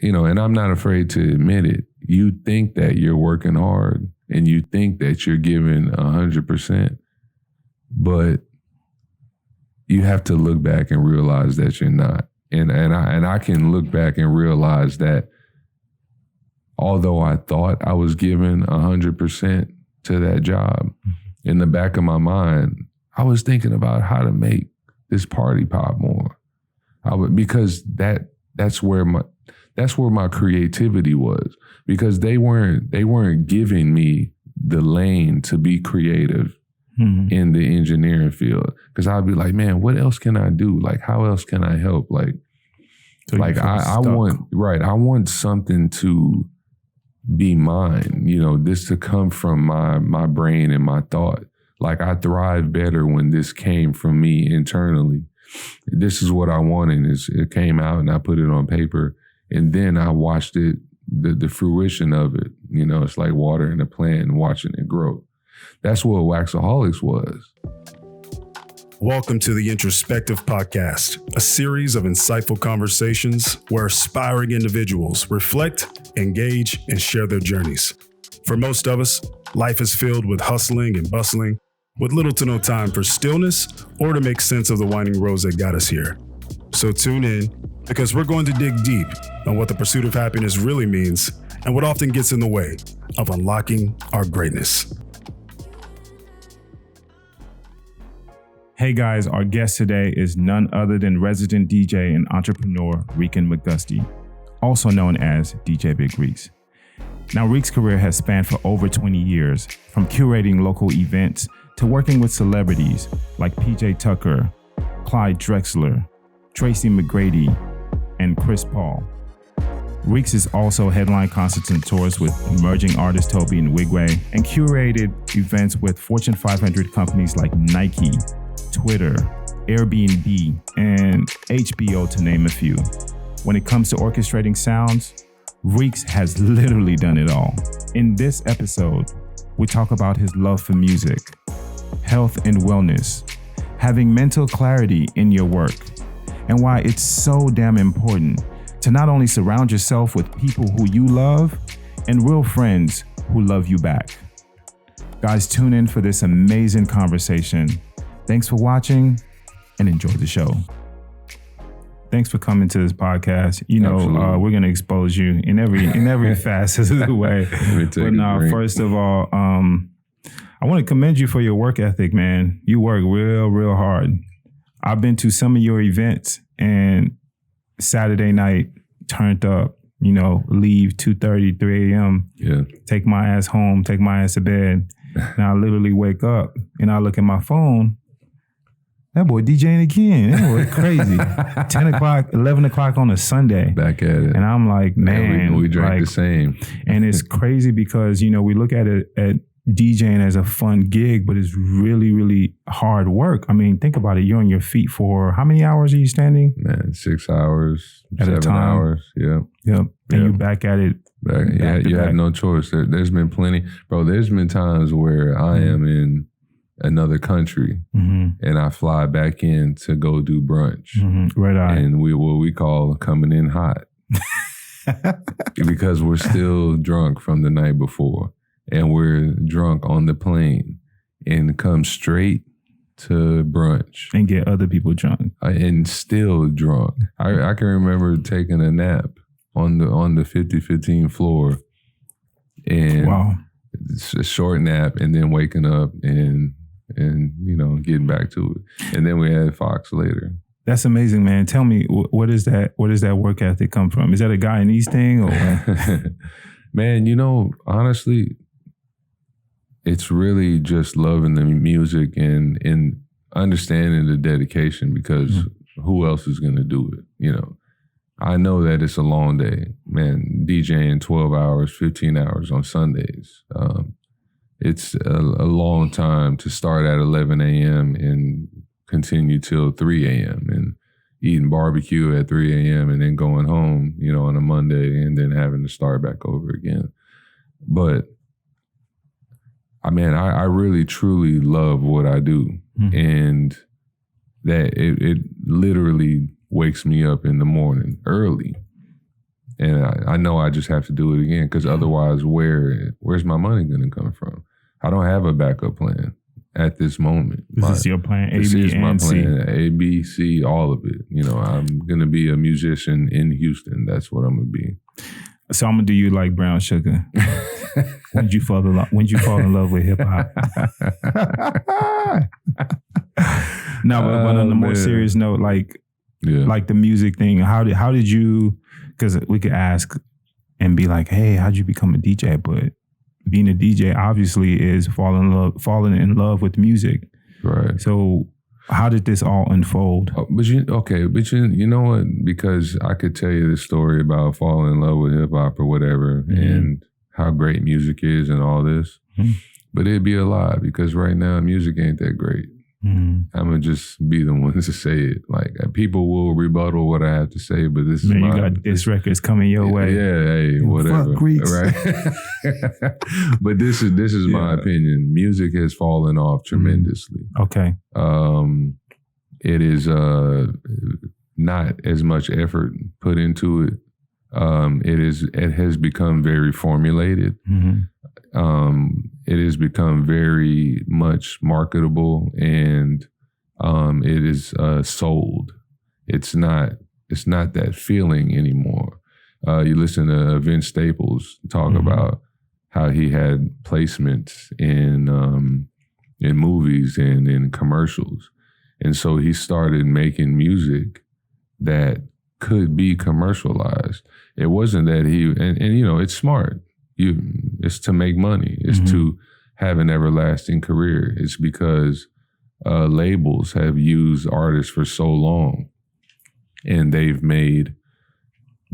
and I'm not afraid to admit it, you think that you're working hard and you think that you're giving 100%, but you have to look back and realize that you're not. And I can look back and realize that although I thought I was giving 100% to that job, in the back of my mind, I was thinking about how to make this party pop more. Because that's where my creativity was. Because they weren't giving me the lane to be creative in the engineering field. Because I'd be like, man, what else can I do? Like, how else can I help? Like, so I want something to be mine, this to come from my brain and my thought. Like, I thrive better when this came from me internally. This is what I wanted. It came out and I put it on paper, and then I watched it, the fruition of it. It's like watering a plant and watching it grow. That's what Waxaholics was. Welcome to the Introspektiv podcast, a series of insightful conversations where aspiring individuals reflect, engage, and share their journeys. For most of us, life is filled with hustling and bustling, with little to no time for stillness or to make sense of the winding roads that got us here. So tune in, because we're going to dig deep on what the pursuit of happiness really means and what often gets in the way of unlocking our greatness. Hey guys, our guest today is none other than resident DJ and entrepreneur Rican McGusty, also known as DJ Big Reeks. Now, Reeks' career has spanned for over 20 years, from curating local events to working with celebrities like PJ Tucker, Clyde Drexler, Tracy McGrady, and Chris Paul. Reeks is also headline concerts and tours with emerging artists Toby and Wigway, and curated events with Fortune 500 companies like Nike, Twitter, Airbnb, and HBO, to name a few. When it comes to orchestrating sounds, Reeks has literally done it all. In this episode, we talk about his love for music, health and wellness, having mental clarity in your work, and why it's so damn important to not only surround yourself with people who you love and real friends who love you back. Guys, tune in for this amazing conversation. Thanks for watching and enjoy the show. Thanks for coming to this podcast. We're going to expose you in every facet of the way. But now, first of all, I want to commend you for your work ethic, man. You work real hard. I've been to some of your events, and Saturday night, turned up, leave 2:30, 3 a.m. Yeah. Take my ass home, take my ass to bed. And I literally wake up and I look at my phone. That boy DJing again. That boy crazy. 10 o'clock, 11 o'clock on a Sunday. Back at it. And I'm like, man. We drank the same. And it's crazy because, we look at it at DJing as a fun gig, but it's really, really hard work. I mean, think about it. You're on your feet for how many hours are you standing? Man, 6 hours, at 7 hours. Yeah. Yep. And you back at it. You have no choice. There's been plenty. Bro, there's been times where I am in another country and I fly back in to go do brunch. Right on. And what we call coming in hot. Because we're still drunk from the night before. And we're drunk on the plane and come straight to brunch. And get other people drunk. And still drunk. I can remember taking a nap on the 5015 floor. And wow. It's a short nap and then waking up and getting back to it. And then we had Fox later. That's amazing, man. Tell me, where does that work ethic come from? Is that a guy in East thing? Or? Man, honestly, it's really just loving the music and understanding the dedication, because who else is going to do it? I know that it's a long day, man, DJing 12 hours, 15 hours on Sundays. It's a long time to start at 11 a.m. and continue till 3 a.m. and eating barbecue at 3 a.m. and then going home, on a Monday and then having to start back over again. But I really, truly love what I do. And that it literally wakes me up in the morning early. And I know I just have to do it again because otherwise, where's my money going to come from? I don't have a backup plan at this moment. This is your plan, A, this B, is my and C. plan, A, B, C, all of it. You know, I'm going to be a musician in Houston. That's what I'm going to be. So I'm gonna do you like Brown Sugar. When did you fall in love with hip hop? No, but on a more serious note, like the music thing. How did you? Because we could ask and be like, hey, how'd you become a DJ? But being a DJ obviously is falling in love with music. Right. So how did this all unfold? But you know what? Because I could tell you this story about falling in love with hip hop or whatever, and how great music is and all this. But it'd be a lie because right now music ain't that great. I'm gonna just be the one to say it. Like people will rebuttal what I have to say, but this is you got this record's coming your way. Yeah, hey, whatever. Fuck Reeks. Right. But this is my opinion. Music has fallen off tremendously. Okay. It is not as much effort put into it. It has become very formulated. It has become very much marketable, and it is sold. It's not that feeling anymore. You listen to Vince Staples talk about how he had placements in movies and in commercials, and so he started making music that could be commercialized. It wasn't that and you know, it's smart. It's to make money. It's to have an everlasting career. It's because labels have used artists for so long, and they've made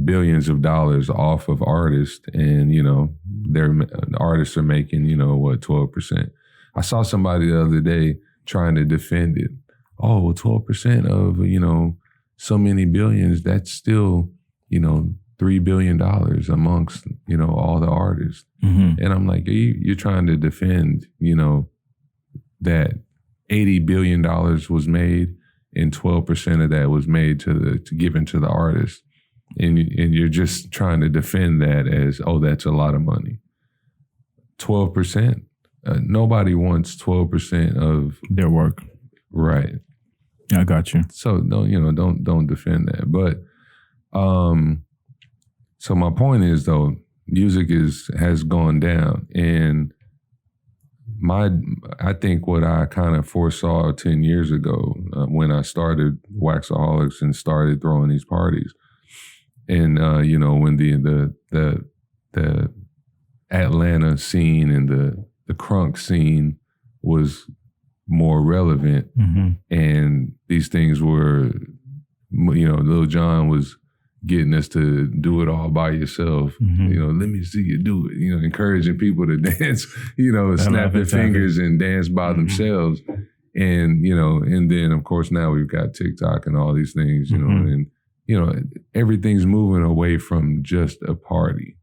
billions of dollars off of artists, and you know, artists are making 12%. I saw somebody the other day trying to defend it. Oh, well, 12% of so many billions. That's still $3 billion amongst, all the artists. And I'm like, you're trying to defend, that $80 billion was made and 12% of that was made to given to the artist. And you're just trying to defend that as, oh, that's a lot of money. 12%? Nobody wants 12% of their work. Right. I got you. So don't defend that. But so my point is though, music has gone down, and I think what I kind of foresaw 10 years ago when I started Waxaholics and started throwing these parties, and when the Atlanta scene and the crunk scene was more relevant, and these things were, Lil Jon was getting us to do it all by yourself. Let me see you do it. Encouraging people to dance, snap their fingers and dance by themselves. And, and then of course now we've got TikTok and all these things, and, everything's moving away from just a party.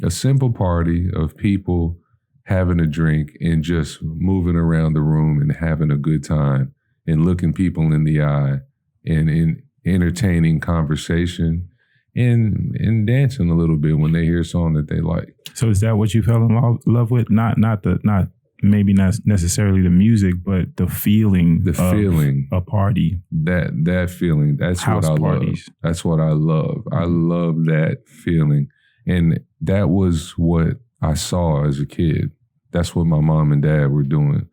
A simple party of people having a drink and just moving around the room and having a good time and looking people in the eye and entertaining conversation and dancing a little bit when they hear a song that they like. So is that what you fell in love with? Not maybe not necessarily the music, but the feeling. The feeling. A party. That feeling. That's house what I parties. Love. That's what I love. I love that feeling. And that was what I saw as a kid. That's what my mom and dad were doing.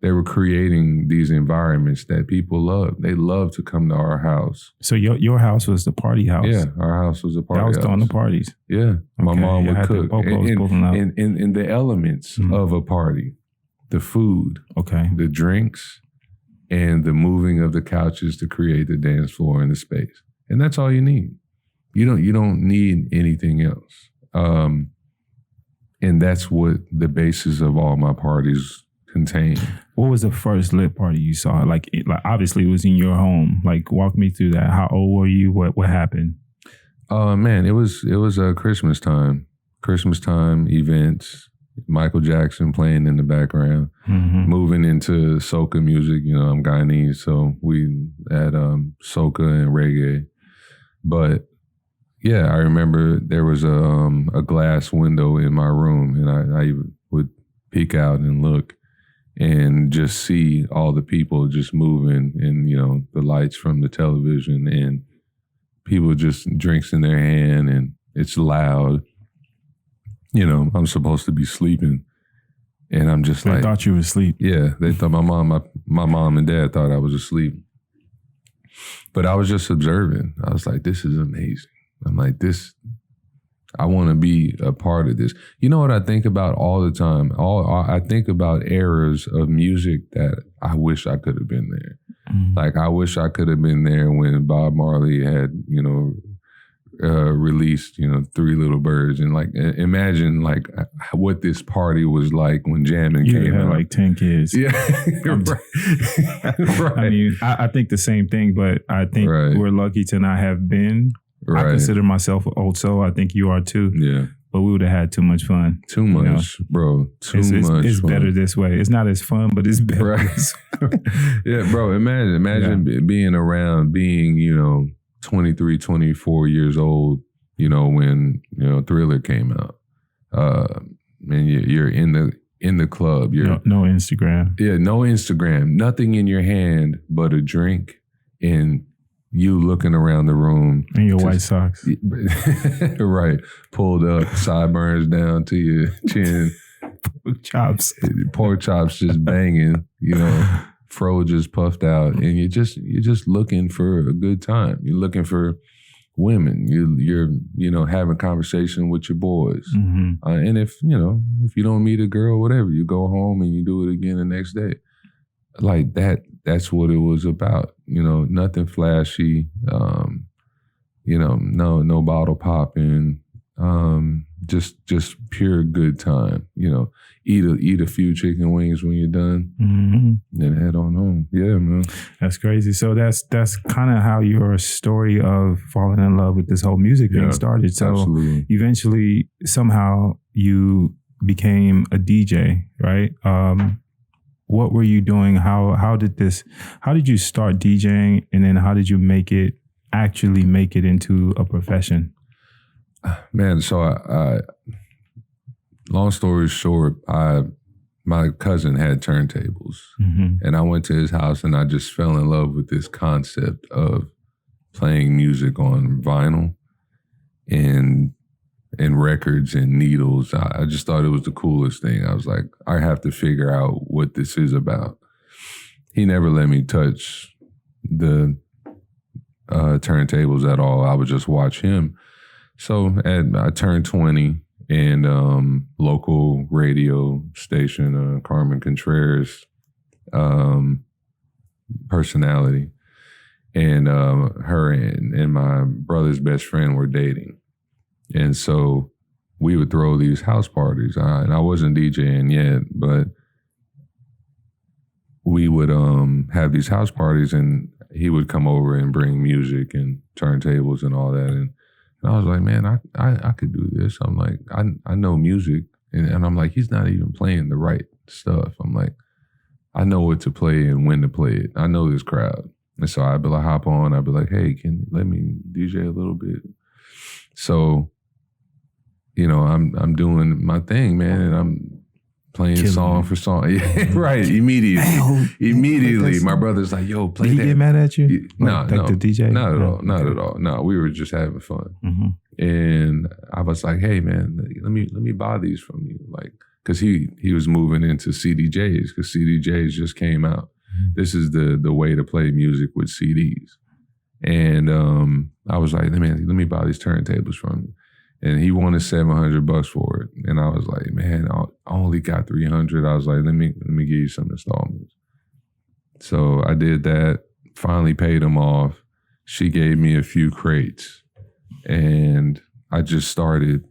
They were creating these environments that people love. They love to come to our house. So your house was the party house? Yeah, our house was a party house. That was throwing the parties? Yeah. Okay. My mom would cook. And the elements of a party, the food, the drinks, and the moving of the couches to create the dance floor and the space. And that's all you need. You don't need anything else. And that's what the basis of all my parties contain. What was the first lit party you saw? Like obviously it was in your home. Like walk me through that. How old were you? What happened? Man, it was Christmas time. Christmas time events. Michael Jackson playing in the background. Moving into soca music. I'm Guyanese, so we had soca and reggae. But yeah, I remember there was a glass window in my room, and I would peek out and look and just see all the people just moving, and, you know, the lights from the television, and people just drinks in their hand, and it's loud. You know, I'm supposed to be sleeping, and I'm just They thought you were asleep. Yeah, they thought my mom and dad thought I was asleep. But I was just observing. I was like, this is amazing. I'm like, I want to be a part of this. You know what I think about all the time? I think about eras of music that I wish I could have been there. Mm-hmm. Like, I wish I could have been there when Bob Marley had, you know, released, you know, Three Little Birds, and like, imagine like what this party was like when jamming came out. Like 10 kids. Yeah, right. I mean, I think the same thing, but I think we're lucky to not have been. I consider myself an old soul. I think you are too. Yeah. But we would have had too much fun. Too much, bro. Too much. It's fun. Better this way. It's not as fun, but it's better. Right. Yeah, bro. Imagine being around, being, you know, 23, 24 years old, you know, when, you know, Thriller came out. And you're in the club. You're no Instagram. Yeah, no Instagram. Nothing in your hand but a drink, and you looking around the room. And your white socks. Right. Pulled up, sideburns down to your chin. Pork chops just banging, you know, fro just puffed out. And you're just looking for a good time. You're looking for women. You're you know, having conversation with your boys. Mm-hmm. And if you don't meet a girl, whatever, you go home and you do it again the next day. Like that's what it was about. You know, nothing flashy. You know, no bottle popping. Just pure good time. You know, eat a few chicken wings when you're done, mm-hmm. and head on home. Yeah, man. That's crazy. So that's kind of how your story of falling in love with this whole music thing started. So absolutely. Eventually, somehow you became a DJ, right? What were you doing? How did you start DJing, and then how did you actually make it into a profession? Man, so I long story short, my cousin had turntables, mm-hmm. and I went to his house, and I just fell in love with this concept of playing music on vinyl and records and needles. I just thought it was the coolest thing. I was like, I have to figure out what this is about. He never let me touch the turntables at all. I would just watch him. So I turned 20, and local radio station, Carmen Contreras personality, and her and my brother's best friend were dating. And so we would throw these house parties. And I wasn't DJing yet, but we would have these house parties, and he would come over and bring music and turntables and all that. And I was like, man, I could do this. I'm like, I know music. And I'm like, he's not even playing the right stuff. I'm like, I know what to play and when to play it. I know this crowd. And so I'd be like, hop on. I'd be like, hey, can you let me DJ a little bit? So, you know, I'm doing my thing, man, and I'm playing song for song. Yeah, right. Immediately. My brother's like, yo, play that. Did he get mad at you? No. The DJ? Not at all. Not at all. No, we were just having fun. Mm-hmm. And I was like, hey, man, let me buy these from you. Like, because he was moving into CDJs, because CDJs just came out. Mm-hmm. This is the way to play music with CDs. And I was like, man, let me buy these turntables from you. And he wanted $700 for it. And I was like, man, I only got $300. I was like, let me give you some installments. So I did that, finally paid him off. She gave me a few crates, and I just started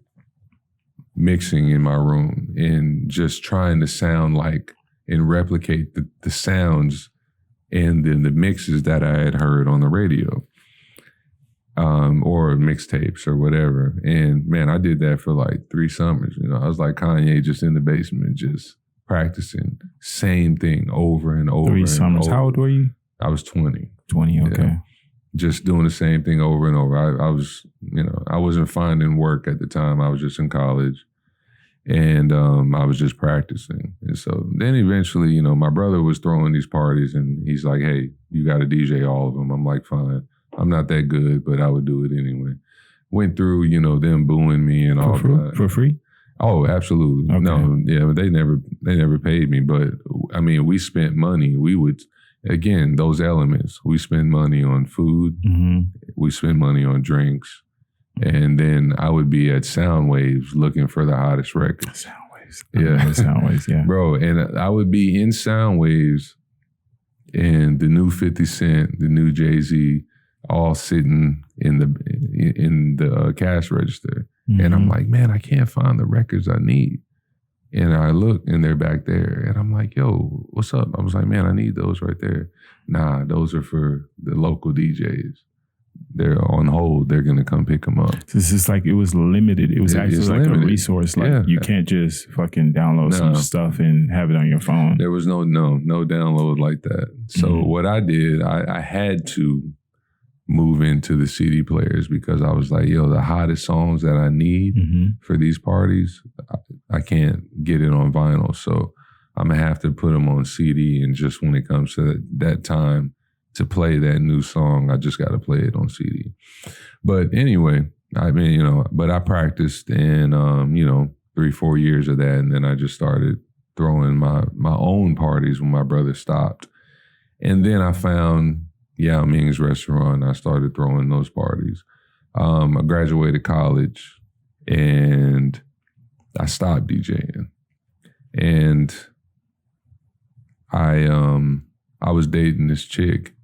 mixing in my room and just trying to sound like and replicate the sounds and then the mixes that I had heard on the radio. Or mixtapes or whatever. And man, I did that for like 3 summers. You know, I was like Kanye, just in the basement, just practicing same thing over and over. 3 summers. How old were you? I was 20. 20, okay. just doing the same thing over and over. I was, I wasn't finding work at the time. I was just in college, and I was just practicing. And so then eventually, my brother was throwing these parties, and he's like, "Hey, you got to DJ all of them." I'm like, "Fine." I'm not that good, but I would do it anyway. Went through, them booing me and all that. For free? Oh, absolutely. Okay. No, yeah, they never paid me. But I mean, we spent money. We would, again, those elements. We spend money on food. Mm-hmm. We spend money on drinks. And then I would be at Soundwaves looking for the hottest records. Soundwaves. Yeah. Soundwaves, yeah. Bro, and I would be in Soundwaves and the new 50 Cent, the new Jay-Z, all sitting in the cash register. Mm-hmm. And I'm like, man, I can't find the records I need. And I look and they're back there. And I'm like, yo, what's up? I was like, man, I need those right there. Nah, those are for the local DJs. They're on hold. They're going to come pick them up. So it's just like it was limited. It was actually like limited. A resource. Like you can't just fucking download some stuff and have it on your phone. There was no download like that. So what I did, I had to move into the CD players because I was like, yo, the hottest songs that I need for these parties, I can't get it on vinyl. So I'm going to have to put them on CD. And just when it comes to that time to play that new song, I just got to play it on CD. But anyway, I mean, but I practiced in, 3-4 years of that. And then I just started throwing my own parties when my brother stopped. And then I found Yao Ming's restaurant. I started throwing those parties. I graduated college and I stopped DJing. And I was dating this chick,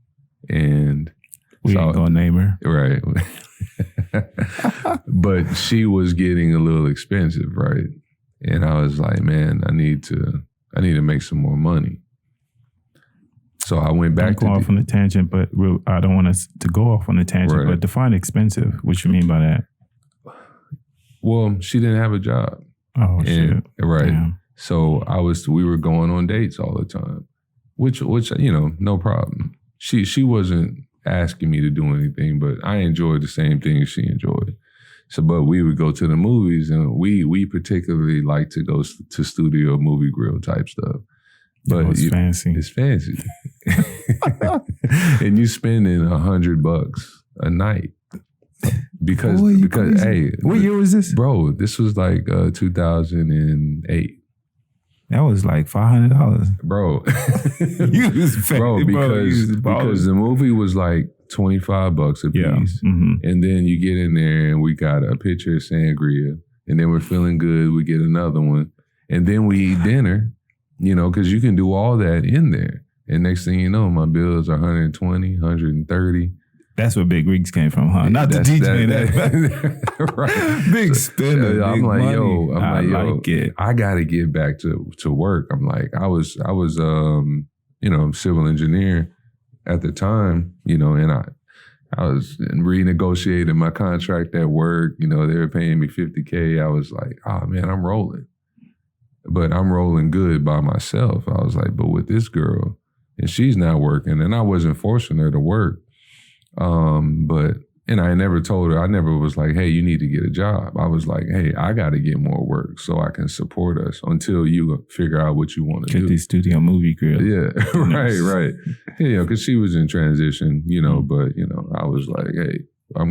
and we ain't gonna name her. Right. But she was getting a little expensive, right? And I was like, man, I need to make some more money. So I went back to... Don't go off on a tangent, but I don't want us to go off on a tangent, right. But define expensive. What you mean by that? Well, she didn't have a job. Oh, shit. Right. Damn. So we were going on dates all the time, which no problem. She wasn't asking me to do anything, but I enjoyed the same thing she enjoyed. So, but we would go to the movies, and we particularly like to go to studio movie grill type stuff. But it's fancy. It's fancy. And you spending $100 a night because hey, what year was this, bro? This was like 2008. That was like $500, bro. You was fancy, bro, because the movie was like $25 a piece, and then you get in there and we got a pitcher of sangria, and then we're feeling good. We get another one, and then we eat dinner. Because you can do all that in there. And next thing you know, my bills are $120, $130. That's where Big Reeks came from, huh? Not the DJ. That. Right. Big spender. I'm like, money. Yo, like it. I got to get back to work. I'm like, I was civil engineer at the time, and I was renegotiating my contract at work. They were paying me $50K. I was like, oh man, I'm rolling. But I'm rolling good by myself. I was like, but with this girl, and she's not working, and I wasn't forcing her to work. And I never told her, I never was like, hey, you need to get a job. I was like, hey, I got to get more work so I can support us until you figure out what you want to do. Get these studio movie girls. Yeah, right. Because she was in transition, but, I was like, hey,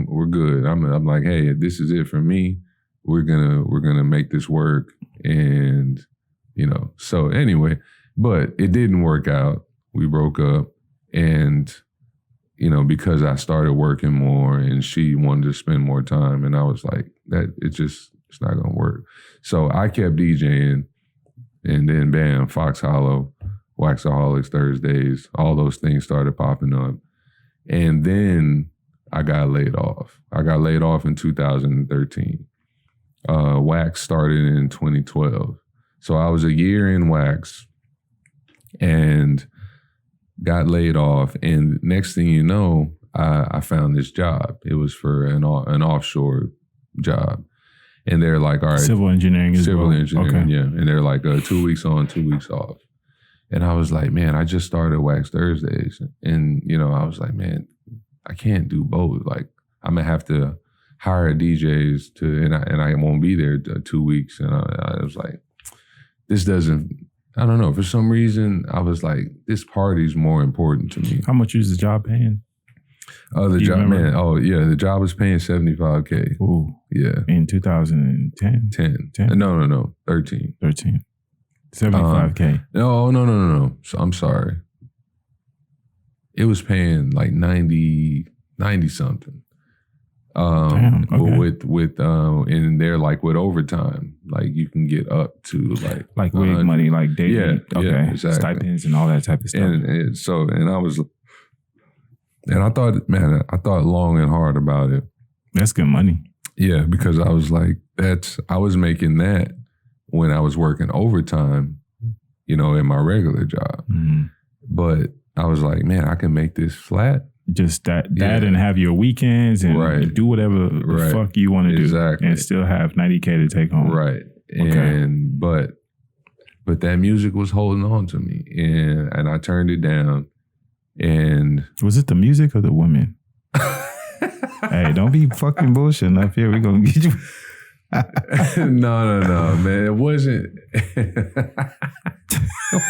we're good. I'm like, hey, this is it for me. We're gonna make this work. And, so anyway, but it didn't work out. We broke up, and, because I started working more and she wanted to spend more time, and I was like, it's not going to work. So I kept DJing, and then bam, Fox Hollow, Waxaholics Thursdays, all those things started popping up. And then I got laid off. I got laid off in 2013. Wax started in 2012. So I was a year in Wax and got laid off. And next thing you know, I found this job. It was for an offshore job. And they're like, all right. Civil engineering as well. Civil engineering, okay. Yeah. And they're like 2 weeks on, 2 weeks off. And I was like, man, I just started Wax Thursdays. And, I was like, man, I can't do both. Like I'm gonna have to hire DJs and I won't be there 2 weeks. And I was like, this doesn't. I don't know. For some reason, I was like, this party's more important to me. How much is the job paying? The job, man. Oh yeah, the job was paying $75K. Ooh, yeah. In 2010. 10. No. 13. 75K. No. So, I'm sorry. It was paying like 90 something. Damn, okay. But with and they're like with overtime, like you can get up to like wig money, like daily, yeah, exactly. Stipends and all that type of stuff. And I thought long and hard about it. That's good money. Yeah, because I was like, I was making that when I was working overtime, in my regular job. Mm-hmm. But I was like, man, I can make this flat. Just that and have your weekends and do whatever the fuck you want to do. And still have $90K to take home. Right. Okay. But that music was holding on to me and I turned it down. And was it the music or the women? Hey, don't be fucking bullshitting up here. We're gonna get you. No, man. It wasn't.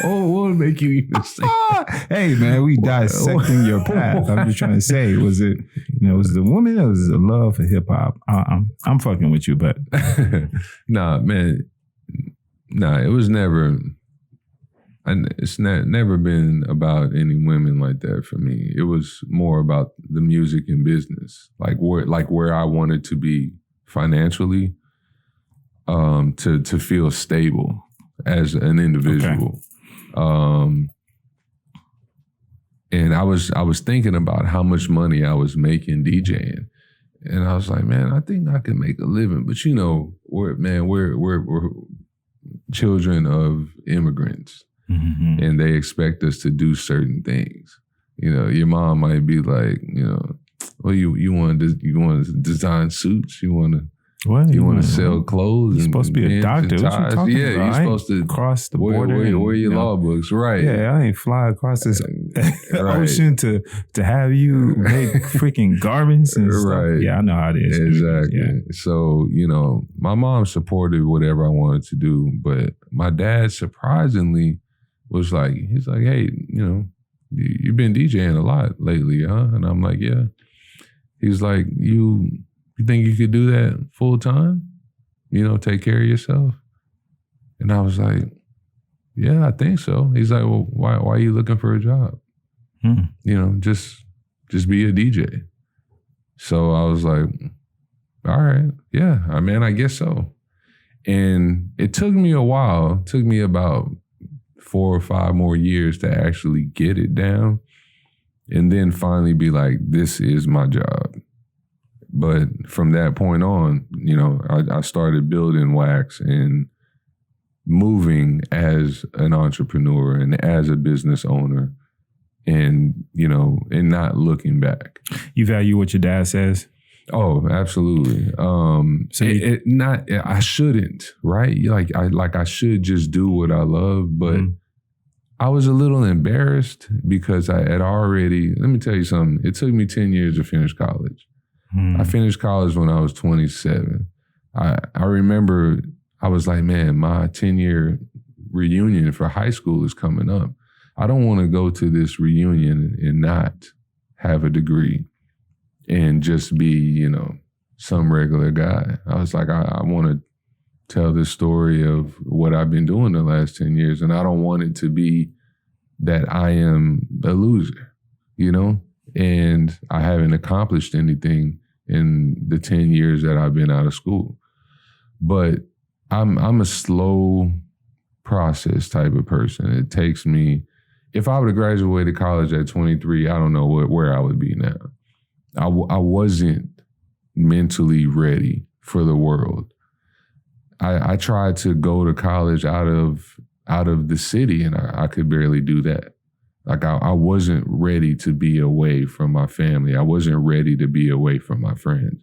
What would make you even say that? Hey, man, we dissecting your path. I'm just trying to say, was it the woman or was it the love for hip hop? I'm fucking with you, but nah, man. Nah, it was never. It's never been about any women like that for me. It was more about the music and business, like where I wanted to be financially, to feel stable as an individual. Okay. And I was thinking about how much money I was making DJing, and I was like, man, I think I can make a living. But we're children of immigrants. Mm-hmm. And they expect us to do certain things. Your mom might be like, well, you want to design suits, you want to sell clothes. You're supposed to be a doctor. What you talking about? You're supposed to cross the border. Wear your law books, right? Yeah, I ain't fly across this ocean to have you make freaking garments and stuff. Right. Yeah, I know how it is. Exactly. Yeah. So, my mom supported whatever I wanted to do, but my dad surprisingly was like, he's like, hey, you've been DJing a lot lately, huh? And I'm like, yeah. He's like, you think you could do that full time? Take care of yourself? And I was like, yeah, I think so. He's like, well, why are you looking for a job? Just be a DJ. So I was like, all right, yeah, I guess so. And it took me a while. It took me about 4 or 5 more years to actually get it down and then finally be like, this is my job. But from that point on, I started building Wax and moving as an entrepreneur and as a business owner and not looking back. You value what your dad says? Oh, absolutely. I shouldn't, right? I should just do what I love, but I was a little embarrassed because I had already, let me tell you something. It took me 10 years to finish college. I finished college when I was 27. I remember I was like, man, my 10-year reunion for high school is coming up. I don't want to go to this reunion and not have a degree and just be, some regular guy. I was like, I want to tell this story of what I've been doing the last 10 years. And I don't want it to be that I am a loser, and I haven't accomplished anything in the 10 years that I've been out of school. But I'm a slow process type of person. It takes me, if I would have graduated college at 23, I don't know where I would be now. I wasn't mentally ready for the world. I tried to go to college out of the city, and I could barely do that. Like I wasn't ready to be away from my family. I wasn't ready to be away from my friends.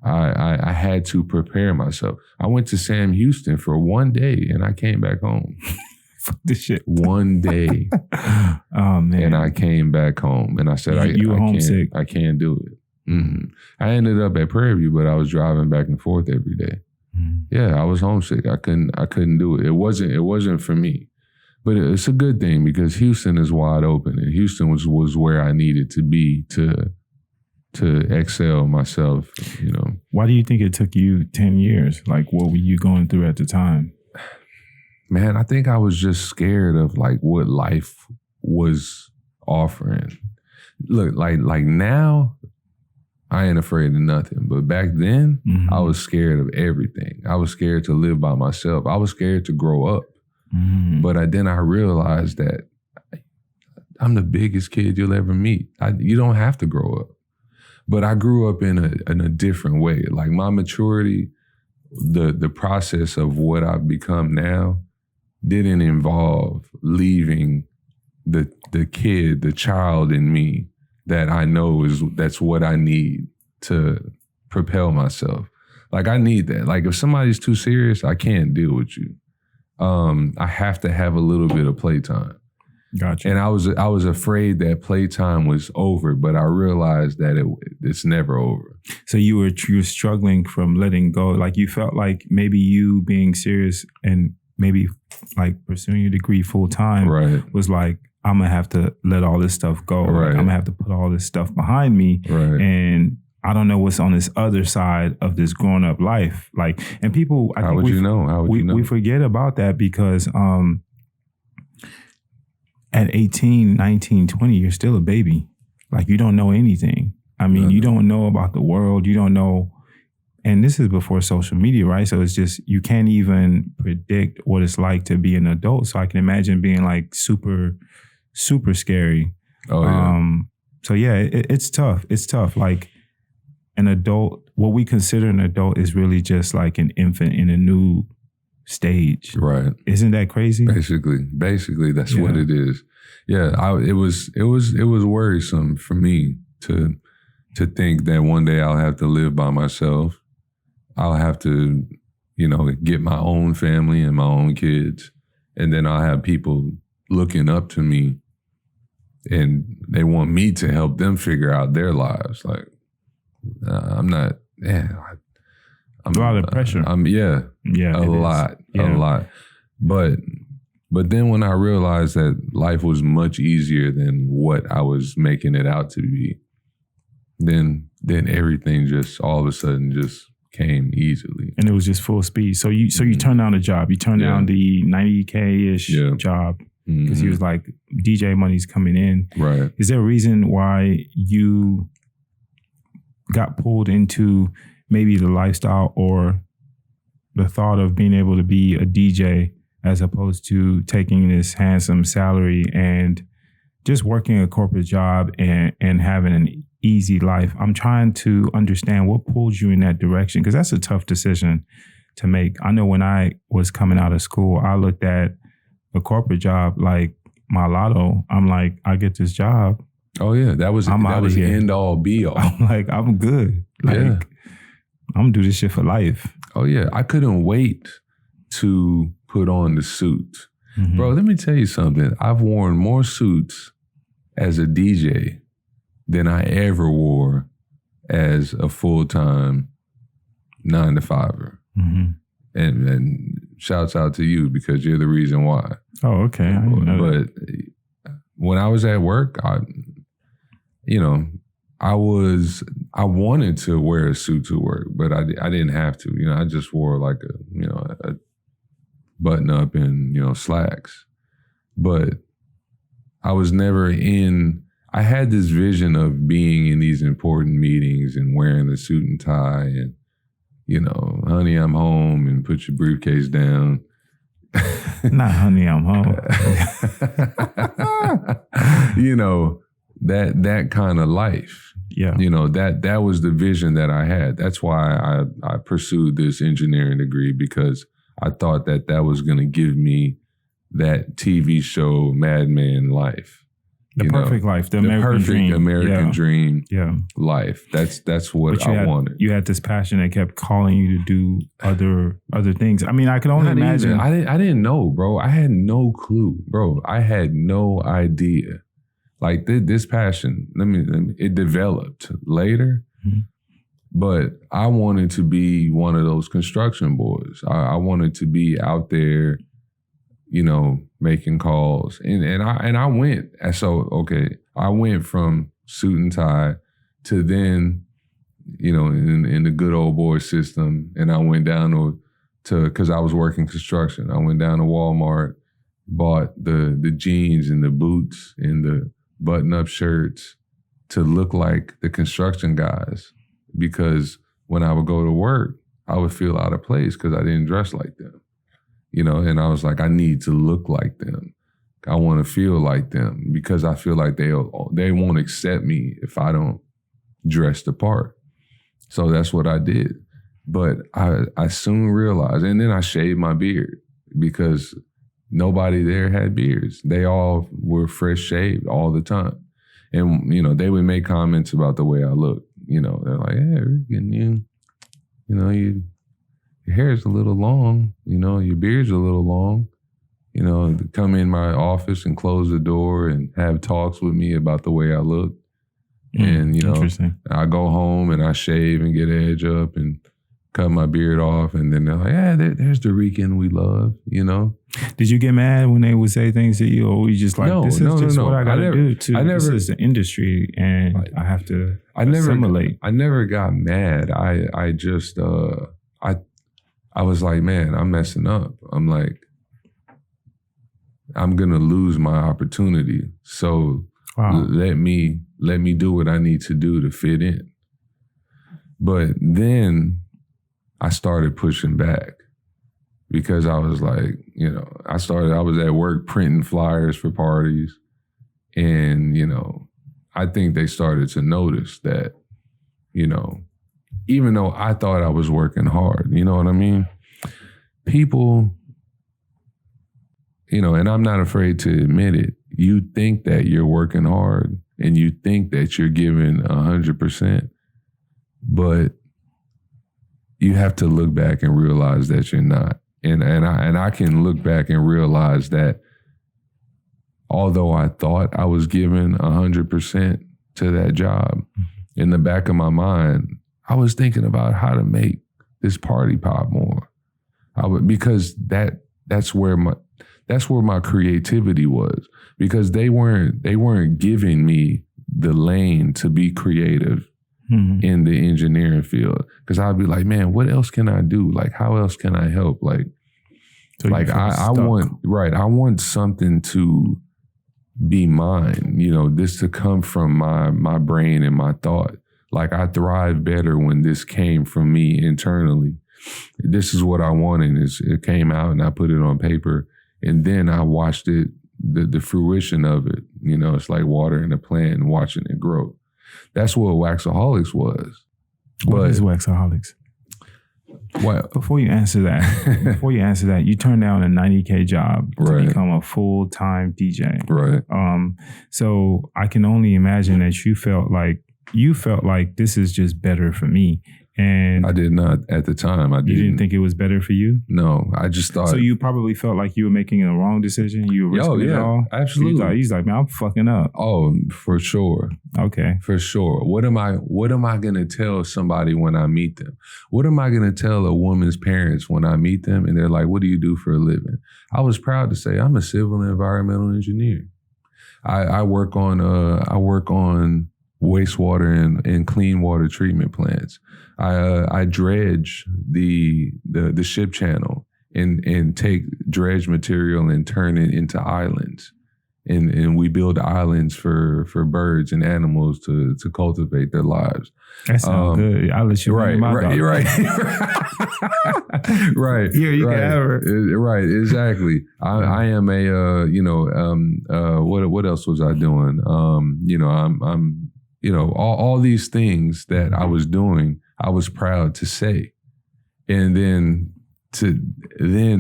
I had to prepare myself. I went to Sam Houston for one day, and I came back home. Fuck this shit. One day. Oh, man. And I came back home and I said, You were homesick. I can't do it. Mm-hmm. I ended up at Prairie View, but I was driving back and forth every day. Mm-hmm. Yeah, I was homesick. I couldn't do it. It wasn't for me. But it's a good thing because Houston is wide open, and Houston was where I needed to be to excel myself, you know. Why do you think it took you 10 years? Like, what were you going through at the time? Man, I think I was just scared of like what life was offering. Look, like now, I ain't afraid of nothing. But back then, mm-hmm. I was scared of everything. I was scared to live by myself. I was scared to grow up. Mm-hmm. But then I realized that I'm the biggest kid you'll ever meet. You don't have to grow up. But I grew up in a different way. Like my maturity, the process of what I've become now didn't involve leaving the kid, the child in me that I know that's what I need to propel myself. Like I need that. Like if somebody's too serious, I can't deal with you. I have to have a little bit of playtime. Gotcha. And I was afraid that playtime was over, but I realized that it's never over. So you were struggling from letting go. Like you felt like maybe you being serious and maybe like pursuing your degree full time right. was like, I'm gonna have to let all this stuff go. Right. Like, I'm gonna have to put all this stuff behind me. Right. And I don't know what's on this other side of this grown up life. Like, and people, I How think would you know? We forget about that because at 18, 19, 20, you're still a baby. Like you don't know anything. I mean, you don't know about the world. You don't know. And this is before social media, right? So it's just, you can't even predict what it's like to be an adult. So I can imagine being like super, super scary. Oh, yeah. So yeah, it's tough. It's tough. Like an adult, what we consider an adult is really just like an infant in a new stage. Right. Isn't that crazy? Basically that's what it is. Yeah. It was worrisome for me to think that one day I'll have to live by myself. I'll have to, get my own family and my own kids. And then I'll have people looking up to me and they want me to help them figure out their lives. Like, I'm not, I'm a lot of pressure. A lot. But then when I realized that life was much easier than what I was making it out to be, then everything just all of a sudden just came easily. And it was just full speed. So you turned down a job. You turned down the 90K-ish job because he was like, DJ money's coming in. Right. Is there a reason why you got pulled into maybe the lifestyle or the thought of being able to be a DJ as opposed to taking this handsome salary and just working a corporate job and having an easy life? I'm trying to understand what pulled you in that direction, because that's a tough decision to make. I know when I was coming out of school, I looked at a corporate job like my lotto. I'm like, I get this job. Oh yeah, that was the end all be all. I'm like, I'm good. Like, I'm gonna do this shit for life. Oh yeah, I couldn't wait to put on the suit. Mm-hmm. Bro, let me tell you something. I've worn more suits as a DJ than I ever wore as a full-time 9-to-5er. Mm-hmm. And shouts out to you because you're the reason why. Oh, okay. I didn't know that. But when I was at work, I wanted to wear a suit to work, but I didn't have to. I just wore like a button up and slacks. But I was never I had this vision of being in these important meetings and wearing a suit and tie and, honey, I'm home, and put your briefcase down. Not honey, I'm home. That kind of life. Yeah. That was the vision that I had. That's why I pursued this engineering degree, because I thought that was going to give me that TV show Mad Men life. The perfect life, the American perfect dream. American dream Yeah. life. That's what I wanted. You had this passion that kept calling you to do other things. I mean, I can only imagine. I didn't know, bro. I had no clue, bro. I had no idea. Like this passion, it developed later. Mm-hmm. But I wanted to be one of those construction boys. I wanted to be out there, you know, making calls. And I went. So, okay, I went from suit and tie to then, you know, in the good old boy system. And I went down to because I was working construction. I went down to Walmart, bought the jeans and the boots and the button-up shirts to look like the construction guys. Because when I would go to work, I would feel out of place because I didn't dress like them, you know? And I was like, I need to look like them. I want to feel like them because I feel like they won't accept me if I don't dress the part. So that's what I did. But I soon realized, and then I shaved my beard because nobody there had beards. They all were fresh shaved all the time. And, you know, they would make comments about the way I looked. You know, they're like, hey, Rican, you know, your hair's a little long, you know, your beard's a little long, you know, come in my office and close the door and have talks with me about the way I look. And, you know, I go home and I shave and get edge up and cut my beard off. And then they're like, yeah, there's the Rican we love, you know. Did you get mad when they would say things to you, or were you just like, this is just what I got to do too? This is the industry and I have to assimilate. I never got mad. I just, I was like, man, I'm messing up. I'm like, I'm going to lose my opportunity. So let me do what I need to do to fit in. But then I started pushing back. Because I was like, you know, I was at work printing flyers for parties. And, you know, I think they started to notice that, you know, even though I thought I was working hard, you know what I mean? People, you know, and I'm not afraid to admit it, you think that you're working hard and you think that you're giving 100%, but you have to look back and realize that you're not. And I can look back and realize that although I thought I was giving 100% to that job, in the back of my mind, I was thinking about how to make this party pop more. Because that's where my creativity was. Because they weren't giving me the lane to be creative in the engineering field. Because I'd be like, man, what else can I do? Like, how else can I help? Like I want something to be mine, you know, this to come from my brain and my thought. Like, I thrive better when this came from me internally. This is what I wanted. It came out and I put it on paper, and then I watched it, the fruition of it. You know, it's like watering a plant and watching it grow. That's what Waxaholics was. What is Waxaholics? Well, before you answer that, you turned down a $90K job to become a full-time DJ. Right. So I can only imagine that you felt like this is just better for me. And I did not at the time. You didn't think it was better for you? No, I just thought. So you probably felt like you were making the wrong decision. You were risking it all. Absolutely. He's like, man, I'm fucking up. Oh, for sure. Okay, for sure. What am I gonna tell somebody when I meet them? What am I gonna tell a woman's parents when I meet them? And they're like, "What do you do for a living?" I was proud to say I'm a civil and environmental engineer. I work on wastewater and clean water treatment plants. I dredge the ship channel and take dredge material and turn it into islands. And we build islands for birds and animals to cultivate their lives. That sounds good. I'll let you right. Here, you can have her. Right, exactly. I am a what else was I doing? I'm all these things that I was doing, I was proud to say. And then to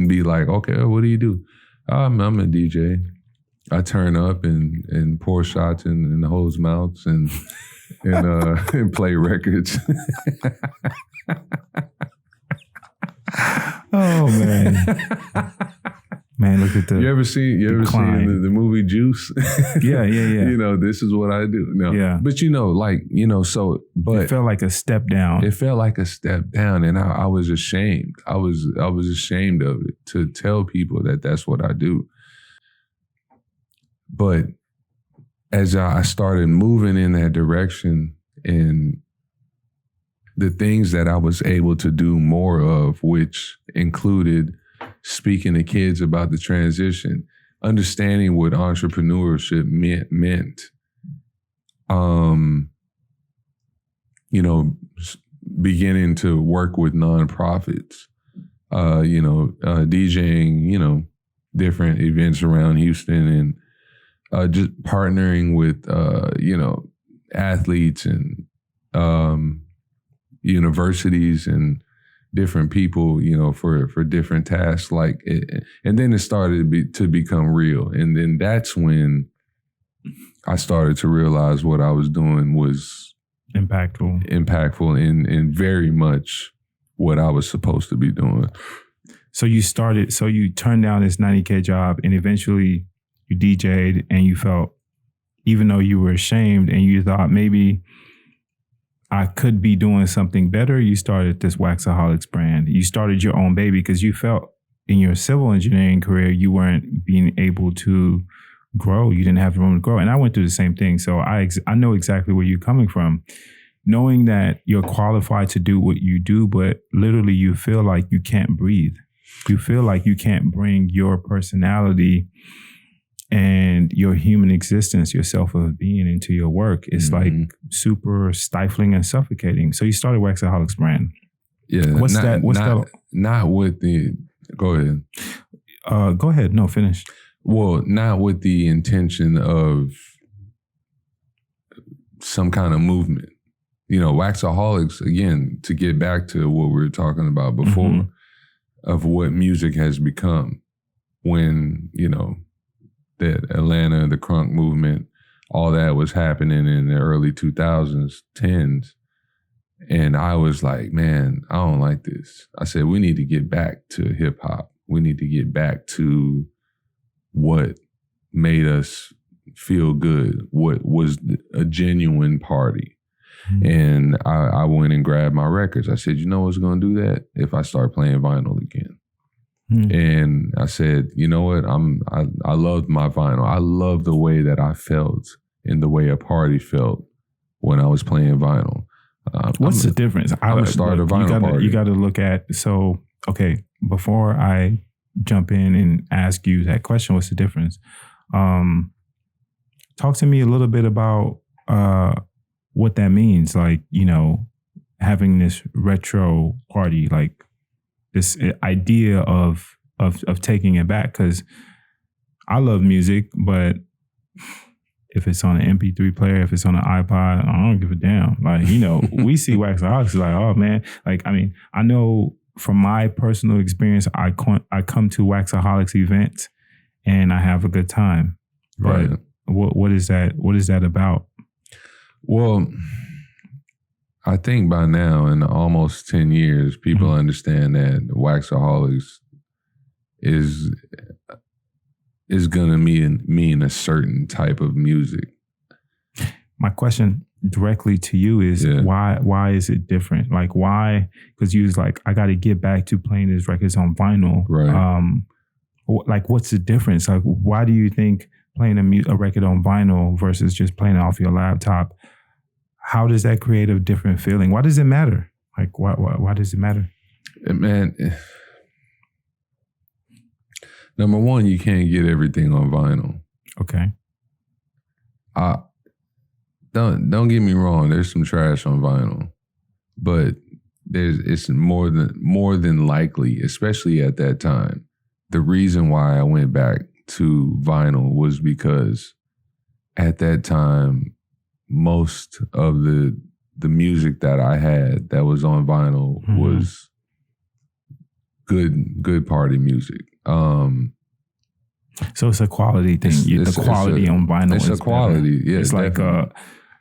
be like, okay, what do you do? I'm a DJ. I turn up and pour shots in the hoes' mouths and play records. Oh man. Man, look at the You ever seen the movie Juice? Yeah. This is what I do. No. Yeah. But it felt like a step down. It felt like a step down, and I was ashamed. I was ashamed of it, to tell people that that's what I do. But as I started moving in that direction, and the things that I was able to do more of, which included speaking to kids about the transition, understanding what entrepreneurship meant, beginning to work with nonprofits, DJing, different events around Houston, and just partnering with, athletes and universities and different people, for different tasks, like it. And then it started to become real. And then that's when I started to realize what I was doing was impactful and very much what I was supposed to be doing. So you turned down this 90K job, and eventually you DJ'd, and you felt, even though you were ashamed and you thought maybe I could be doing something better, you started this Waxaholics brand. You started your own baby because you felt in your civil engineering career, you weren't being able to grow. You didn't have room to grow. And I went through the same thing. So I know exactly where you're coming from. Knowing that you're qualified to do what you do, but literally you feel like you can't breathe. You feel like you can't bring your personality and your human existence, your self of being into your work. It's like super stifling and suffocating. So you started Waxaholics brand. Yeah. Not with the, go ahead. Go ahead. No, finish. Well, not with the intention of some kind of movement. Waxaholics, again, to get back to what we were talking about before, of what music has become when, that Atlanta, the crunk movement, all that was happening in the early 2000s, 10s. And I was like, man, I don't like this. I said, we need to get back to hip hop. We need to get back to what made us feel good, what was a genuine party. And I went and grabbed my records. I said, you know what's going to do that? If I start playing vinyl again. And I said, you know what? I loved my vinyl. I love the way that I felt and the way a party felt when I was playing vinyl. What's the difference? I'm gonna start a vinyl party. You got to look at, before I jump in and ask you that question, what's the difference? Talk to me a little bit about what that means. Like, having this retro party, like, this idea of taking it back, because I love music, but if it's on an MP3 player, if it's on an iPod, I don't give a damn. Like, we see Waxaholics like, oh man, like, I mean, I know from my personal experience, I come to Waxaholics events and I have a good time. Right. But what is that? What is that about? Well, I think by now, in almost 10 years, people understand that Waxaholics is going to mean a certain type of music. My question directly to you is, why is it different? Like, why? Because you was like, I got to get back to playing these records on vinyl. Right. Like, what's the difference? Like, why do you think playing a record on vinyl versus just playing it off your laptop, how does that create a different feeling? Why does it matter? Like, why does it matter? Man, number one, you can't get everything on vinyl. Okay. Don't get me wrong. There's some trash on vinyl, but it's more than likely, especially at that time. The reason why I went back to vinyl was because at that time, most of the music that I had that was on vinyl was good party music. So it's a quality thing. The quality on vinyl it's is a quality. better. Yeah, it's definitely.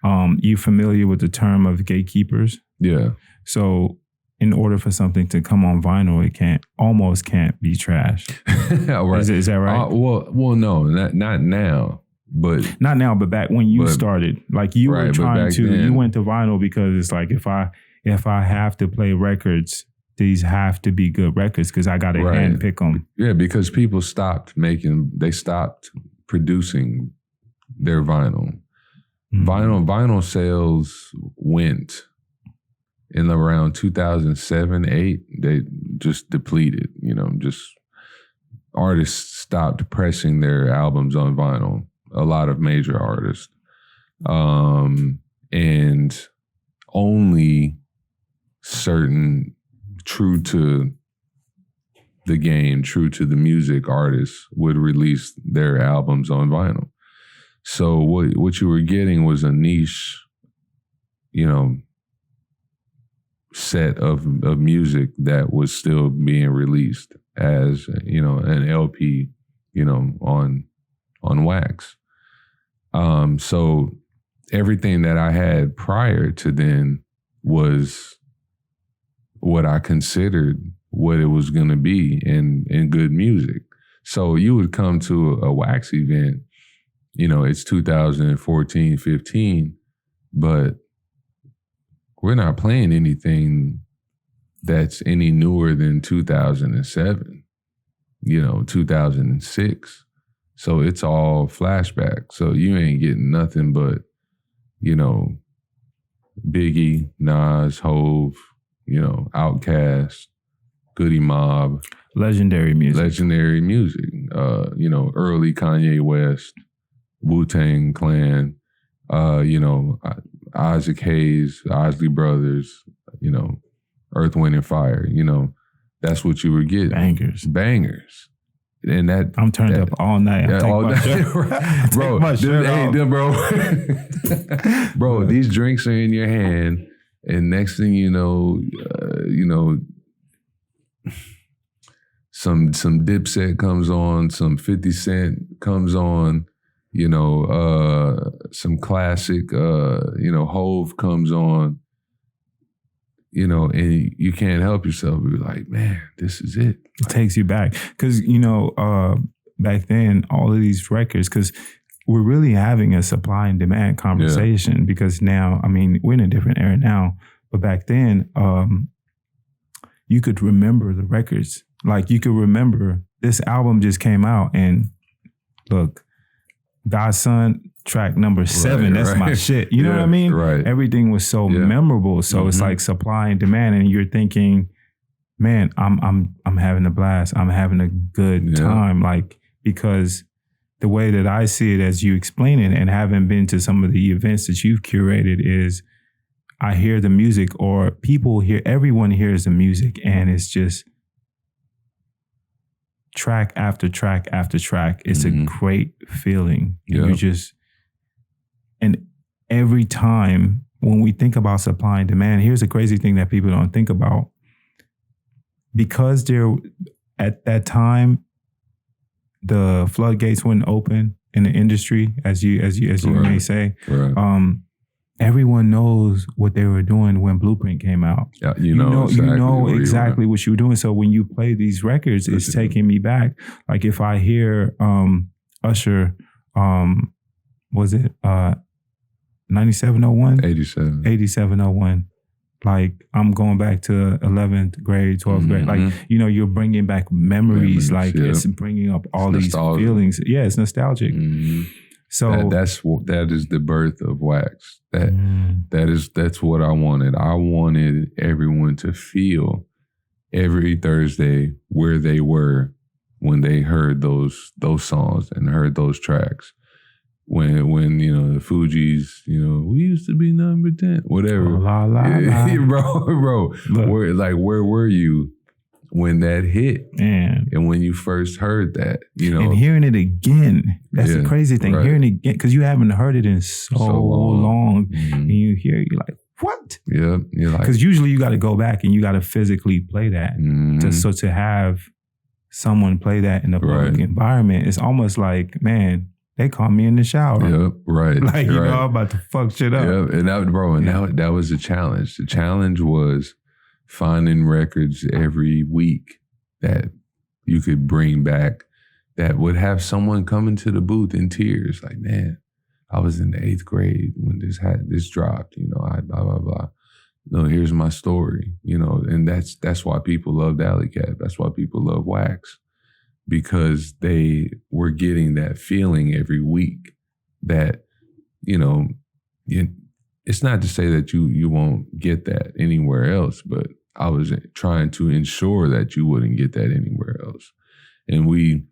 like you familiar with the term of gatekeepers? Yeah. So in order for something to come on vinyl, it almost can't be trash. Right. Is that right? Well, no, not now, but not now, but back when you started, like you were trying to, you went to vinyl because it's like if I have to play records, these have to be good records because I got to hand pick them. Yeah, because people they stopped producing their vinyl. Vinyl sales went in around 2007, 8. They just depleted. Just artists stopped pressing their albums on vinyl. A lot of major artists, and only certain true to the game, true to the music artists would release their albums on vinyl. So what you were getting was a niche, set of music that was still being released as, an LP, on wax. So everything that I had prior to then was what I considered what it was going to be in good music. So you would come to a wax event, it's 2014, 15, but we're not playing anything that's any newer than 2007, 2006. So it's all flashback. So you ain't getting nothing but, Biggie, Nas, Hove, Outkast, Goody Mob. Legendary music. Early Kanye West, Wu-Tang Clan, Isaac Hayes, Isley Brothers, Earth, Wind, and Fire. That's what you were getting. Bangers. And that I'm turned up all night. Bro, these drinks are in your hand, and next thing you know, some Dipset comes on, some 50 Cent comes on, some classic, Hove comes on, and you can't help yourself. You're like, man, this is it. It takes you back. Because, back then, all of these records, because we're really having a supply and demand conversation because now, we're in a different era now, but back then, you could remember the records. Like you could remember this album just came out and look, Godson, track number 7, that's my shit. You know what I mean? Right. Everything was so memorable. So it's like supply and demand, and you're thinking, man, I'm having a blast. I'm having a good time. Like, because the way that I see it as you explain it, and having been to some of the events that you've curated, is I hear the music, or everyone hears the music, and it's just track after track after track. It's a great feeling. You just, and every time when we think about supply and demand, here's a crazy thing that people don't think about. Because at that time, the floodgates wouldn't open in the industry, as you may say. Right. Everyone knows what they were doing when Blueprint came out. Yeah, you know exactly what you were doing. So when you play these records, it's taking me back. Like if I hear Usher, was it 9701? 8701. Like I'm going back to 11th grade, 12th grade. Like, you're bringing back memories. It's bringing up all these feelings. Yeah, it's nostalgic. So that is the birth of wax. That's what I wanted. I wanted everyone to feel every Thursday where they were when they heard those songs and heard those tracks. When the Fugees, we used to be number 10, whatever. Bro. Where were you when that hit? Man. And when you first heard that, And hearing it again. That's the crazy thing. Right. Hearing it again, because you haven't heard it in so long. And you hear it, you're like, what? Yeah. You're like, because usually you got to go back and you got to physically play that. To have someone play that in a public environment, it's almost like, man, they caught me in the shower. Yep, right. Like, you know, I'm about to fuck shit up. Yep, and that was the challenge. The challenge was finding records every week that you could bring back that would have someone come into the booth in tears, like, man, I was in the 8th grade when this dropped, you know, I blah, blah, blah. No, here's my story, you know, and that's why people loved Alley Cat. That's why people love Wax, because they were getting that feeling every week that, you know, it's not to say that you won't get that anywhere else, but I was trying to ensure that you wouldn't get that anywhere else. And we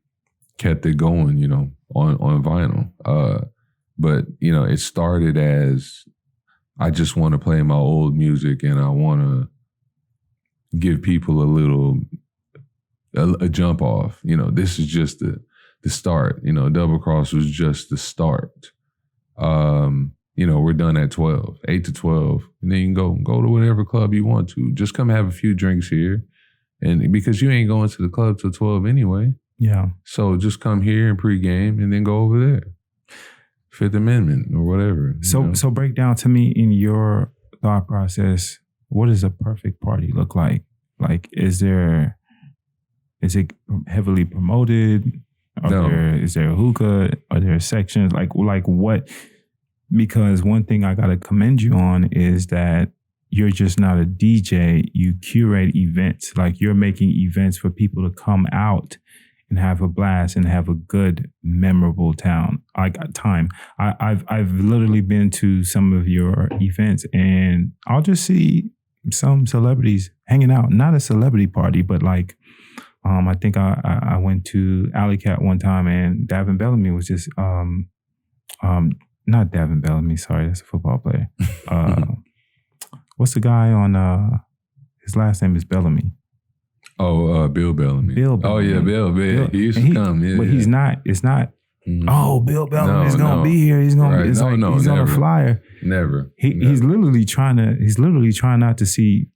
kept it going, you know, on vinyl. But, you know, it started as, I just want to play my old music and I want to give people a jump off. You know, this is just the start. You know, Double Cross was just the start. You know, we're done at 12, 8 to 12. And then you can go to whatever club you want to. Just come have a few drinks here. And because you ain't going to the club till 12 anyway. Yeah. So just come here and pregame and then go over there. Fifth Amendment or whatever. So break down to me in your thought process, what does a perfect party look like? Like, is it heavily promoted? Is there a hookah? Are there sections? Like what? Because one thing I got to commend you on is that you're just not a DJ. You curate events. Like, you're making events for people to come out and have a blast and have a good, memorable time. I've literally been to some of your events and I'll just see some celebrities hanging out. Not a celebrity party, but like, I think I went to Alley Cat one time and Davin Bellamy was just, not Davin Bellamy, sorry, that's a football player. What's the guy on, his last name is Bellamy. Oh, Bill Bellamy. Bill Bellamy. Oh yeah, Bill. He used to come. Yeah, but he's not. It's not. Mm-hmm. Oh, Bill Bellamy is gonna be here. He's gonna. Right. It's he's never. On a flyer. Never. He's literally trying not to see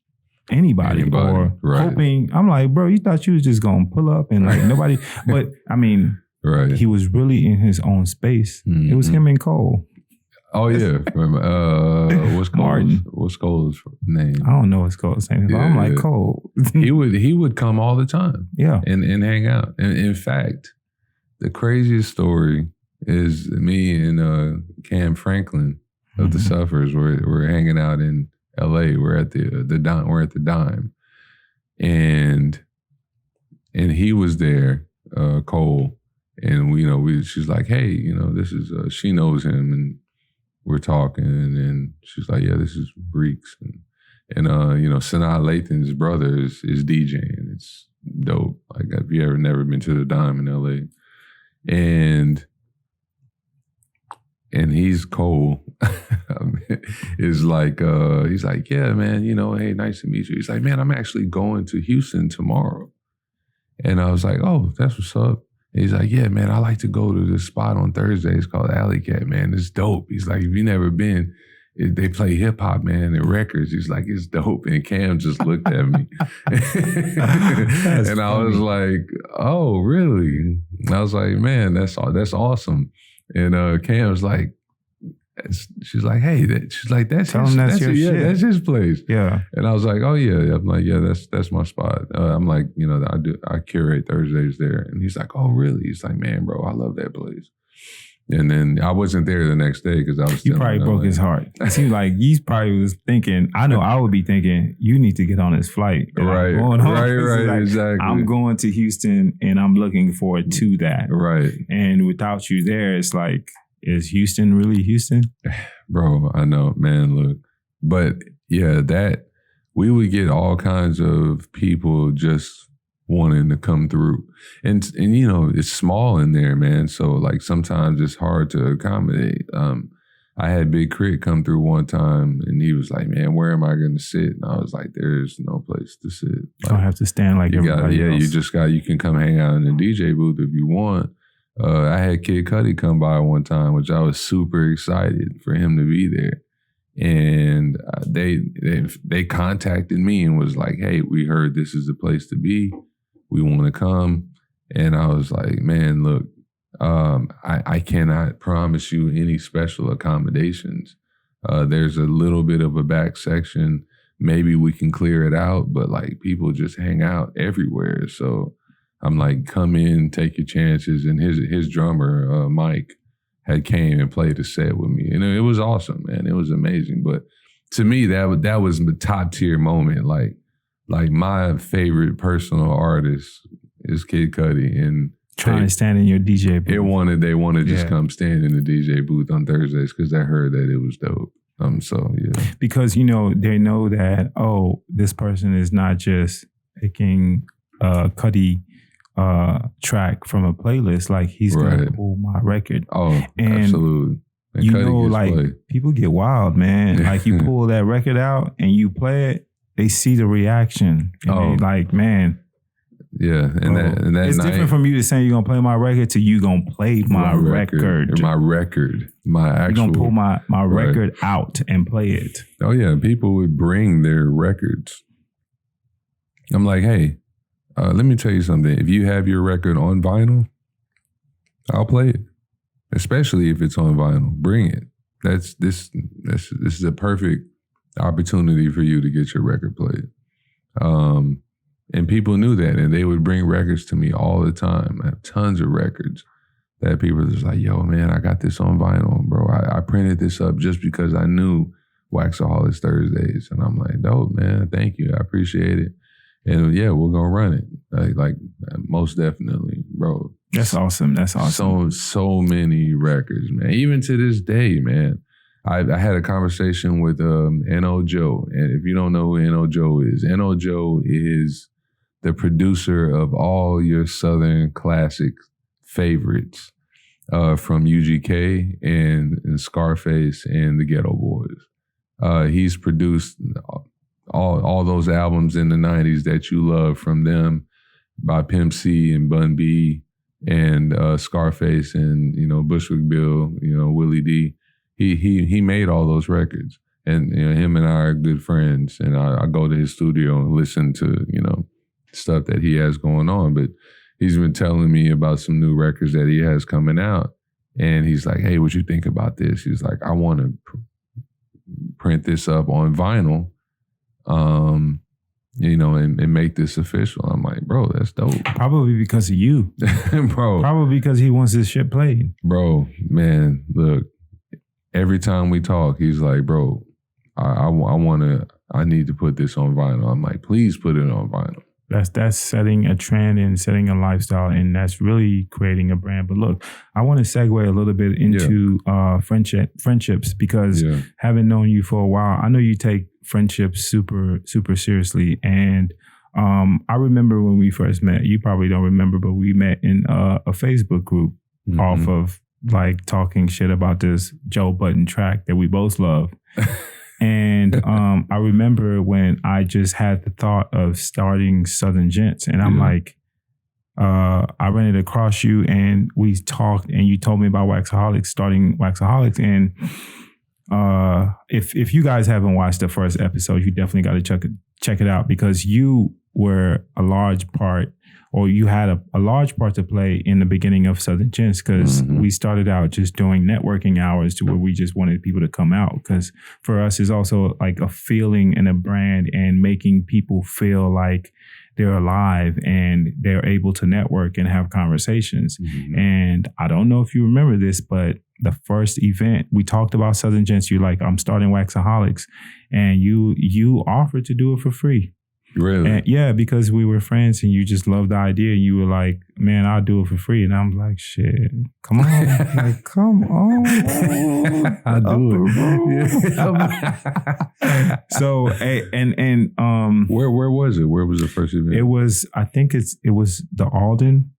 anybody. Or hoping. I'm like, bro, you thought you was just gonna pull up and like nobody. But I mean, right. He was really in his own space. Mm-hmm. It was him and Cole. Oh yeah, what's Cole's, Martin? What's Cole's name? I don't know what's Cole's name. Yeah, I'm like Cole. he would come all the time. Yeah, and hang out. And in fact, the craziest story is me and Cam Franklin of the Suffers. We're hanging out in L.A. We're at the Dime. We're at the Dime, and he was there, Cole, and she's like, hey, this is she knows him and. We're talking, and she's like, "Yeah, this is Reeks," and Sanaa Lathan's brother is DeeJay'n. It's dope. Like, if you ever never been to the Dime in LA, and he's Cole. Is like, he's like, "Yeah, man, hey, nice to meet you." He's like, "Man, I'm actually going to Houston tomorrow," and I was like, "Oh, that's what's up." He's like, yeah, man, I like to go to this spot on Thursdays called Alley Cat, man. It's dope. He's like, if you never been, they play hip hop, man, and records. He's like, it's dope. And Cam just looked at me. And I was like, oh, really? And I was like, man, that's awesome. And Cam's like, she's like, hey, that's your shit. That's his place. Yeah. And I was like, oh yeah. I'm like, yeah, that's my spot. I'm like, I curate Thursdays there. And he's like, oh really? He's like, man, bro, I love that place. And then I wasn't there the next day because I was. You probably broke his heart. It seemed like you probably was thinking. I know I would be thinking, you need to get on this flight. Right. Like, exactly. I'm going to Houston and I'm looking forward to that. Right. And without you there, it's like. Is Houston really Houston? Bro, I know, man, look. But yeah, that we would get all kinds of people just wanting to come through. And it's small in there, man. So like sometimes it's hard to accommodate. I had Big KRIT come through one time and he was like, man, where am I going to sit? And I was like, there's no place to sit. Like, you don't have to stand like everybody else. You can come hang out in the DJ booth if you want. I had Kid Cudi come by one time, which I was super excited for him to be there. And they contacted me and was like, hey, we heard this is the place to be. We want to come. And I was like, man, look, I cannot promise you any special accommodations. There's a little bit of a back section. Maybe we can clear it out, but like people just hang out everywhere. So I'm like, come in, take your chances. And his drummer, Mike, had came and played a set with me. And it was awesome, man. It was amazing. But to me, that was the top tier moment. Like my favorite personal artist is Kid Cudi, and trying to stand in your DJ booth. They want to just come stand in the DJ booth on Thursdays because they heard that it was dope. So yeah, because they know that this person is not just picking Cudi track from a playlist. Like he's gonna pull my record. Oh, and absolutely. And people get wild, man. Like you pull that record out and you play it, they see the reaction. And they like, man. Yeah, and that it's different from you to saying you're gonna play my record to you gonna play my record. My actual. You're gonna pull my record out and play it. Oh yeah, people would bring their records. I'm like, hey, let me tell you something. If you have your record on vinyl, I'll play it. Especially if it's on vinyl, bring it. This is a perfect opportunity for you to get your record played. And people knew that, and they would bring records to me all the time. I have tons of records that people were just like, yo, man, I got this on vinyl, bro. I printed this up just because I knew Waxaholics Thursdays. And I'm like, dope, man, thank you. I appreciate it. And yeah, we're going to run it. Like most definitely, bro. That's awesome. That's awesome. So many records, man. Even to this day, man. I had a conversation with N.O. Joe. And if you don't know who N.O. Joe is the producer of all your Southern classic favorites from UGK and Scarface and the Ghetto Boys. He's produced all those albums in the 90s that you love from them by Pimp C and Bun B and Scarface and, Bushwick Bill, Willie D. He made all those records. And him and I are good friends. And I go to his studio and listen to, stuff that he has going on. But he's been telling me about some new records that he has coming out. And he's like, hey, what you think about this? He's like, I want to print this up on vinyl, and make this official. I'm like, bro, that's dope. Probably because of you. Bro. Probably because he wants this shit played. Bro, man, look, every time we talk, he's like, bro, I need to put this on vinyl. I'm like, please put it on vinyl. That's setting a trend and setting a lifestyle, and that's really creating a brand. But look, I want to segue a little bit into friendships because having known you for a while, I know you take friendships super, super seriously. And I remember when we first met, you probably don't remember, but we met in a Facebook group off of like talking shit about this Joe Budden track that we both love. And I remember when I just had the thought of starting Southern Gents, and I'm like, I ran it across you and we talked and you told me about Waxaholics, starting Waxaholics. And if you guys haven't watched the first episode, you definitely got to check it out because you were a large part, or you had a large part to play in the beginning of Southern Gents, because we started out just doing networking hours to where we just wanted people to come out. Because for us, it's also like a feeling and a brand and making people feel like they're alive and they're able to network and have conversations. And I don't know if you remember this, but the first event, we talked about Southern Gents. You're like, I'm starting Waxaholics. And you offered to do it for free. Really? And yeah, because we were friends and you just loved the idea. You were like, man, I'll do it for free. And I'm like, shit, come on. Like, come on. I'll do it. So, where was it? Where was the first event? It was, I think it was the Alden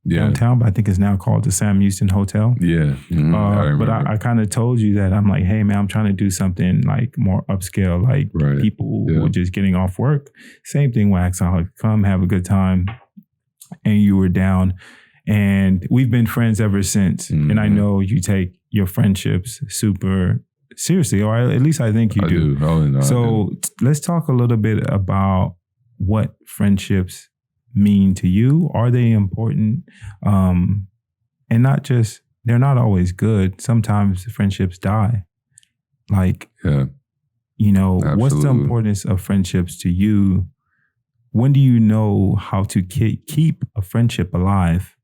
downtown, but I think it's now called the Sam Houston Hotel. Yeah. But I kind of told you that I'm like, hey man, I'm trying to do something like more upscale, like people who were just getting off work. Same thing with Waxaholics. Come have a good time. And you were down. And we've been friends ever since. And I know you take your friendships super seriously, or at least I think you do. Oh, no, so let's talk a little bit about what friendships mean to you? Are they important? And not just, they're not always good. Sometimes friendships die. Like, Yeah. you know, Absolutely. What's the importance of friendships to you? When do you know how to keep a friendship alive?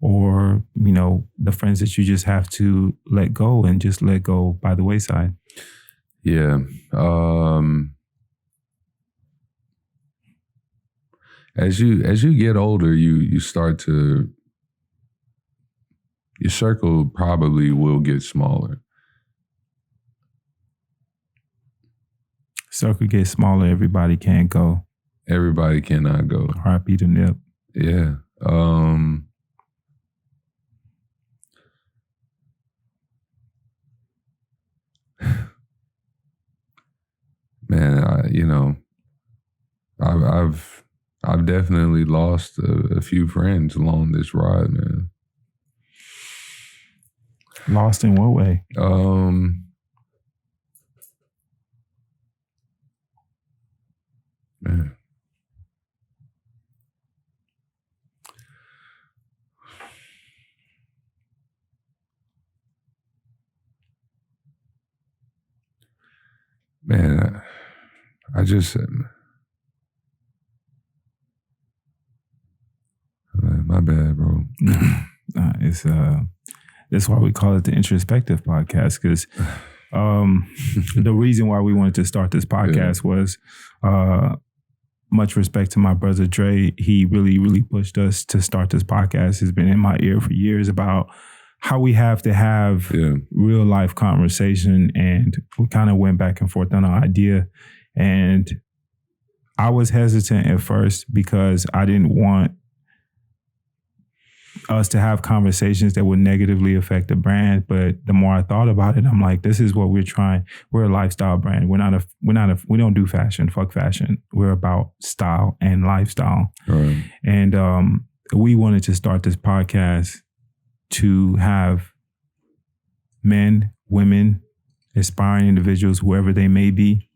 Or, you know, the friends that you just have to let go and just let go by the wayside? Yeah. As you get older, you start to, your circle probably will get smaller. Circle gets smaller, everybody can't go. Everybody cannot go. R.I.P. to Nip. Yeah. Man, I've definitely lost a few friends along this ride, man. Lost in what way? Man. Man, I just, my bad, bro. It's that's why we call it the Introspektiv podcast, because the reason why we wanted to start this podcast was much respect to my brother Dre. He really pushed us to start this podcast. He's been in my ear for years about how we have to have real life conversation, and we kind of went back and forth on our idea. And I was hesitant at first because I didn't want us to have conversations that would negatively affect the brand. But the more I thought about it, I'm like, this is what we're trying. We're a lifestyle brand. We don't do fashion. Fuck fashion. We're about style and lifestyle. Right. And we wanted to start this podcast to have men, women, aspiring individuals, whoever they may be,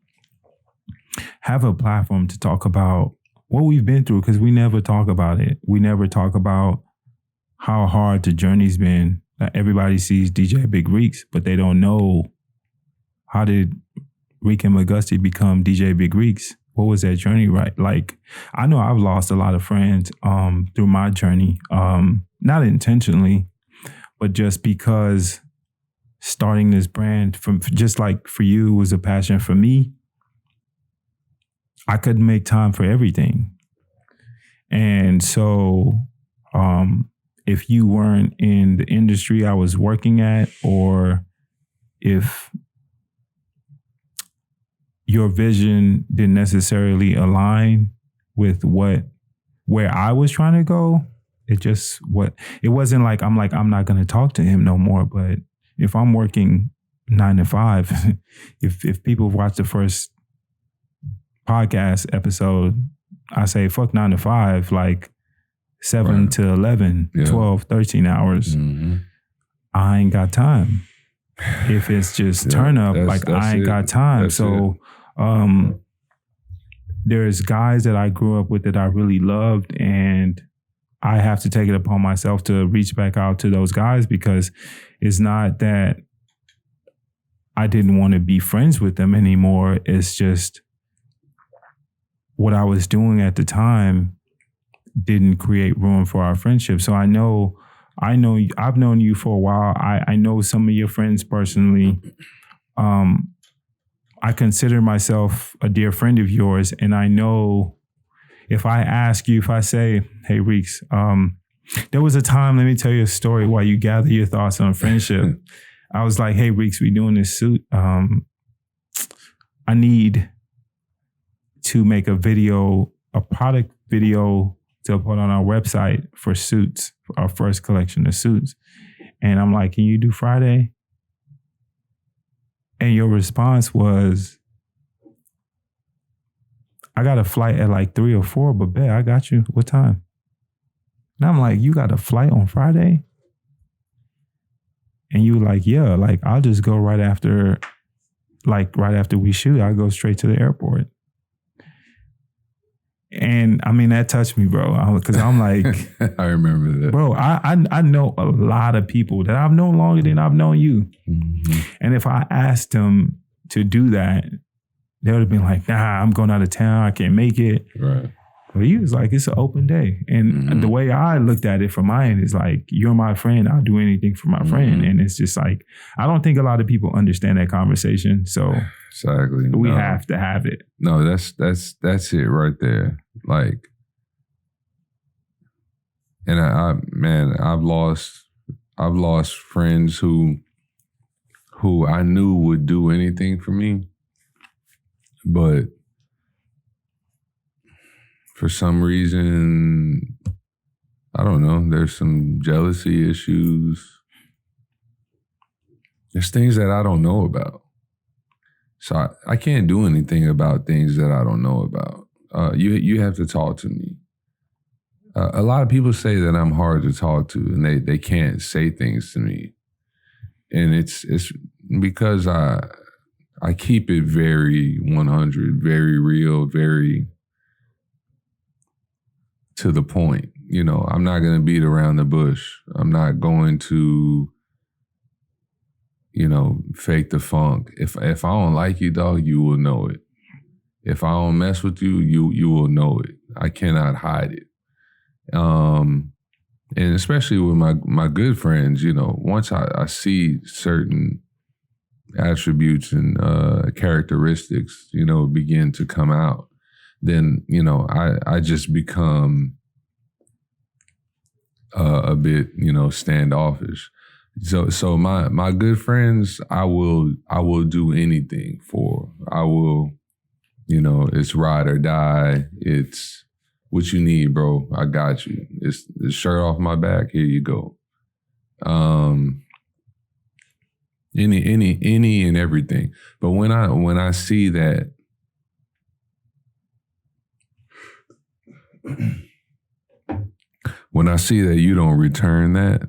have a platform to talk about what we've been through, because we never talk about it. We never talk about how hard the journey's been. Everybody sees DJ Big Reeks, but they don't know, how did Rican McGusty become DJ Big Reeks? What was that journey right? Like, I know I've lost a lot of friends through my journey, not intentionally, but just because starting this brand, from just like for you, was a passion for me. I couldn't make time for everything. And so if you weren't in the industry I was working at, or if your vision didn't necessarily align with where I was trying to go, it wasn't like I'm not going to talk to him no more. But if I'm working 9 to 5, if people watch the first podcast episode, I say fuck 9 to 5, like 7 to 11, 12, 13 hours. Mm-hmm. I ain't got time. If it's just turn up, like I ain't got time. So there's guys that I grew up with that I really loved, and I have to take it upon myself to reach back out to those guys, because it's not that I didn't want to be friends with them anymore. It's just what I was doing at the time didn't create room for our friendship. So I know I've known you for a while. I know some of your friends personally. I consider myself a dear friend of yours, and I know if I say, hey, Reeks, there was a time, let me tell you a story while you gather your thoughts on friendship. I was like, hey, Reeks, we doing this suit. I need to make a product video to put on our website for suits, for our first collection of suits. And I'm like, can you do Friday? And your response was, I got a flight at like 3 or 4, but bet I got you. What time? And I'm like, you got a flight on Friday? And you were like, yeah, like I'll just go right after we shoot. I'll go straight to the airport. And I mean, that touched me, bro. Because I'm like, I remember that. bro, I know a lot of people that I've known longer than I've known you. Mm-hmm. And if I asked them to do that, they would have been like, nah, I'm going out of town. I can't make it. Right. But he was like, it's an open day. And the way I looked at it from my end is like, you're my friend. I'll do anything for my friend. And it's just like, I don't think a lot of people understand that conversation. So exactly. We have to have it. No, that's it right there. Like, and I've lost friends who I knew would do anything for me, but for some reason, I don't know, there's some jealousy issues. There's things that I don't know about. So I can't do anything about things that I don't know about. You have to talk to me. A lot of people say that I'm hard to talk to and they can't say things to me. And it's because I keep it very 100, very real, very to the point. You know, I'm not going to beat around the bush. I'm not going to, you know, fake the funk. If I don't like you, dog, you will know it. If I don't mess with you, you will know it. I cannot hide it. And especially with my good friends, you know, once I see certain attributes and characteristics, you know, begin to come out, then, you know, I just become a bit, you know, standoffish. So my good friends, I will do anything for. I will, you know, it's ride or die. It's what you need, bro. I got you. It's the shirt off my back. Here you go. Any and everything. But when I see that, when I see that you don't return that,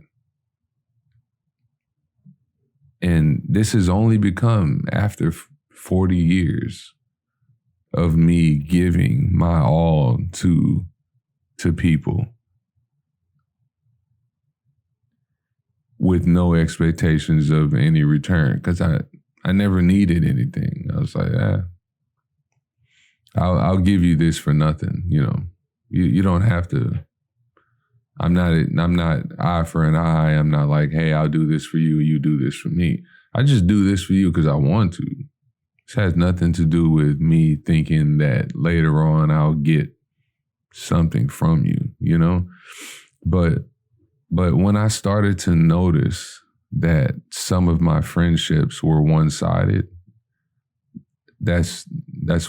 and this has only become after 40 years of me giving my all to people with no expectations of any return, because I never needed anything. I was like, I'll give you this for nothing. You know, you don't have to. I'm not eye for an eye. I'm not like, hey, I'll do this for you. You do this for me. I just do this for you because I want to. This has nothing to do with me thinking that later on I'll get something from you, you know? But when I started to notice that some of my friendships were one-sided, that's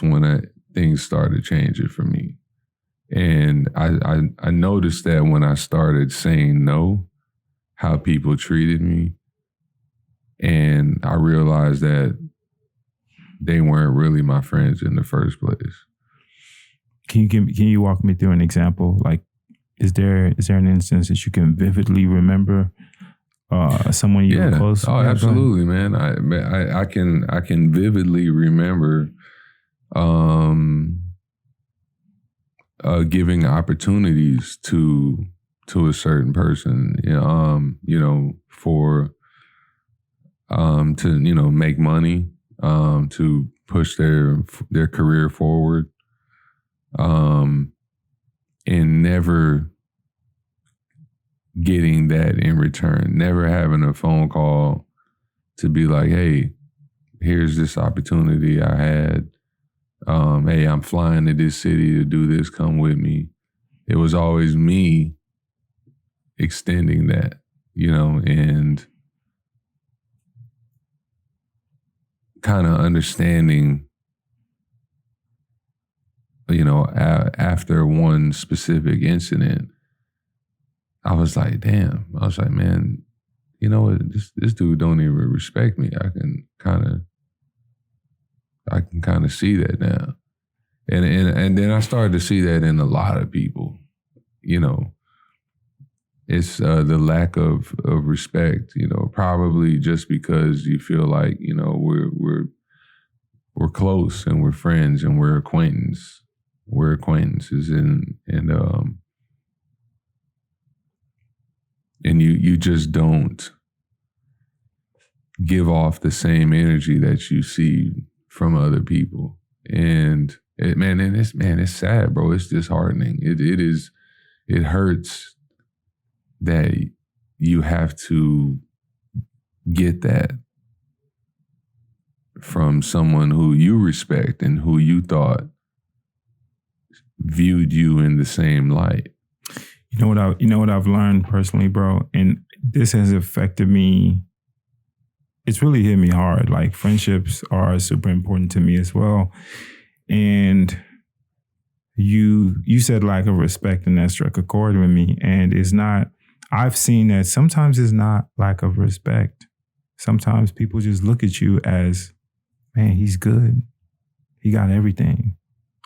when things started changing for me. And I noticed that when I started saying no, how people treated me, and I realized that they weren't really my friends in the first place. Can you walk me through an example? Like, is there an instance that you can vividly remember someone you were close to? Oh, absolutely, man. I can vividly remember giving opportunities to a certain person, you know, for to, you know, make money, to push their career forward, and never getting that in return, never having a phone call to be like, hey, here's this opportunity I had. Hey, I'm flying to this city to do this, come with me. It was always me extending that, you know, and kind of understanding, you know, after one specific incident, I was like, damn. I was like, man, you know what? This dude don't even respect me. I can kind of see that now. And then I started to see that in a lot of people, you know. It's the lack of respect, you know, probably just because you feel like, you know, we're close and we're friends and we're acquaintance. we're acquaintances, and you just don't give off the same energy that you see from other people. And it's sad, bro. It's disheartening. It hurts that you have to get that from someone who you respect and who you thought viewed you in the same light. You know what I've learned personally, bro, and this has affected me. It's really hit me hard. Like, friendships are super important to me as well. And you said lack of respect, and that struck a chord with me. And it's not, I've seen that sometimes it's not lack of respect. Sometimes people just look at you as, man, he's good. He got everything.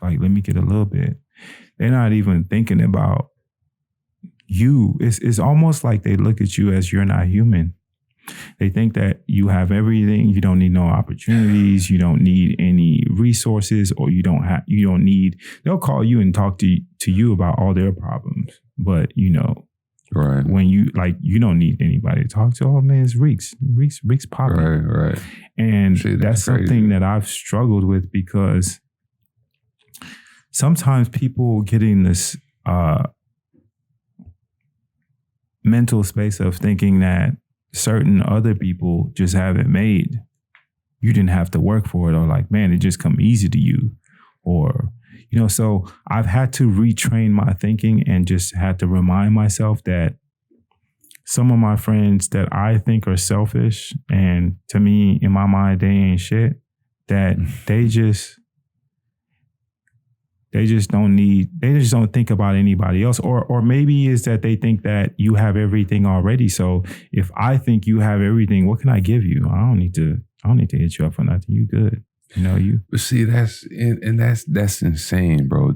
Like, let me get a little bit. They're not even thinking about you. It's almost like they look at you as you're not human. They think that you have everything. You don't need no opportunities. You don't need any resources, or you don't need, they'll call you and talk to you about all their problems. But, right. When you don't need anybody to talk to. Oh man, it's Reeks popping. Right. And that's crazy. Something that I've struggled with, because sometimes people get in this mental space of thinking that certain other people just have it made. You didn't have to work for it, or like, man, it just come easy to you. Or, so I've had to retrain my thinking and just had to remind myself that some of my friends that I think are selfish, and to me, in my mind, they ain't shit, that they just don't think about anybody else. Or maybe is that they think that you have everything already. So if I think you have everything, what can I give you? I don't need to hit you up for nothing. You good. You. But see, that's insane, bro.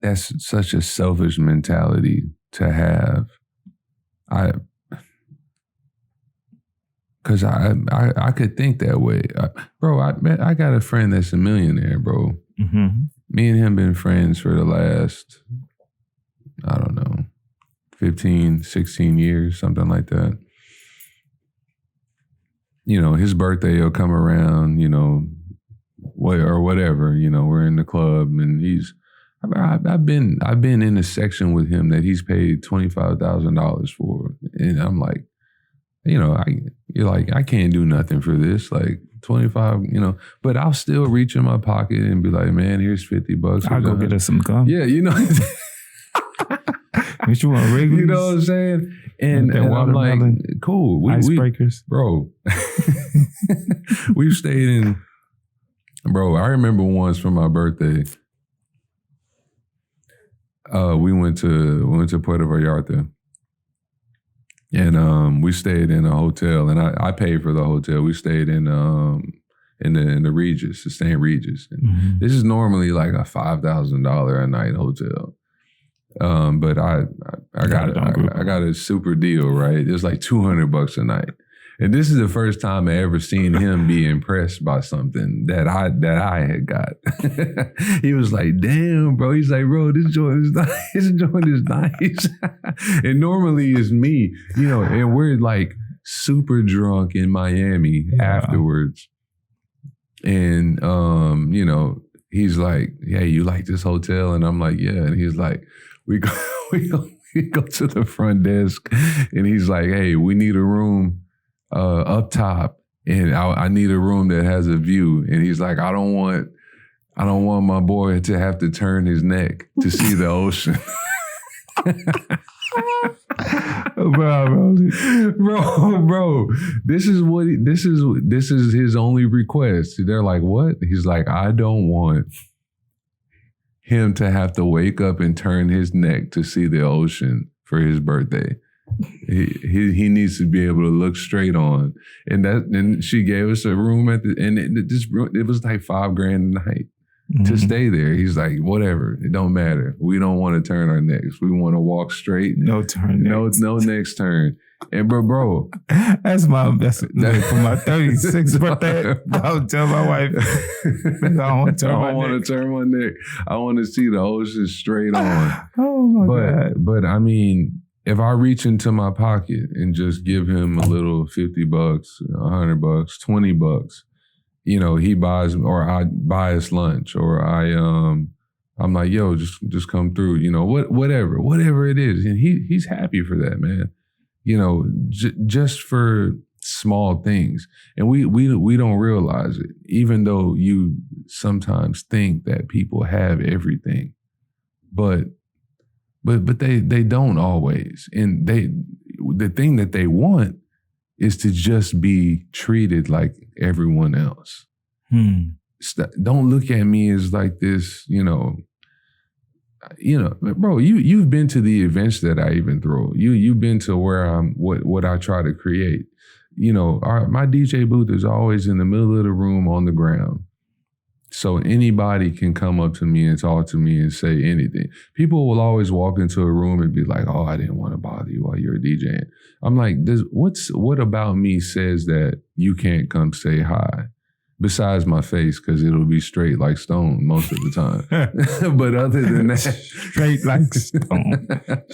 That's such a selfish mentality to have. Cause I could think that way. Bro, I got a friend that's a millionaire, bro. Mm-hmm. Me and him been friends for the last, I don't know, 15, 16 years, something like that. His birthday will come around, or whatever, we're in the club, and I've been in a section with him that he's paid $25,000 for. And I'm like, I can't do nothing for this. Like 25, but I'll still reach in my pocket and be like, man, here's $50. I'll go get us some gum. Yeah, What you want, Wrigley's? You know what I'm saying? And I'm like, cool. Icebreakers. Bro, we've stayed in, bro, I remember once for my birthday, we went to Puerto Vallarta. And we stayed in a hotel, and I paid for the hotel. We stayed in the Regis, the St. Regis. And this is normally like a $5,000 a night hotel. But I got a super deal, right? It was like $200 a night. And this is the first time I ever seen him be impressed by something that I had got. He was like, damn, bro. He's like, bro, this joint is nice. This joint is nice. And normally it's me, and we're like super drunk in Miami afterwards. And, he's like, hey, you like this hotel? And I'm like, yeah. And he's like, we go to the front desk, and he's like, hey, we need a room up top, and I need a room that has a view. And he's like, I don't want my boy to have to turn his neck to see the ocean. bro, this is his only request. They're like, what? He's like, I don't want him to have to wake up and turn his neck to see the ocean for his birthday. He needs to be able to look straight on. And she gave us a room it was like $5,000 a night. to stay there. He's like, whatever, it don't matter. We don't want to turn our necks. We want to walk straight. No turn. No next turn. And bro, that's for my 36th birthday. I'll tell my wife, I don't want to turn my neck. I want to see the ocean straight on. Oh my God. But I mean, if I reach into my pocket and just give him a little $50, $100, $20, you know, he buys, or I buy us lunch, or I'm like, yo, just come through, you know, whatever it is. And he's happy for that, man. You know, just for small things. And we don't realize it, even though you sometimes think that people have everything. But they don't always. And the thing that they want is to just be treated like everyone else. Don't look at me as like this, you know, bro, you've been to the events that I even throw. You've been to where I'm, what I try to create. You know, my DJ booth is always in the middle of the room on the ground. So anybody can come up to me and talk to me and say anything. People will always walk into a room and be like, oh, I didn't want to bother you while you're DJing. I'm like, what about me says that you can't come say hi? Besides my face, because it'll be straight like stone most of the time. But other than that, straight like stone.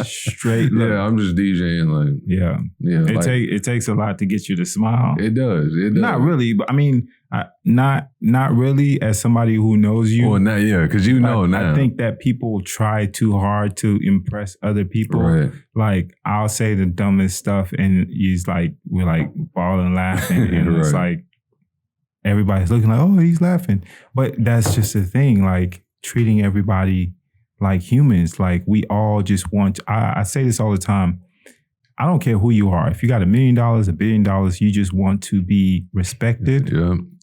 Straight. Yeah, I'm just DJing like. Yeah. It takes a lot to get you to smile. It does. Not really, but I mean, not really. As somebody who knows you. Well, not because you know now. I think that people try too hard to impress other people. Right. Like I'll say the dumbest stuff, and we're like bawling laughing, and it's like. Everybody's looking like, oh, he's laughing. But that's just the thing, like treating everybody like humans. Like we all just want, I say this all the time. I don't care who you are. If you got $1 million, $1 billion, you just want to be respected,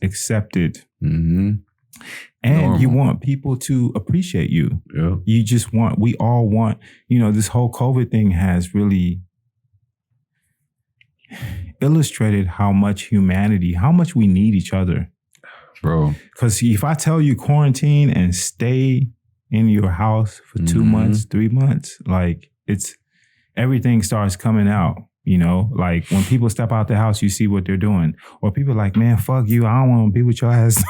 accepted. Mm-hmm. And normal. You want people to appreciate you. Yeah. We all want, this whole COVID thing has really illustrated how much we need each other. Bro. Because if I tell you quarantine and stay in your house for 2 months, 3 months, like everything starts coming out, like when people step out the house, you see what they're doing. Or people are like, man, fuck you. I don't want to be with your ass.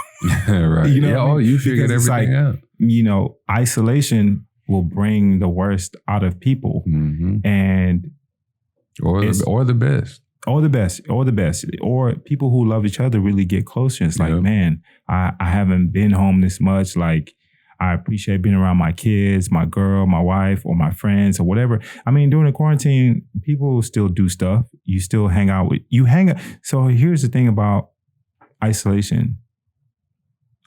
Right. You figured everything out. Isolation will bring the worst out of people. Mm-hmm. And or the best. Or the best. Or people who love each other really get closer. It's like, man, I haven't been home this much. Like, I appreciate being around my kids, my girl, my wife, or my friends, or whatever. I mean, during the quarantine, people still do stuff. You still hang out. So here's the thing about isolation.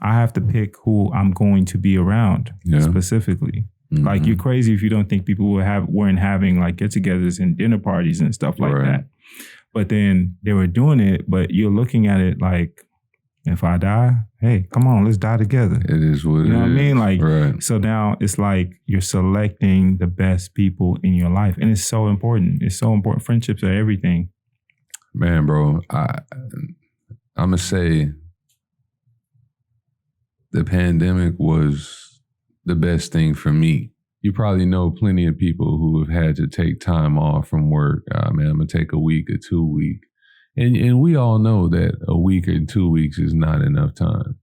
I have to pick who I'm going to be around specifically. Mm-hmm. Like, you're crazy if you don't think people weren't having like get-togethers and dinner parties and stuff like that. But then they were doing it, but you're looking at it like, if I die, hey, come on, let's die together. It is what it is. You know what I mean? Like, so now it's like you're selecting the best people in your life. And it's so important. It's so important. Friendships are everything. Man, bro, I'm going to say the pandemic was the best thing for me. You probably know plenty of people who have had to take time off from work. Man, I'm going to take a week or 2 weeks. And we all know that a week or 2 weeks is not enough time.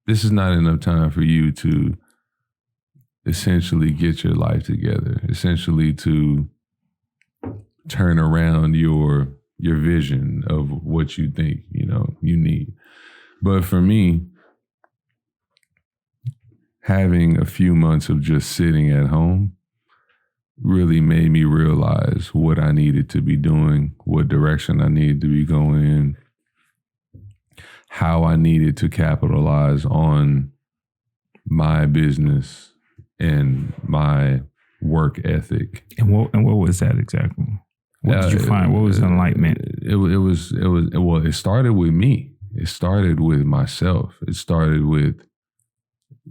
This is not enough time for you to essentially get your life together, essentially to turn around your vision of what you think, you need. But for me, having a few months of just sitting at home really made me realize what I needed to be doing, what direction I needed to be going in, how I needed to capitalize on my business and my work ethic. And what was that exactly? What did you find? What was enlightenment? It started with me. It started with myself. It started with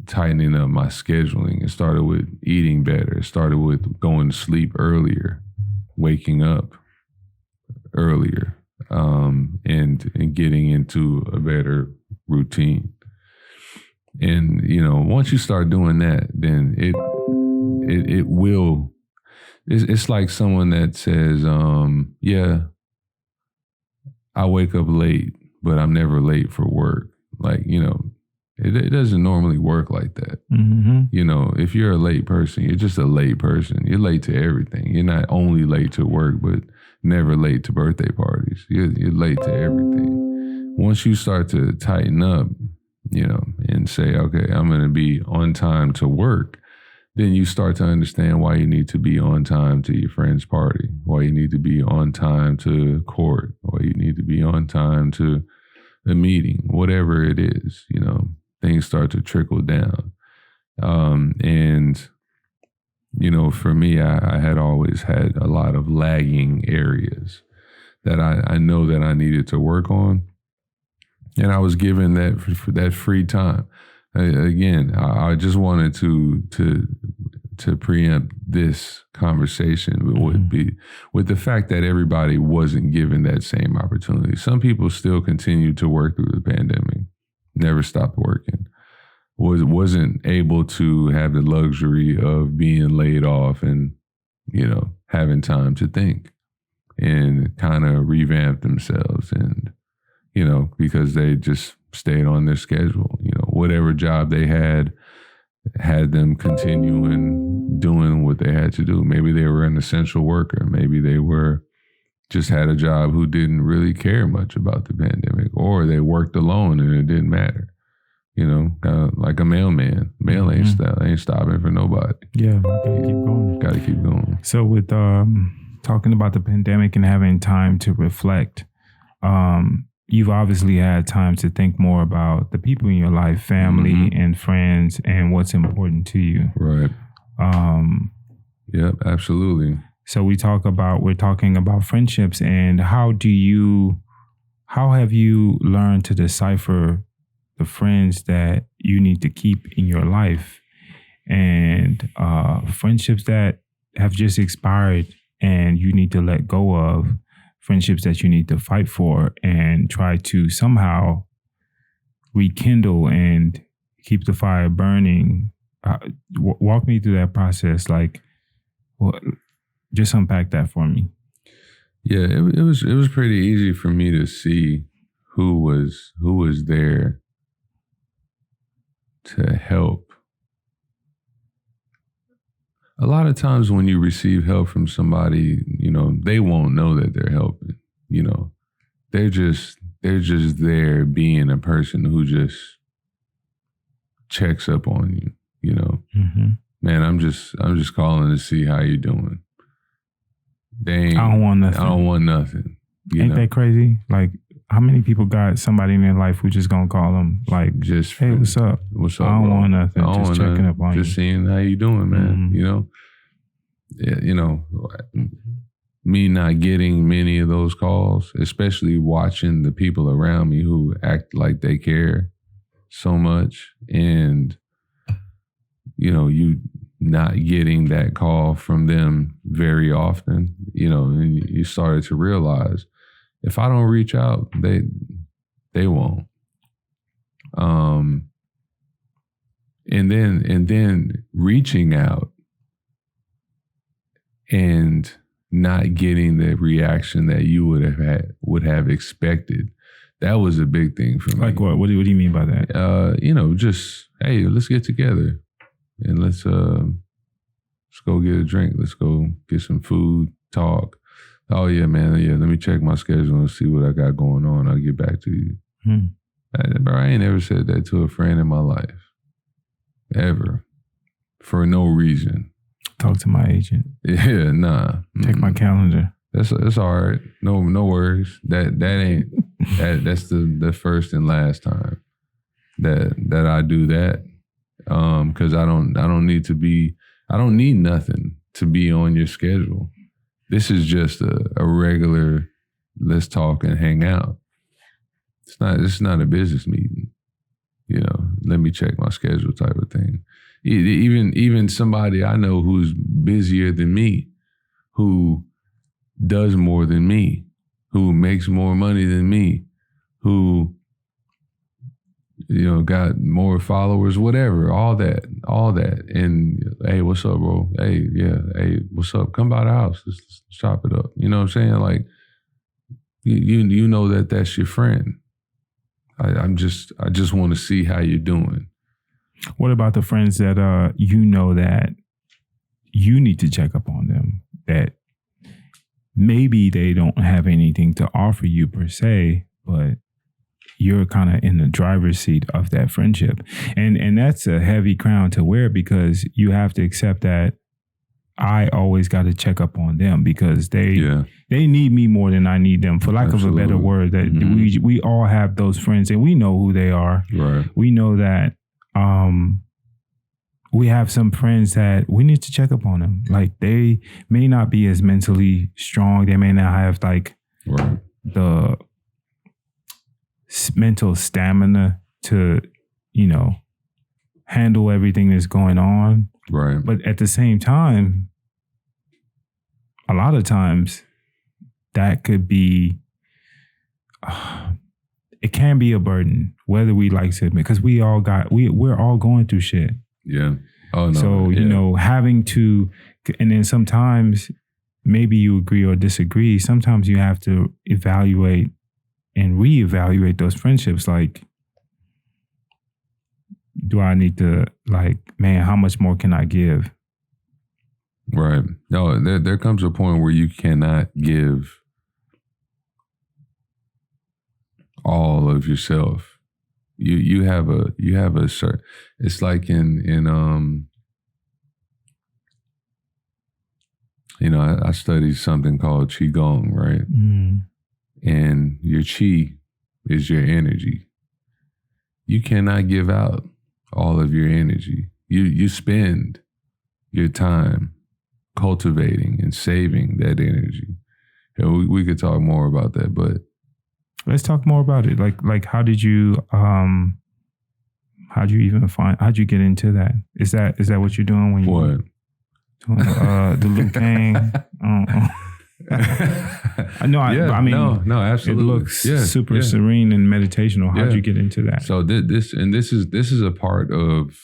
tightening up my scheduling. It started with eating better. It started with going to sleep earlier, waking up earlier, and getting into a better routine. And, once you start doing that, then it will, it's like someone that says, yeah, I wake up late, but I'm never late for work. Like, it doesn't normally work like that. Mm-hmm. If you're a late person, you're just a late person. You're late to everything. You're not only late to work, but never late to birthday parties. You're late to everything. Once you start to tighten up, and say, okay, I'm going to be on time to work, then you start to understand why you need to be on time to your friend's party, why you need to be on time to court, why you need to be on time to a meeting, whatever it is, things start to trickle down. And, for me, I had always had a lot of lagging areas that I know that I needed to work on. And I was given that free time. Again, I just wanted to preempt this conversation with the fact that everybody wasn't given that same opportunity. Some people still continued to work through the pandemic, never stopped working, wasn't able to have the luxury of being laid off and, having time to think and kind of revamp themselves and, because they just stayed on their schedule. Whatever job they had them continuing doing what they had to do. Maybe they were an essential worker. Maybe they just had a job who didn't really care much about the pandemic, or they worked alone and it didn't matter. Kind of like a mailman. Mail ain't stopping for nobody. Yeah, gotta keep going. Gotta keep going. So with talking about the pandemic and having time to reflect, you've obviously had time to think more about the people in your life, family and friends, and what's important to you. Right. Yep, absolutely. So we're talking about friendships, and how have you learned to decipher the friends that you need to keep in your life, and friendships that have just expired and you need to let go of, friendships that you need to fight for and try to somehow rekindle and keep the fire burning. Walk me through that process. Like, just unpack that for me. Yeah, it was pretty easy for me to see who was there to help. A lot of times when you receive help from somebody, they won't know that they're helping. They're just there being a person who just checks up on you. Man, I'm just calling to see how you doing. I don't want nothing. I don't want nothing. Ain't that crazy? Like, how many people got somebody in their life who just gonna call them like, just, hey, what's up? What's up? I don't bro? want nothing. I don't just want checking nothing. up on Just you. seeing how you doing, man. Yeah, me not getting many of those calls, especially watching the people around me who act like they care so much, and you not getting that call from them very often, and you started to realize, if I don't reach out, they won't. And then reaching out and not getting the reaction that you would have expected. That was a big thing for me. Like what? What do you mean by that? Just, hey, let's get together and let's go get a drink. Let's go get some food, talk. Oh yeah, man. Yeah, let me check my schedule and see what I got going on. I'll get back to you. I ain't ever said that to a friend in my life, ever, for no reason. Talk to my agent. Yeah, nah. Check my calendar. That's all right. No worries. That ain't that's the first and last time that I do that. Because I don't need nothing to be on your schedule. This is just a regular, let's talk and hang out. It's not a business meeting. Let me check my schedule type of thing. Even somebody I know who's busier than me, who does more than me, who makes more money than me, who got more followers, whatever, all that. And hey, what's up, bro? Hey, yeah, hey, what's up? Come by the house. Let's chop it up. You know what I'm saying? Like, you know that's your friend. I just want to see how you're doing. What about the friends that that you need to check up on them, that maybe they don't have anything to offer you per se, but you're kind of in the driver's seat of that friendship. And that's a heavy crown to wear, because you have to accept that I always got to check up on them, because they need me more than I need them, for lack of a better word. That we all have those friends, and we know who they are. Right. We know that we have some friends that we need to check up on them. Like, they may not be as mentally strong. They may not have like the mental stamina to, handle everything that's going on. Right. But at the same time, a lot of times that could be, it can be a burden, whether we like to admit, because we're all going through shit. Yeah. Oh, no. So, having to, and then sometimes maybe you agree or disagree. Sometimes you have to evaluate and reevaluate those friendships. Like, do I need to, like, man, how much more can I give? Right. No, there comes a point where you cannot give all of yourself. You have a certain, it's like I studied something called Qi Gong, right? And your Qi is your energy. You cannot give out all of your energy. You spend your time cultivating and saving that energy. And we could talk more about that, but let's talk more about it. Like how'd you get into that? Is that what you're doing when you what? Doing the Luke Kang? I mean, no, absolutely. It looks super serene and meditational. How'd you get into that? So this is a part of,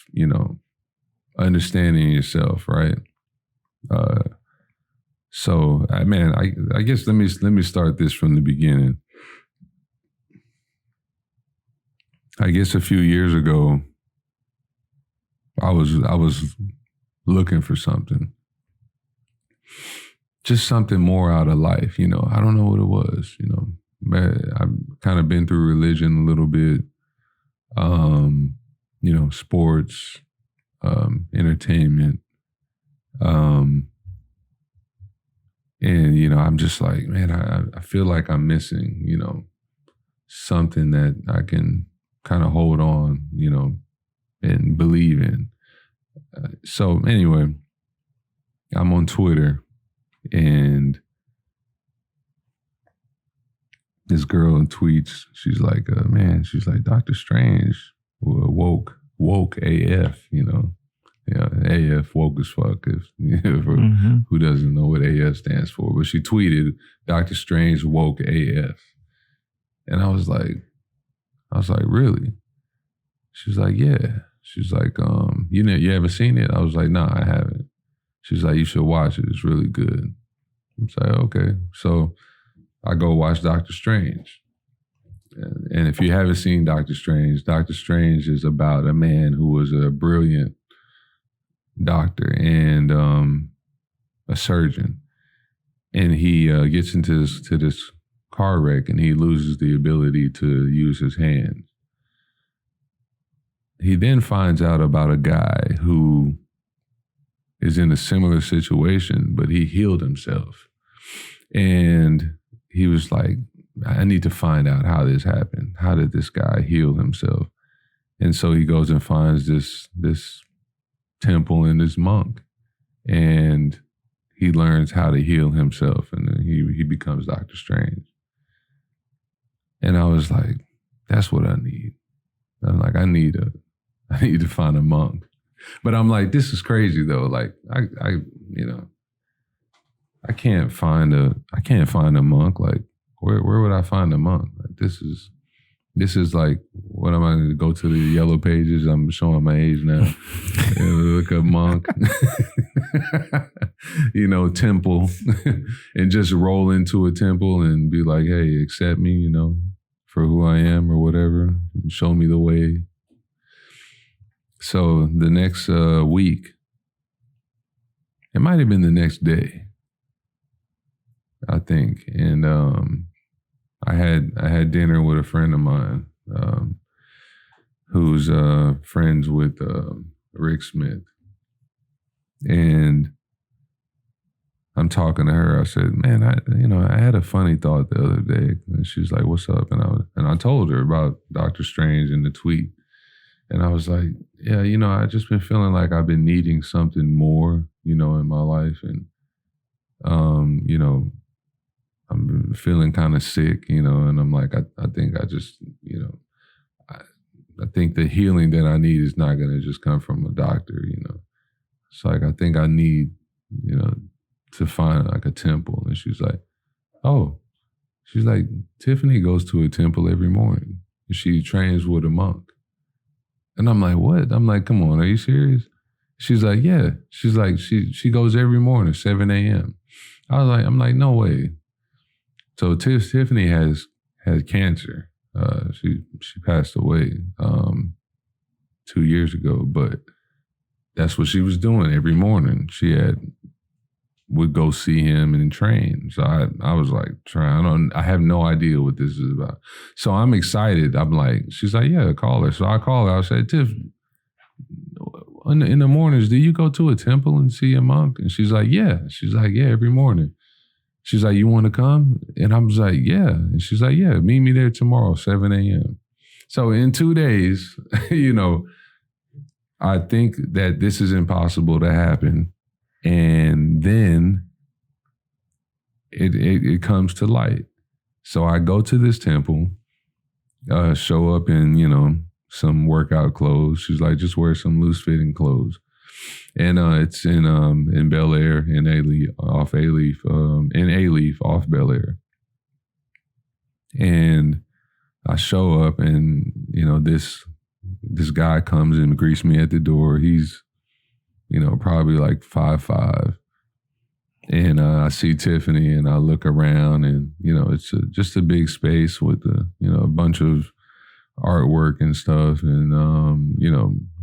understanding yourself, right? So I guess let me start this from the beginning. I guess a few years ago, I was looking for something. Just something more out of life, I don't know what it was, I've kind of been through religion a little bit, sports, entertainment. And, I'm just like, man, I feel like I'm missing, something that I can kind of hold on, and believe in. So anyway, I'm on Twitter. And this girl in tweets, she's like, Dr. Strange woke AF, AF woke as fuck, who doesn't know what AF stands for. But she tweeted, Dr. Strange woke AF. And I was like, really? She's like, yeah. She's like, you haven't seen it? I was like, nah, I haven't. She's like, you should watch it. It's really good. I'm like, okay. So I go watch Doctor Strange. And if you haven't seen Doctor Strange is about a man who was a brilliant doctor and a surgeon. And he gets into this car wreck and he loses the ability to use his hands. He then finds out about a guy who is in a similar situation, but he healed himself. And he was like, I need to find out how this happened. How did this guy heal himself? And so he goes and finds this temple and this monk. And he learns how to heal himself. And then he becomes Doctor Strange. And I was like, that's what I need. I'm like, I need to find a monk. But I'm like, this is crazy though. Like I can't find a monk. Like where would I find a monk? Like this is this is like, what am I going to go to the yellow pages? I'm showing my age now. And look up monk, temple, and just roll into a temple and be like, hey, accept me, for who I am or whatever. And show me the way. So the next week, it might have been the next day, I think. And I had dinner with a friend of mine who's friends with Rick Smith. And I'm talking to her. I said, man, I had a funny thought the other day. And she's like, what's up? And I told her about Dr. Strange and the tweet. And I was like, yeah, I just been feeling like I've been needing something more, in my life. And, I'm feeling kind of sick, and I'm like, I think I just, I think the healing that I need is not going to just come from a doctor, It's like, I think I need, to find like a temple. And she's like, Tiffany goes to a temple every morning. She trains with a monk. And I'm like, what? I'm like, come on, are you serious? She's like, yeah. She's like, she goes every morning, 7 a.m. I'm like, no way. So Tiffany has cancer. She passed away 2 years ago, but that's what she was doing every morning. She would go see him and train. So I was like, I have no idea what this is about. So I'm excited. I'm like, she's like, yeah, call her. So I call her. I said, Tiff, in the mornings, do you go to a temple and see a monk? And she's like, yeah. She's like, yeah, every morning. She's like, you want to come? And I was like, yeah. And she's like, yeah, meet me there tomorrow, 7 a.m. So in 2 days, I think that this is impossible to happen. And then it comes to light. So I go to this temple, show up in, some workout clothes. She's like, just wear some loose fitting clothes. And it's in Bel Air, in A-Leaf, off Bel Air. And I show up and, this guy comes and greets me at the door. He's, probably like 5'5". And I see Tiffany and I look around and, it's just a big space with, a bunch of artwork and stuff and,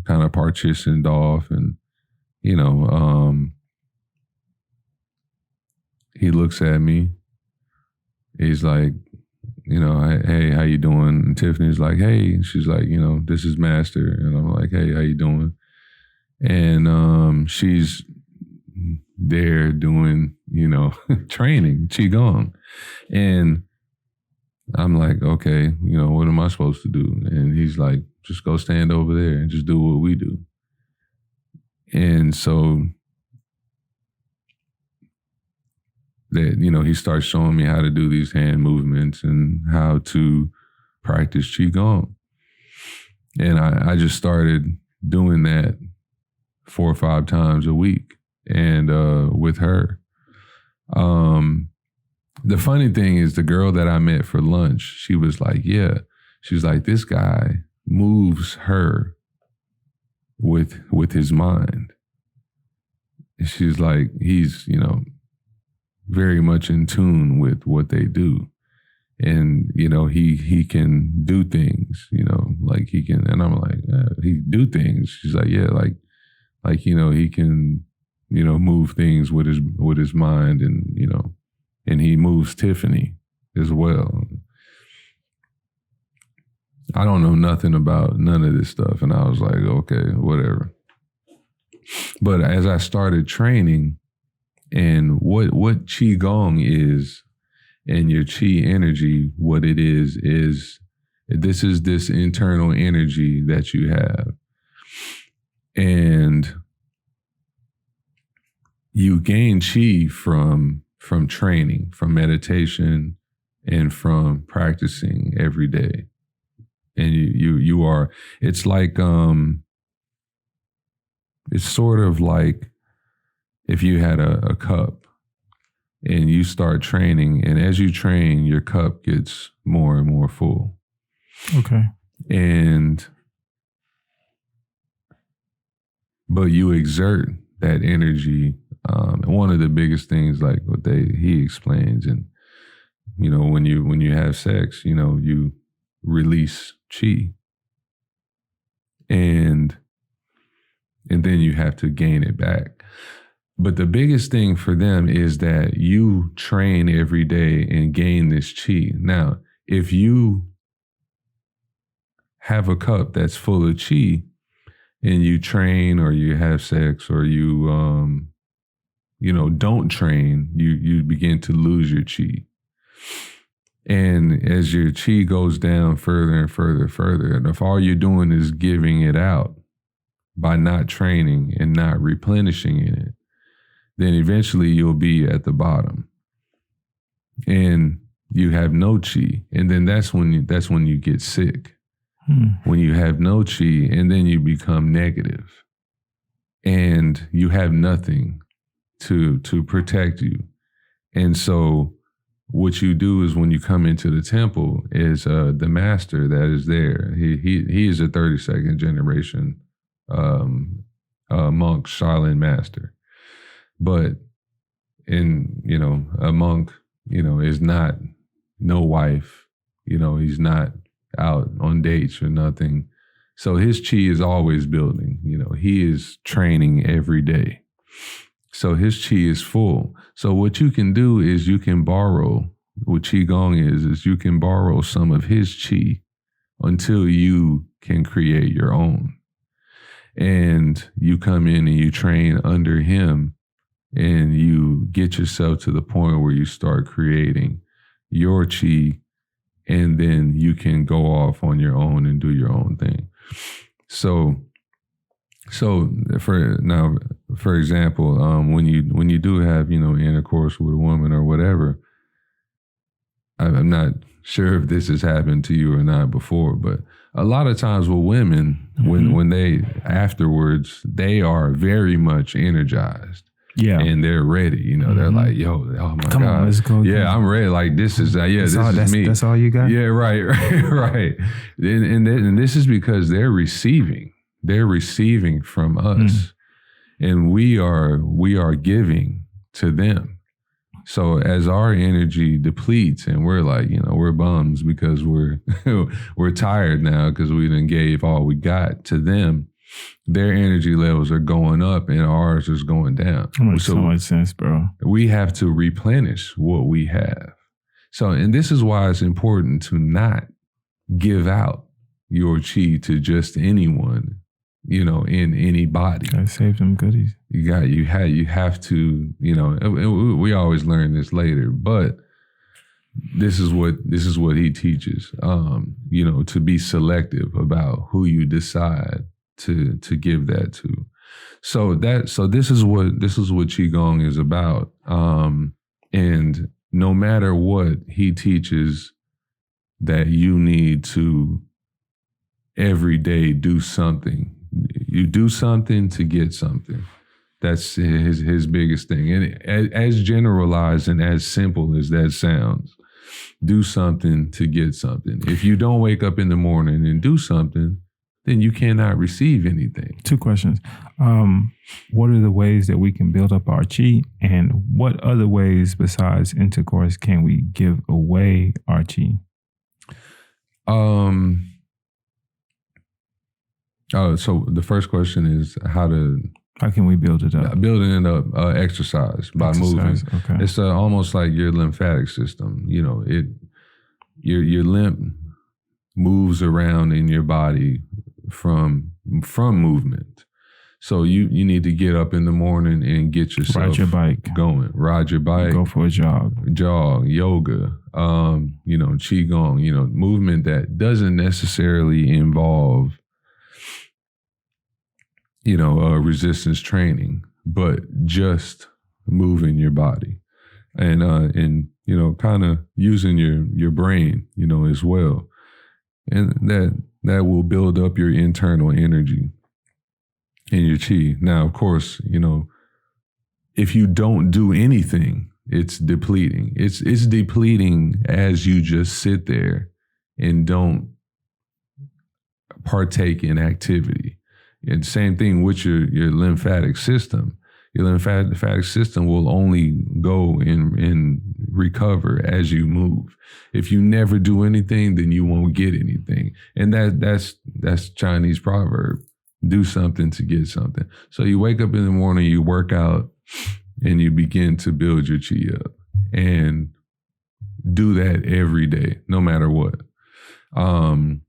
kind of partitioned off. And, he looks at me. He's like, hey, how you doing? And Tiffany's like, hey. And she's like, this is Master. And I'm like, hey, how you doing? And she's there doing, training, Qi Gong. And I'm like, okay, what am I supposed to do? And he's like, just go stand over there and just do what we do. And so that, he starts showing me how to do these hand movements and how to practice Qi Gong. And I just started doing that 4 or 5 times a week and with her. The funny thing is the girl that I met for lunch, she was like, yeah, she's like, this guy moves her with his mind. And she's like, he's, very much in tune with what they do. And, he can do things, like he can, and I'm like, he do things. She's like, yeah, like, he can, move things with his mind and, and he moves Tiffany as well. I don't know nothing about none of this stuff. And I was like, okay, whatever. But as I started training and what Qi Gong is and your Qi energy, what it is this internal energy that you have. And you gain Qi from training, from meditation, and from practicing every day. And you are, it's like, it's sort of like if you had a cup and you start training, and as you train, your cup gets more and more full. Okay. But you exert that energy. One of the biggest things, like what he explains, and when you have sex, you release chi, and then you have to gain it back. But the biggest thing for them is that you train every day and gain this chi. Now, if you have a cup that's full of chi and you train or you have sex or you don't train, you begin to lose your chi. And as your chi goes down further and further, and if all you're doing is giving it out by not training and not replenishing it, then eventually you'll be at the bottom. And you have no chi. And then that's when you get sick. When you have no chi, and then you become negative. And you have nothing to protect you. And so what you do is when you come into the temple is the master that is there. He is a 32nd generation monk, Shaolin master. But a monk, is not no wife, he's not out on dates or nothing. So his chi is always building, he is training every day. So his chi is full. So what you can do is you can borrow, what Qi Gong is you can borrow some of his chi until you can create your own. And you come in and you train under him and you get yourself to the point where you start creating your chi, and then you can go off on your own and do your own thing. So for example, when you do have, intercourse with a woman or whatever, I'm not sure if this has happened to you or not before, but a lot of times with women, when they afterwards, they are very much energized. Yeah. And they're ready, they're like, yo, oh my Come God. On, let's go. Yeah, I'm ready. Like, this is me. That's all you got? Yeah, right. And this is because they're receiving from us, and we are giving to them. So as our energy depletes and we're like, we're bums because we're tired now because we done gave all we got to them, their energy levels are going up and ours is going down. That makes so much sense, bro. We have to replenish what we have. So, and this is why it's important to not give out your chi to just anyone, in any body. Gotta save them goodies. You have to, we always learn this later, but this is what he teaches, to be selective about who you decide to give that to. So this is what Qigong is about. And no matter what, he teaches that you need to every day do something. You do something to get something. That's his biggest thing. And as generalized and as simple as that sounds, do something to get something. If you don't wake up in the morning and do something, then you cannot receive anything. 2 questions. What are the ways that we can build up our chi? And what other ways besides intercourse can we give away our chi? So the first question is how can we build it up? Building it up, exercise by moving. Okay. It's almost like your lymphatic system. Your lymph moves around in your body from movement. So you need to get up in the morning and get yourself ride your bike, ride your bike, go for a jog, yoga, Qigong, movement that doesn't necessarily involve resistance training, but just moving your body and kind of using your brain, as well. And that will build up your internal energy and your chi. Now, of course, if you don't do anything, it's depleting. It's depleting as you just sit there and don't partake in activity. And same thing with your lymphatic system. Your lymphatic system will only go and recover as you move. If you never do anything, then you won't get anything. And that's Chinese proverb. Do something to get something. So you wake up in the morning, you work out, and you begin to build your chi up. And do that every day, no matter what. And,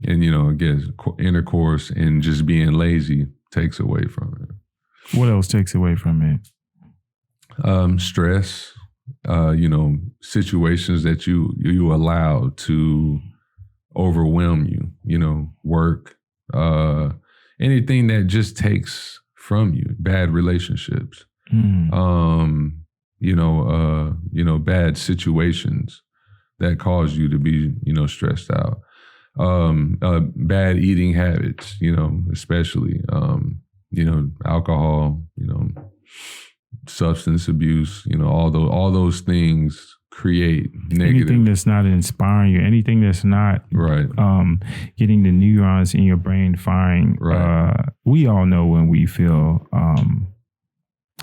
I guess intercourse and just being lazy takes away from it. What else takes away from it? Stress, situations that you allow to overwhelm you, work, anything that just takes from you, bad relationships, bad situations that cause you to be, stressed out, bad eating habits, especially, alcohol, substance abuse, all those things create negative. Anything that's not inspiring you, anything that's not right, getting the neurons in your brain firing. Right. We all know when we feel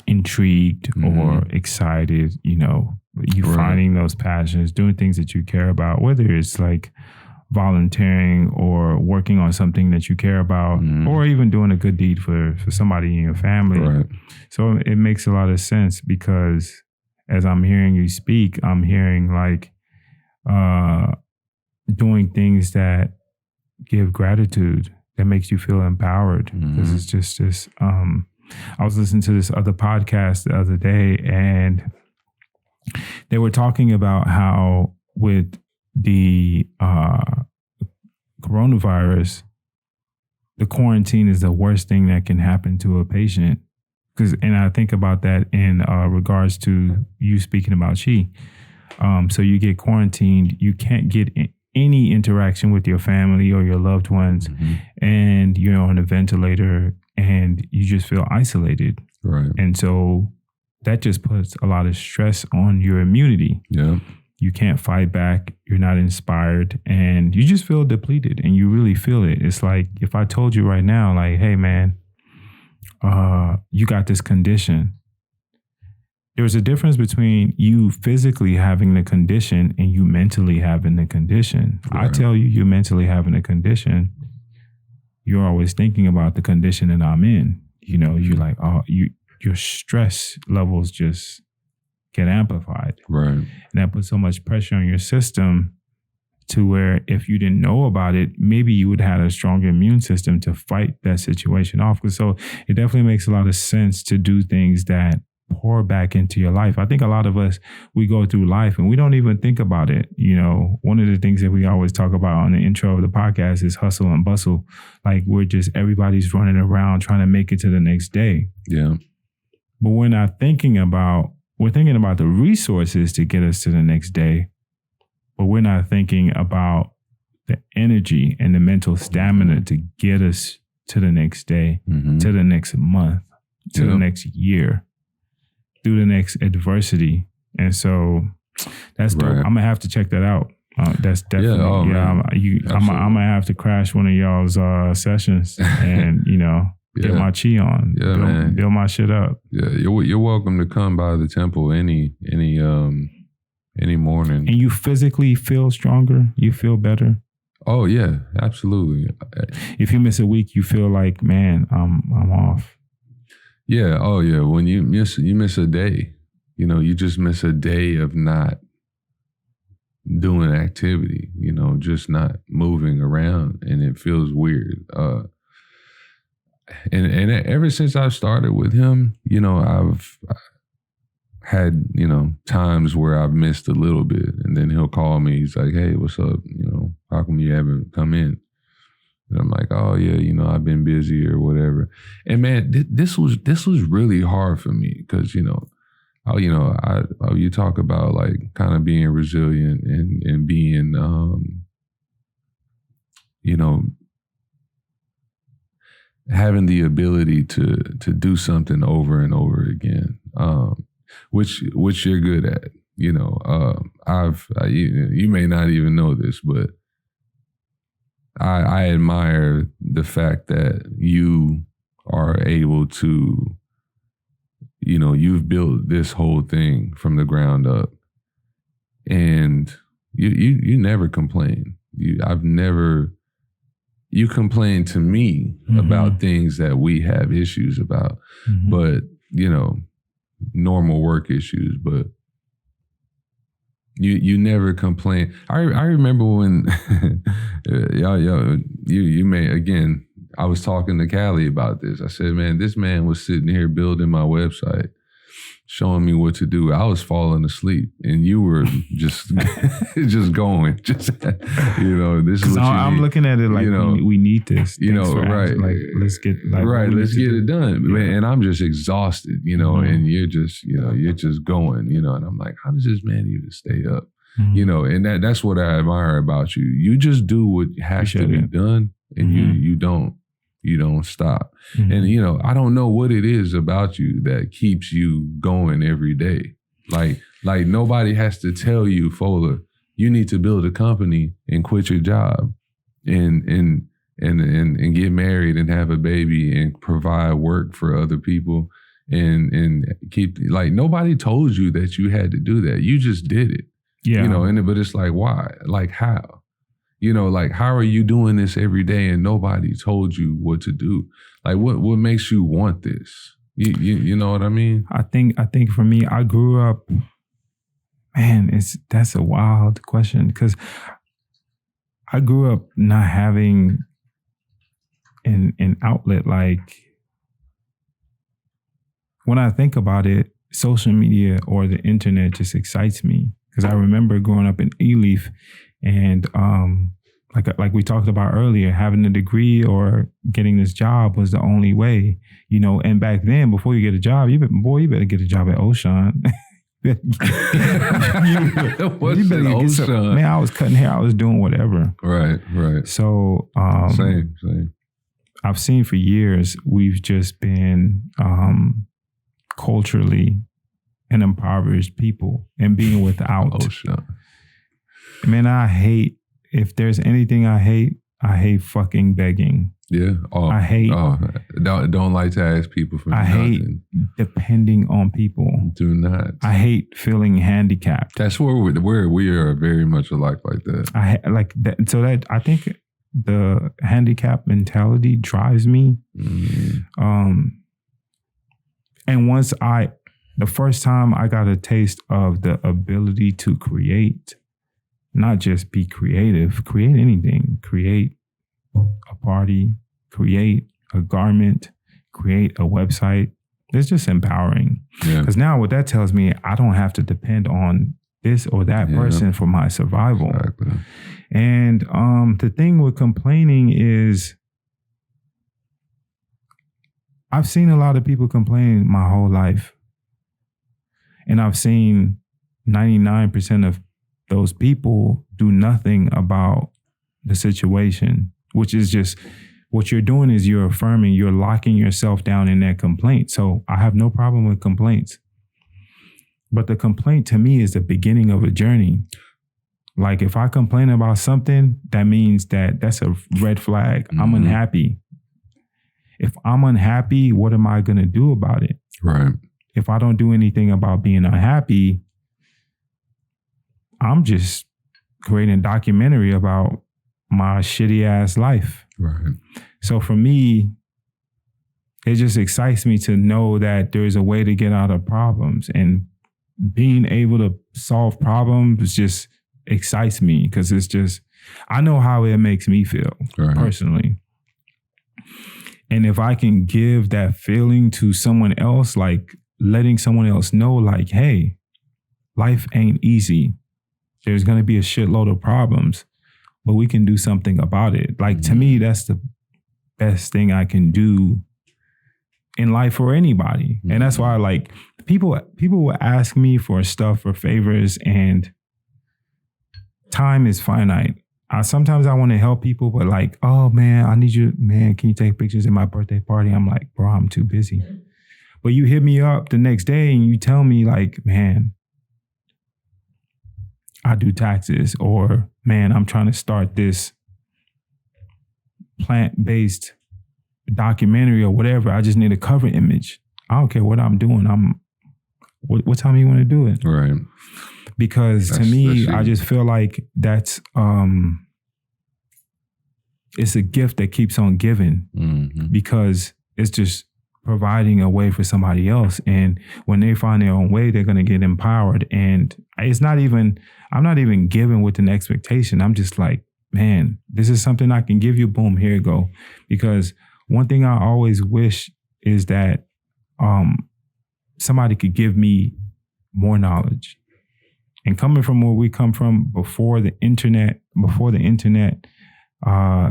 intrigued or excited, you finding those passions, doing things that you care about, whether it's like volunteering or working on something that you care about, or even doing a good deed for somebody in your family. Right. So it makes a lot of sense, because as I'm hearing you speak, I'm hearing like doing things that give gratitude, that makes you feel empowered. Because it's just this, I was listening to this other podcast the other day, and they were talking about how with the coronavirus, the quarantine is the worst thing that can happen to a patient. And I think about that in regards to you speaking about Qi. So you get quarantined, you can't get any interaction with your family or your loved ones, and you're on a ventilator and you just feel isolated. Right. And so that just puts a lot of stress on your immunity. Yeah. You can't fight back. You're not inspired, and you just feel depleted, and you really feel it. It's like if I told you right now, like, hey man, you got this condition. There's a difference between you physically having the condition and you mentally having the condition. Right. I tell you, you're mentally having a condition. You're always thinking about the condition that I'm in. You're like, your stress levels just get amplified. Right. And that puts so much pressure on your system to where if you didn't know about it, maybe you would have had a stronger immune system to fight that situation off. So it definitely makes a lot of sense to do things that pour back into your life. I think a lot of us, we go through life and we don't even think about it. One of the things that we always talk about on the intro of the podcast is hustle and bustle. Like everybody's running around trying to make it to the next day. Yeah. But we're thinking about the resources to get us to the next day, but we're not thinking about the energy and the mental stamina to get us to the next day, to the next month, to the next year, through the next adversity. And so that's dope. I'm gonna have to check that out. That's definitely, I'm gonna have to crash one of y'all's sessions and, get my chi on, build my shit up. Yeah, you're welcome to come by the temple any morning. And you physically feel stronger. You feel better. Oh yeah, absolutely. If you miss a week, you feel like, man, I'm off. Yeah. Oh yeah. When you miss a day, you just miss a day of not doing activity. Just not moving around, and it feels weird. And ever since I started with him, I've had, times where I've missed a little bit, and then he'll call me. He's like, hey, what's up? How come you haven't come in? And I'm like, oh yeah, I've been busy or whatever. And man, this was really hard for me because, you talk about like kind of being resilient and being, having the ability to do something over and over again, which you're good at. You may not even know this, but I admire the fact that you are able to, you've built this whole thing from the ground up, and you never complain. You complain to me about things that we have issues about, but normal work issues, but you never complain. I remember when you may, again, I was talking to Callie about this. I said, man, this man was sitting here building my website, showing me what to do. I was falling asleep, and you were just just going. This is what I'm looking at it like we need this. Right? Like let's get let's get it done. Yeah. Man, and I'm just exhausted, and you're just you're just going, and I'm like, how does this man even stay up? And that's what I admire about you. You just do what has to be done, and you don't stop. And I don't know what it is about you that keeps you going every day. Like nobody has to tell you, Fola, you need to build a company and quit your job and get married and have a baby and provide work for other people and keep, like, nobody told you that you had to do that. You just did it. Yeah. But it's like, why? Like, how? How are you doing this every day and nobody told you what to do? Like, what makes you want this? You know what I mean? I think for me, I grew up, man, that's a wild question, because I grew up not having an outlet. Like, when I think about it, social media or the internet just excites me, because I remember growing up in E-Leaf. And like we talked about earlier, having a degree or getting this job was the only way, And back then, before you get a job, you better get a job at Ocean. you better get some, man, I was cutting hair, I was doing whatever. Right. So same. I've seen for years we've just been culturally an impoverished people, and being without. Ocean. Man, if there's anything I hate fucking begging. Yeah. I hate. Don't like to ask people for nothing. I hate depending on people. Do not. I hate feeling handicapped. That's where we are very much alike like that. I like that. So that, I think the handicap mentality drives me. And the first time I got a taste of the ability to create, not just be creative, create anything, create a party, create a garment, create a website. It's just empowering. Because now what that tells me, I don't have to depend on this or that person for my survival. Exactly. And the thing with complaining is, I've seen a lot of people complain my whole life. And I've seen 99% of those people do nothing about the situation, which is just, what you're doing is you're affirming, you're locking yourself down in that complaint. So I have no problem with complaints. But the complaint to me is the beginning of a journey. Like, if I complain about something, that means that's a red flag. I'm unhappy. If I'm unhappy, what am I going to do about it? Right. If I don't do anything about being unhappy, I'm just creating a documentary about my shitty ass life. Right. So for me, it just excites me to know that there's a way to get out of problems, and being able to solve problems just excites me, because it's just, I know how it makes me feel personally. And if I can give that feeling to someone else, like letting someone else know, like, hey, life ain't easy. There's going to be a shitload of problems, but we can do something about it. Like, to me, that's the best thing I can do in life for anybody. And that's why, like, people will ask me for stuff, for favors, and time is finite. Sometimes I want to help people, but like, oh man, I need you, man, can you take pictures at my birthday party? I'm like, bro, I'm too busy. But you hit me up the next day and you tell me, like, man, I do taxes, or man, I'm trying to start this plant-based documentary or whatever. I just need a cover image. I don't care what I'm doing. What time you want to do it? Right. Because to me, I just feel like that's it's a gift that keeps on giving, because it's just providing a way for somebody else. And when they find their own way, they're going to get empowered. And I'm not even giving with an expectation. I'm just like, man, this is something I can give you. Boom, here you go. Because one thing I always wish is that somebody could give me more knowledge. And coming from where we come from, before the internet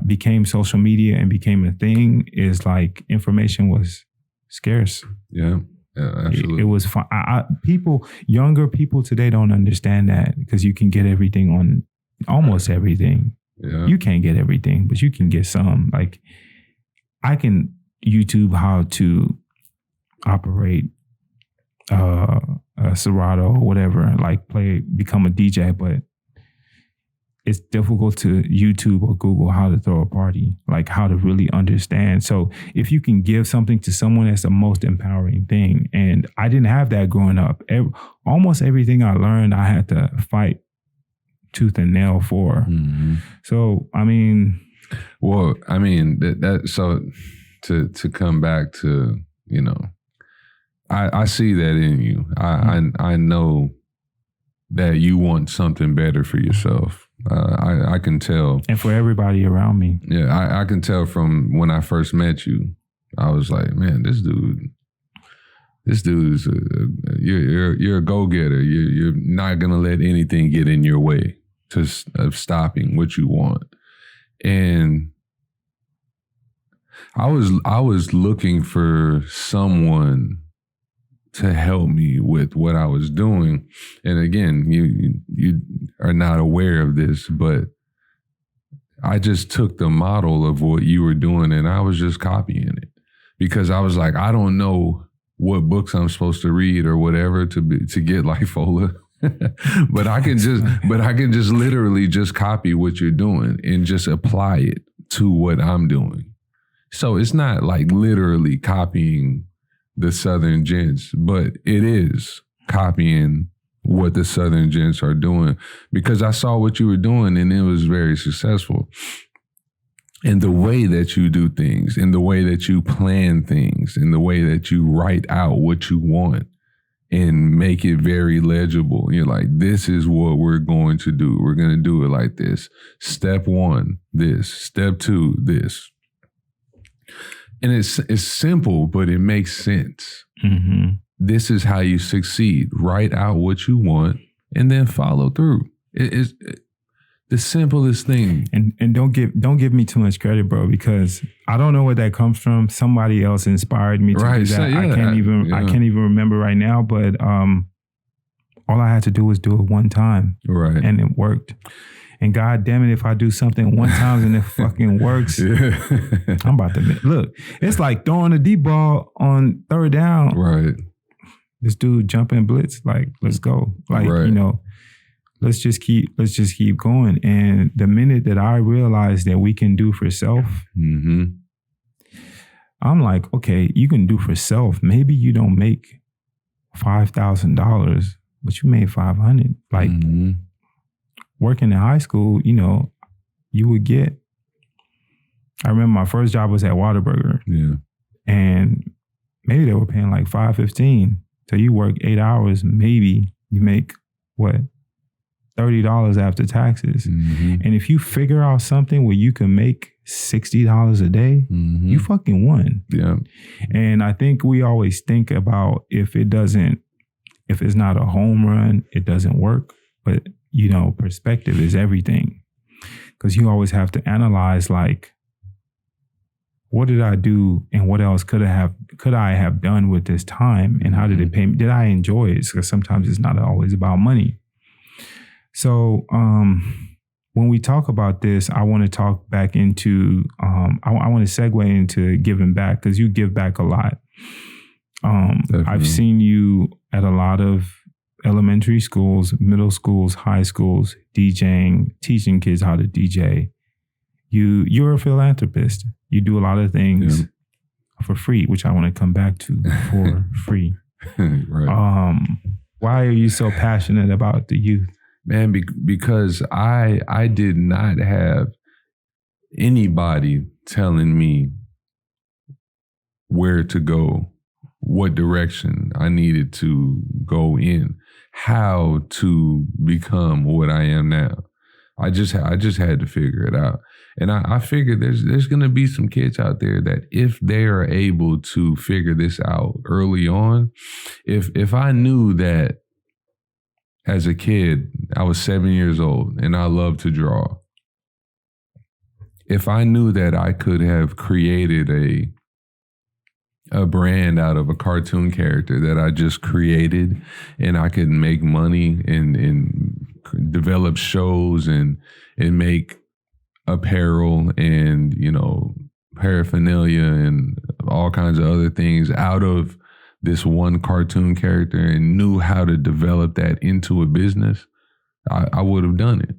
became social media and became a thing, is like information was scarce. Yeah, absolutely. It was fun. Younger people today don't understand that, because you can get everything on almost everything. Yeah. You can't get everything, but you can get some. Like, I can YouTube how to operate a Serato or whatever, like become a DJ, but it's difficult to YouTube or Google how to throw a party, like how to really understand. So if you can give something to someone, that's the most empowering thing. And I didn't have that growing up. Almost everything I learned, I had to fight tooth and nail for. Mm-hmm. So, I mean. Well, I mean, so to come back to, you know, I see that in you. I know that you want something better for yourself. I can tell. And for everybody around me. Yeah, I can tell from when I first met you. I was like, man, this dude is you're a go-getter. You're not gonna let anything get in your way of stopping what you want. And I was looking for someone to help me with what I was doing. And again, you are not aware of this, but I just took the model of what you were doing and I was just copying it, because I was like, I don't know what books I'm supposed to read or whatever to get like Fola. but I can just literally just copy what you're doing and just apply it to what I'm doing. So it's not like literally copying the Southern Gents, but it is copying what the Southern Gents are doing, because I saw what you were doing and it was very successful. And the way that you do things, and the way that you plan things, and the way that you write out what you want and make it very legible. You're like, this is what we're going to do. We're going to do it like this. Step 1, this. Step 2, this. And it's simple, but it makes sense. Mm-hmm. This is how you succeed. Write out what you want and then follow through. It's the simplest thing. And don't give me too much credit, bro, because I don't know where that comes from. Somebody else inspired me to do that. So, yeah, I can't even remember right now, but all I had to do was do it one time. Right. And it worked. And God damn it, if I do something one time and it fucking works, I'm about to look. It's like throwing a deep ball on third down. Right. This dude jumping blitz, like, let's go. Like, right. You know, let's just keep going. And the minute that I realized that we can do for self, mm-hmm. I'm like, okay, you can do for self. Maybe you don't make $5,000, but you made $500. Like, mm-hmm. Working in high school, you know, you would get, I remember my first job was at Whataburger. Yeah. And maybe they were paying like $5.15. So you work 8 hours, maybe you make what? $30 after taxes. Mm-hmm. And if you figure out something where you can make $60 a day, mm-hmm. you fucking won. Yeah. And I think we always think about if it's not a home run, it doesn't work. But you know, perspective is everything, because you always have to analyze, like, what did I do and what else could I have done with this time, and how did it pay me? Did I enjoy it? Because sometimes it's not always about money. So when we talk about this, I want to talk back into, I want to segue into giving back, because you give back a lot. I've seen you at a lot of elementary schools, middle schools, high schools, DJing, teaching kids how to DJ. you're a philanthropist. You do a lot of things for free, which I want to come back to for free. Right. Why are you so passionate about the youth? Man, because I did not have anybody telling me where to go, what direction I needed to go in, how to become what I am now. I just had to figure it out. And I figured there's going to be some kids out there that if they are able to figure this out early on, if I knew that as a kid, I was 7 years old and I loved to draw. If I knew that I could have created a brand out of a cartoon character that I just created, and I could make money and develop shows and make apparel and, you know, paraphernalia and all kinds of other things out of this one cartoon character, and knew how to develop that into a business, I would have done it.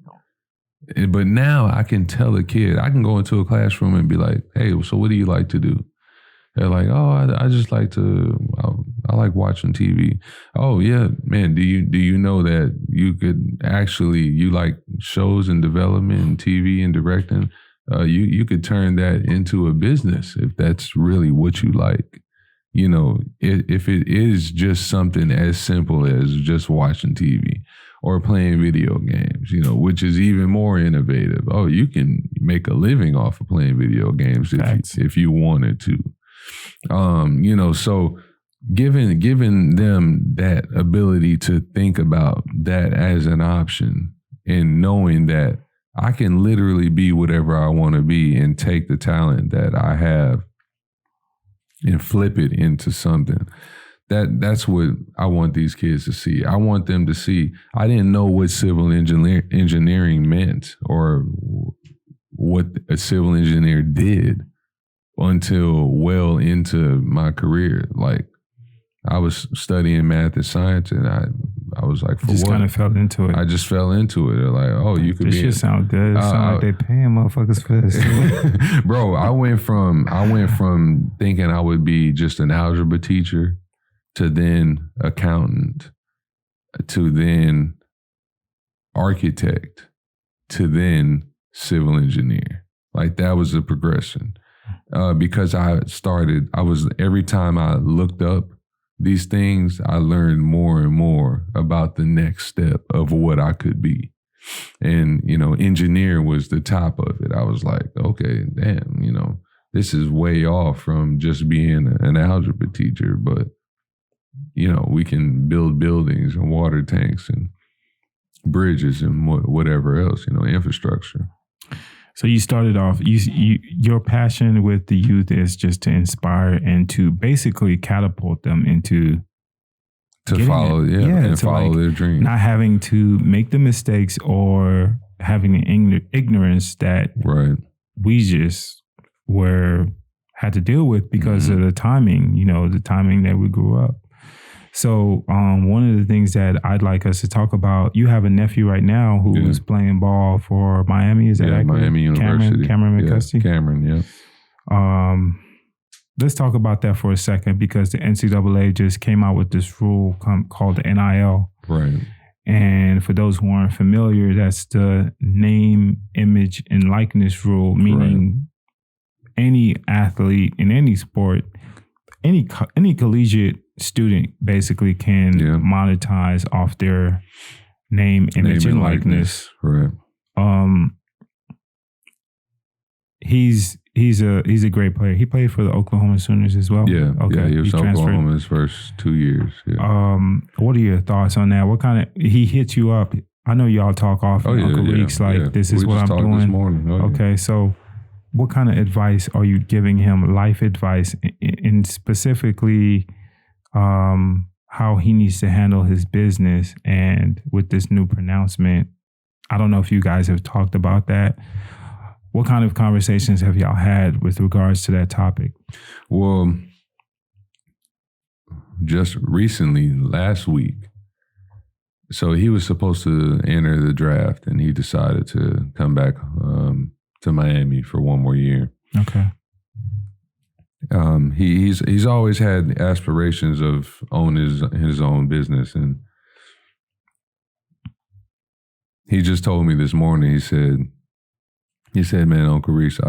But now I can tell a kid, I can go into a classroom and be like, hey, so what do you like to do? They're like, oh, I just like I like watching TV. Oh yeah, man, do you know that you could actually, you like shows and development and TV and directing? You could turn that into a business if that's really what you like. You know, if it is just something as simple as just watching TV or playing video games, you know, which is even more innovative. Oh, you can make a living off of playing video games if you wanted to. You know, so giving them that ability to think about that as an option, and knowing that I can literally be whatever I want to be and take the talent that I have and flip it into something. That's what I want these kids to see. I want them to see, I didn't know what civil engineering meant or what a civil engineer did until well into my career. Like, I was studying math and science, and I was like, for just what? Kind of fell into it. I just fell into it. They're like, oh, you could this be. This shit sound good. It sound like they paying motherfuckers for this. Bro, I went from thinking I would be just an algebra teacher to then accountant to then architect to then civil engineer. Like, that was the progression. Because every time I looked up these things, I learned more and more about the next step of what I could be. And, you know, engineer was the top of it. I was like, okay, damn, you know, this is way off from just being an algebra teacher, but, you know, we can build buildings and water tanks and bridges and whatever else, you know, infrastructure. So you started off, your passion with the youth is just to inspire and to basically catapult them into follow their dreams. Not having to make the mistakes or having an ignorance that we just had to deal with because of the timing, you know, the timing that we grew up. So one of the things that I'd like us to talk about, you have a nephew right now who is playing ball for Miami. Is that accurate? Miami University. Cameron McGusty? Cameron, yeah. Let's talk about that for a second, because the NCAA just came out with this rule called the NIL. Right. And for those who aren't familiar, that's the name, image, and likeness rule, meaning any athlete in any sport, any collegiate student basically can monetize off their name, image, and likeness. Right. He's a great player. He played for the Oklahoma Sooners as well. Yeah. Okay. Yeah, he was Oklahoma his first 2 years. Yeah. What are your thoughts on that? What kind of, he hits you up? I know y'all talk often, Uncle Reeks, this is what I'm doing. This morning. Okay. So what kind of advice are you giving him? Life advice, and specifically how he needs to handle his business. And with this new pronouncement, I don't know if you guys have talked about that. What kind of conversations have y'all had with regards to that topic? Well, just recently, last week, so he was supposed to enter the draft, and he decided to come back Miami for one more year. Okay. He's always had aspirations of own his own business, and he just told me this morning. He said, man, Uncle Reeks,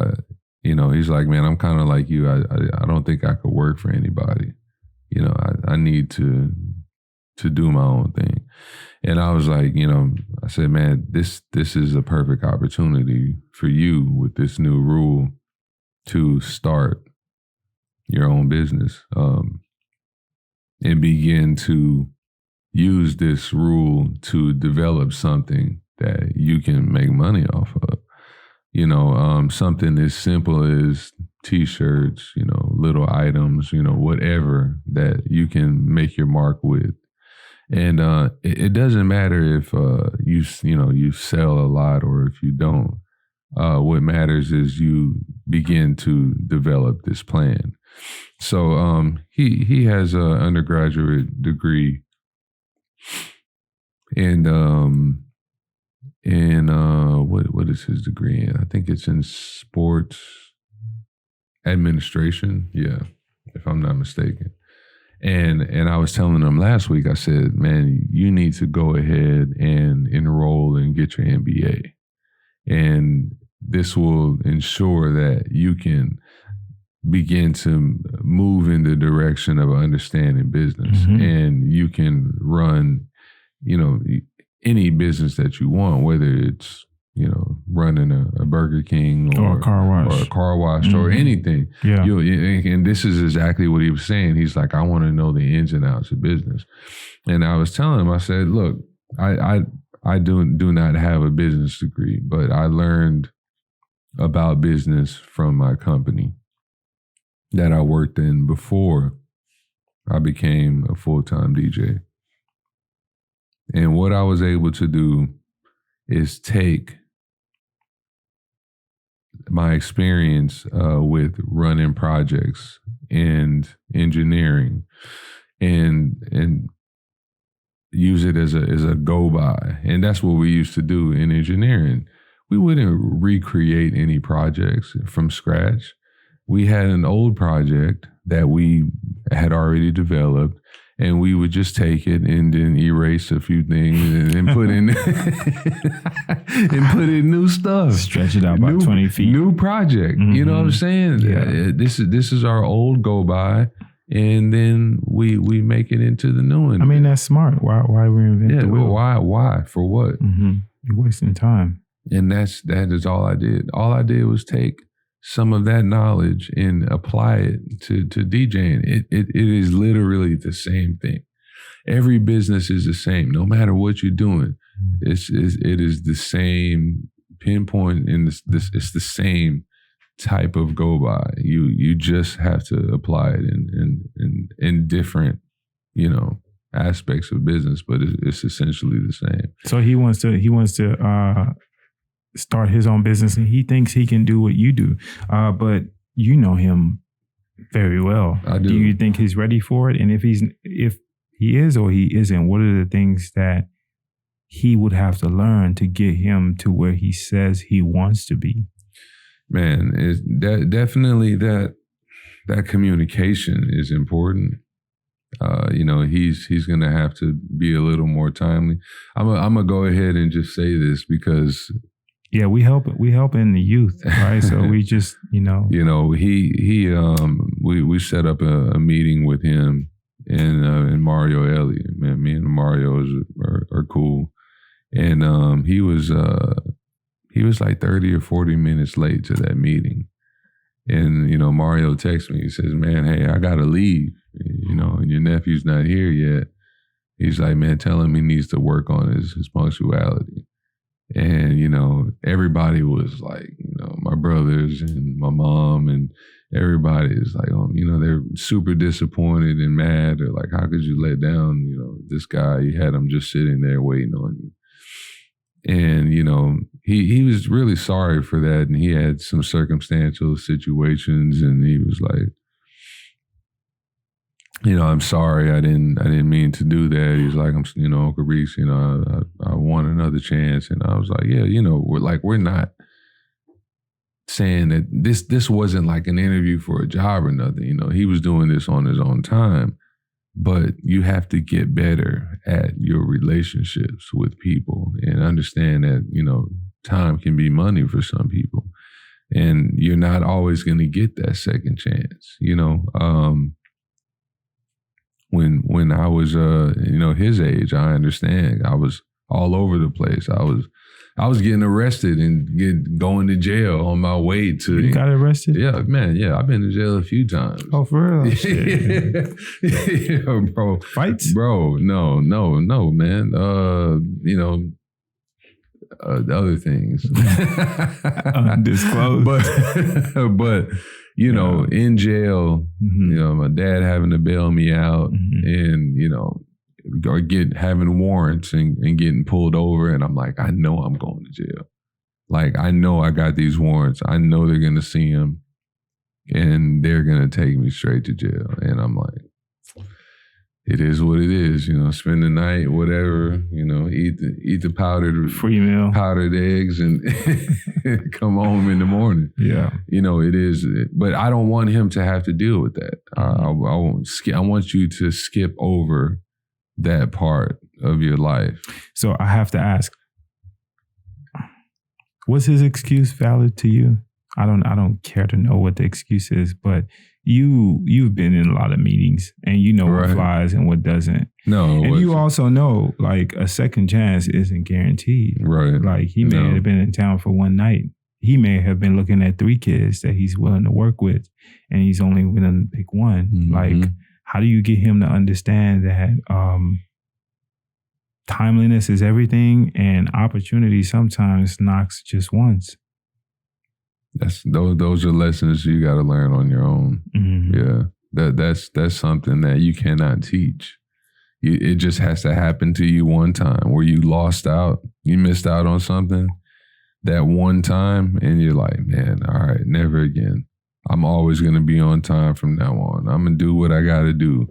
he's like, man, I'm kind of like you. I don't think I could work for anybody. I need to do my own thing. And I was like, I said, man, this is a perfect opportunity for you with this new rule to start your own business, and begin to use this rule to develop something that you can make money off of. Something as simple as T-shirts, little items, whatever that you can make your mark with. And it doesn't matter if you sell a lot or if you don't. What matters is you begin to develop this plan. So he has an undergraduate degree in what is his degree in? I think it's in sports administration. Yeah, if I'm not mistaken. And I was telling him last week, I said, man, you need to go ahead and enroll and get your MBA. And this will ensure that you can begin to move in the direction of understanding business. Mm-hmm. And you can run, any business that you want, whether it's, running a Burger King or a car wash mm-hmm. or anything. Yeah. And this is exactly what he was saying. He's like, I want to know the ins and outs of business. And I was telling him, I said, look, I do not have a business degree, but I learned about business from my company that I worked in before I became a full-time DJ. And what I was able to do is take my experience with running projects and engineering and use it as a go-by. And that's what we used to do in engineering. We wouldn't recreate any projects from scratch. We had an old project that we had already developed, and we would just take it and then erase a few things and put in and put in new stuff. Stretch it out about 20 feet. New project. Mm-hmm. You know what I'm saying? Yeah. This is our old go by, and then we make it into the new one. I mean, that's smart. Why reinvent the wheel? Why? For what? Mm-hmm. You're wasting time. And that is all I did. All I did was take some of that knowledge and apply it to DJing. It is literally the same thing. Every business is the same, no matter what you're doing. It is the same pinpoint, and it's the same type of go by. You just have to apply it in different, aspects of business, but it's essentially the same. So he wants to start his own business, and he thinks he can do what you do. But you know him very well. I do. Do you think he's ready for it? And if he is or he isn't, what are the things that he would have to learn to get him to where he says he wants to be? Man, definitely that communication is important. He's gonna have to be a little more timely. I'm gonna go ahead and just say this because we help in the youth, right? So we just we set up a meeting with him and Mario Elliott. Man, me and Mario are cool, and he was like 30 or 40 minutes late to that meeting. And, Mario texts me. He says, man, hey, I got to leave, and your nephew's not here yet. He's like, man, tell him he needs to work on his punctuality. And, everybody was like, my brothers and my mom and everybody is like, they're super disappointed and mad. They're like, how could you let down, this guy? You had him just sitting there waiting on you. And, he was really sorry for that. And he had some circumstantial situations, and he was like, I'm sorry, I didn't mean to do that. He's like, Uncle Reeks, I want another chance. And I was like, yeah, we're not saying that this wasn't like an interview for a job or nothing. You know, he was doing this on his own time. But you have to get better at your relationships with people and understand that, you know, time can be money for some people. And you're not always going to get that second chance. You know, when I was, you know, his age, I understand. I was all over the place. I was getting arrested and going to jail on my way to. You got arrested? Yeah, man. Yeah, I've been to jail a few times. Oh, for real? Shit. Yeah, bro. Fights? Bro, no, man. You know, the other things. Undisclosed. But you know, in jail, you know, my dad having to bail me out, and you know, or having warrants and getting pulled over, and I'm like, I know I'm going to jail. Like, I know I got these warrants. I know they're gonna see them, and they're gonna take me straight to jail. And I'm like, it is what it is. You know, spend the night, whatever. You know, eat the powdered free meal, powdered eggs, and come home in the morning. Yeah, you know, it is. But I don't want him to have to deal with that. I want you to skip over that part of your life. So I have to ask, was his excuse valid to you? I don't care to know what the excuse is, but you've been in a lot of meetings and you know what flies and what doesn't. No. And you also know, like, a second chance isn't guaranteed. Right. Like, he may have been in town for one night. He may have been looking at 3 kids that he's willing to work with, and he's only willing to pick one. Like, how do you get him to understand that timeliness is everything, and opportunity sometimes knocks just once? Those are lessons you got to learn on your own. Yeah, that's something that you cannot teach. It just has to happen to you one time where you lost out, you missed out on something that one time, and you're like, man, all right, never again. I'm always going to be on time from now on. I'm going to do what I got to do,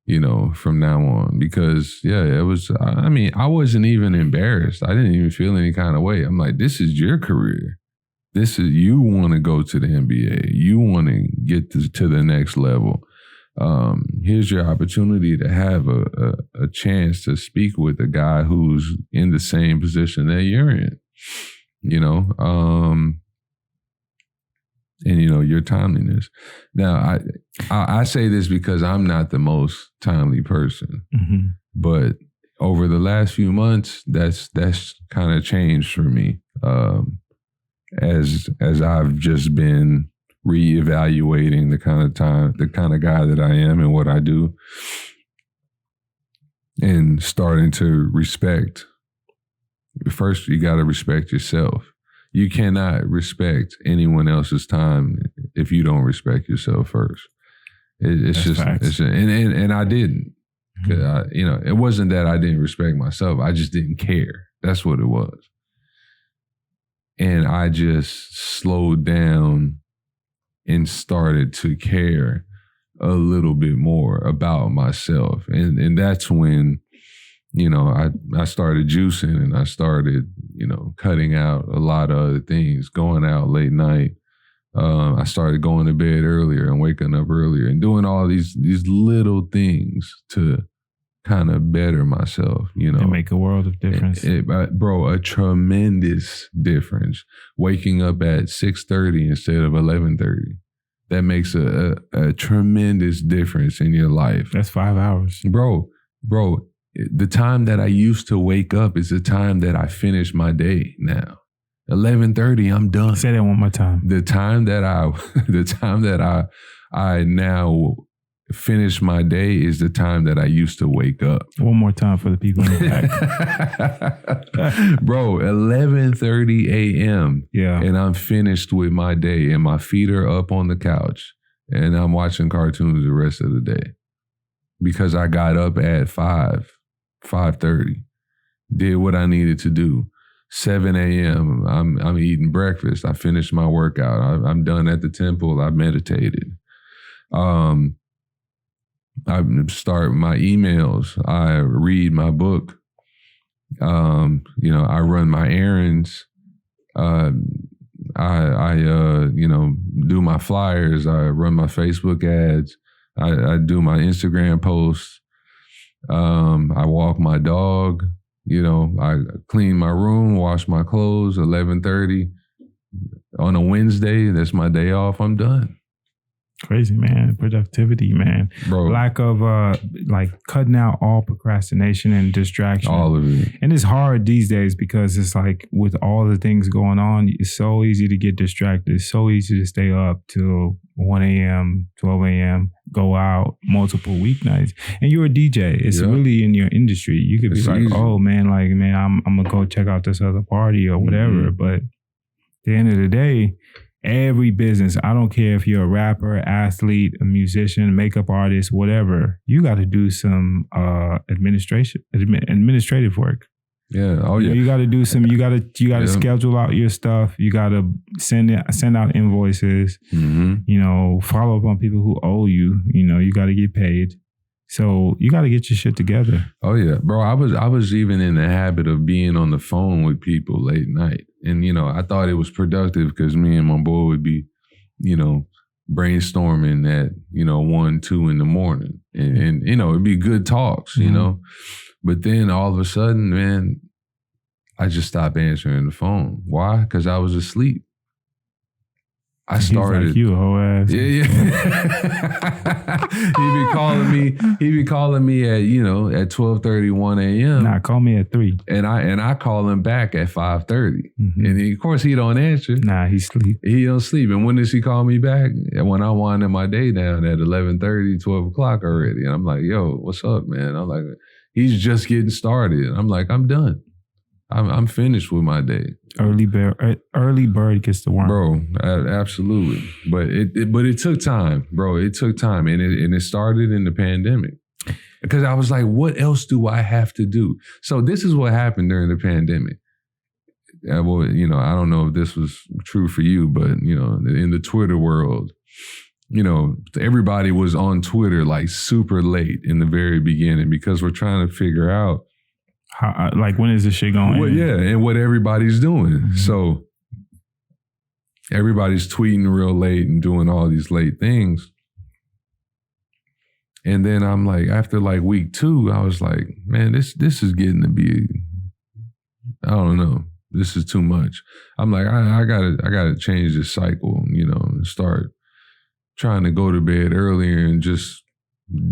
you know, from now on. Because, yeah, it was, I mean, I wasn't even embarrassed. I didn't even feel any kind of way. I'm like, this is your career. You want to go to the NBA. You want to get to the next level. Here's your opportunity to have a chance to speak with a guy who's in the same position that you're in, you know? And, you know, your timeliness. Now, I say this because I'm not the most timely person. But over the last few months, that's kind of changed for me. As I've just been reevaluating the kind of guy that I am and what I do, and starting to respect. First, you got to respect yourself. You cannot respect anyone else's time if you don't respect yourself first. And I didn't. You know, it wasn't that I didn't respect myself. I just didn't care. That's what it was. And I just slowed down and started to care a little bit more about myself. And that's when, you know, I started juicing, and I started, you know, cutting out a lot of other things, going out late night. I started going to bed earlier and waking up earlier and doing all these little things to kind of better myself, you know. And make a world of difference. Bro, a tremendous difference. Waking up at 6:30 instead of 11:30. That makes a tremendous difference in your life. That's 5 hours. Bro, the time that I used to wake up is the time that I finish my day now. 11:30, I'm done. Say that one more time. The time that I now finish my day is the time that I used to wake up. One more time for the people in the back. Bro, 11:30 a.m. Yeah. And I'm finished with my day, and my feet are up on the couch, and I'm watching cartoons the rest of the day. Because I got up at 5:30, did what I needed to do. 7 a.m., I'm eating breakfast. I finished my workout. I'm done at the temple. I meditated. I start my emails. I read my book. You know, I run my errands. I I do my flyers. I run my Facebook ads. I do my Instagram posts. I walk my dog. I clean my room, wash my clothes. 11:30 on a Wednesday. That's my day off. I'm done. Crazy, man. Productivity, man. Bro. Lack of cutting out all procrastination and distraction. All of it. And it's hard these days because it's like with all the things going on, it's so easy to get distracted. It's so easy to stay up till 1 a.m., 12 a.m., go out multiple weeknights. And you're a DJ. It's really in your industry. You could be It's like, easy. oh man, I'm gonna go check out this other party or whatever. Mm-hmm. But at the end of the day, every business, I don't care if you're a rapper, athlete, a musician, makeup artist, whatever, you got to do some administrative work. Yeah. Oh yeah. You got to do some. You got to schedule out your stuff. You got to send out invoices. Mm-hmm. Follow up on people who owe you. You got to get paid. So you got to get your shit together. Oh yeah, bro. I was even in the habit of being on the phone with people late night, and I thought it was productive because me and my boy would be, brainstorming at 1, 2 in the morning, and it'd be good talks, But then all of a sudden, man, I just stopped answering the phone. Why? Because I was asleep. I started. He's like you, whole ass. Yeah. He be calling me at 12:30, 1 a.m. Nah, call me at 3. And I call him back at 5:30. Mm-hmm. And of course he don't answer. Nah, he sleep. He don't sleep. And when does he call me back? When I winding my day down at 11:30, 12 o'clock already. And I'm like, yo, what's up, man? I'm like, he's just getting started. I'm like, I'm done. I'm finished with my day. Early bird gets the worm. Bro, absolutely. But it took time, bro. It took time. And it started in the pandemic. Because I was like, what else do I have to do? So this is what happened during the pandemic. Well, I don't know if this was true for you, but, in the Twitter world, everybody was on Twitter like super late in the very beginning because we're trying to figure out how, when is this shit going? Well, yeah, and what everybody's doing. Mm-hmm. So everybody's tweeting real late and doing all these late things. And then I'm like, after like week 2, I was like, man, this is getting to be, I don't know, this is too much. I'm like, I gotta change this cycle, and start trying to go to bed earlier and just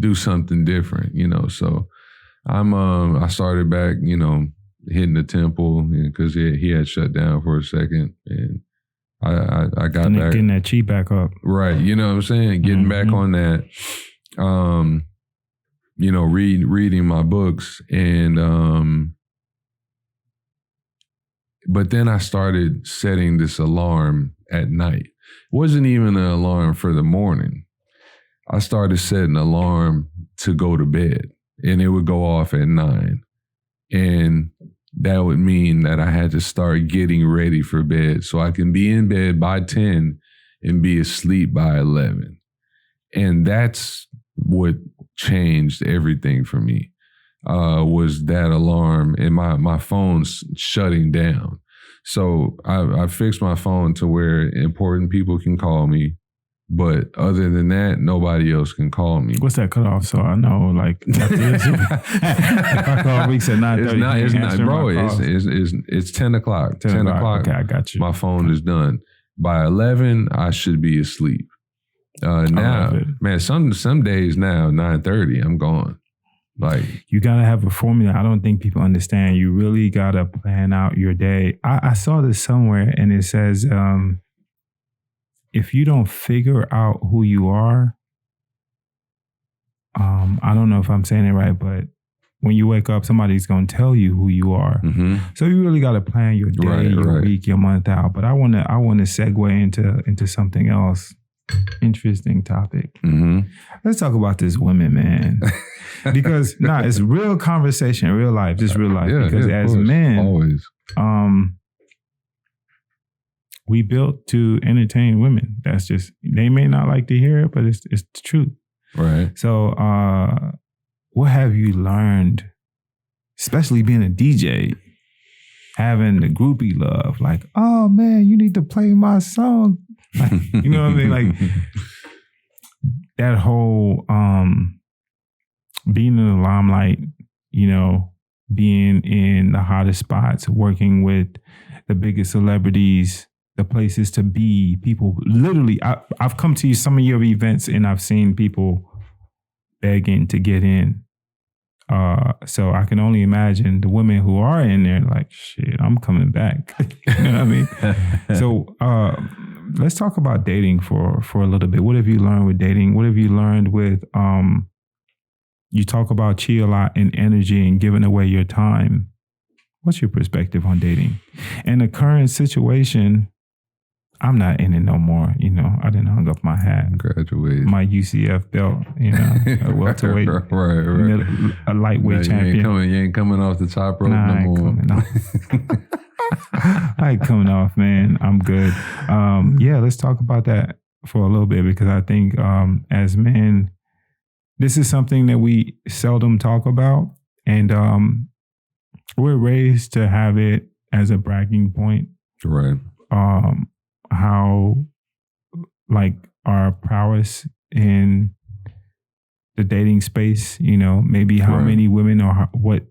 do something different, So I started back, hitting the temple because he had shut down for a second, and I got back. Getting that chi back up. Right, you know what I'm saying? Getting back on that, reading my books, and but then I started setting this alarm at night. It wasn't even an alarm for the morning. I started setting an alarm to go to bed. And it would go off at 9. And that would mean that I had to start getting ready for bed so I can be in bed by 10 and be asleep by 11. And that's what changed everything for me, was that alarm and my phone's shutting down. So I fixed my phone to where important people can call me. But other than that, nobody else can call me. What's that cutoff? So I know, after this, if I call Reeks at 9:30, it's not, bro. It's 10 o'clock. 10 o'clock. Okay, I got you. My phone is done. By 11, I should be asleep. Now, man, some days now, 9:30, I'm gone. You gotta have a formula. I don't think people understand. You really gotta plan out your day. I saw this somewhere, and it says, if you don't figure out who you are, I don't know if I'm saying it right, but when you wake up, somebody's going to tell you who you are. Mm-hmm. So you really got to plan your day, your week, your month out. But I want to segue into something else. Interesting topic. Mm-hmm. Let's talk about this women, man. Because it's real conversation, real life, just real life. Because as men, always. We built to entertain women. That's just, they may not like to hear it, but it's the truth. Right. So what have you learned, especially being a DJ? having the groupie love, like, oh man, you need to play my song. Like, you know what I mean? Like that whole being in the limelight, you know, being in the hottest spots, working with the biggest celebrities, the places to be, people literally, I've come to some of your events and I've seen people begging to get in. So I can only imagine the women who are in there like, shit, I'm coming back. You know what I mean? So let's talk about dating for a little bit. What have you learned with dating? What have you learned with, you talk about Qi a lot and energy and giving away your time. What's your perspective on dating? And the current situation, I'm not in it no more. You know, I didn't hung up my hat. Graduated. My UCF belt, you know, a welterweight, right. A lightweight champion. You ain't coming off the top rope no more. I ain't coming off, man. I'm good. Yeah, let's talk about that for a little bit because I think as men, this is something that we seldom talk about. And we're raised to have it as a bragging point. Right. How like our prowess in the dating space, you know, maybe how many women or what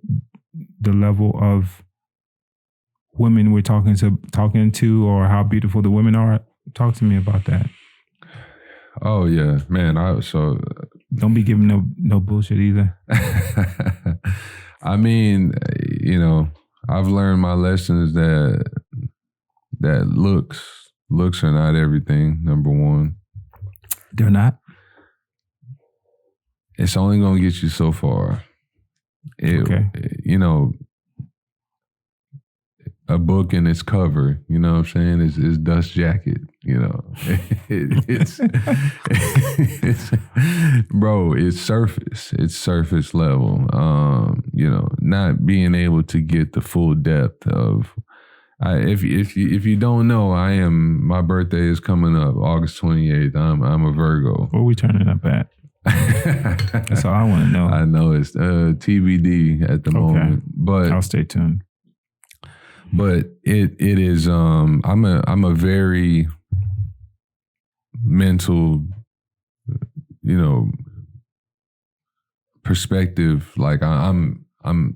the level of women we're talking to or how beautiful the women are. Talk to me about that. Oh yeah, man. Don't be giving no bullshit either. I mean, you know, I've learned my lessons that looks are not everything. Number one, they're not. It's only gonna get you so far. You know, a book and its cover, you know what I'm saying, is dust jacket, you know. It's bro, it's surface level. You know, not being able to get the full depth of if you don't know, my birthday is coming up August 28th. I'm a Virgo. What are we turning up at? That's all I want to know. I know it's TBD at the moment, but I'll stay tuned. But it is I'm a very mental, you know, perspective. Like I'm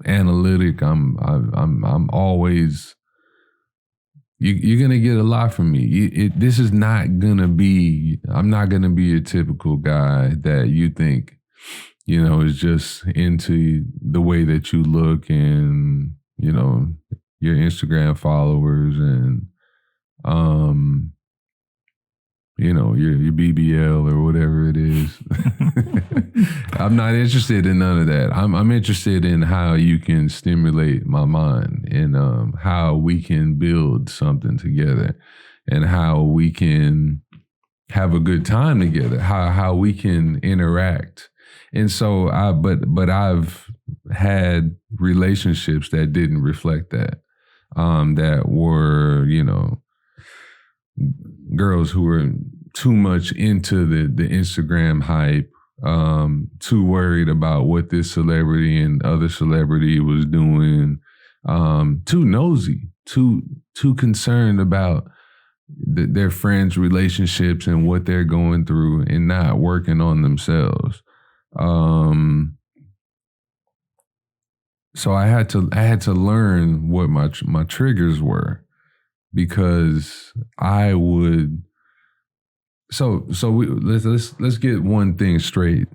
analytic. I'm always. You're gonna get a lot from me. This is not gonna be. I'm not gonna be a typical guy that you think, you know, is just into the way that you look and, you know, your Instagram followers and, you know, your BBL or whatever it is. I'm not interested in none of that. I'm interested in how you can stimulate my mind and how we can build something together and how we can have a good time together, how we can interact. And so but I've had relationships that didn't reflect that. That were, you know, girls who were too much into the Instagram hype, too worried about what this celebrity and other celebrity was doing, too nosy, too concerned about their friends' relationships and what they're going through and not working on themselves. So I had to learn what my triggers were, because I would. Let's get one thing straight.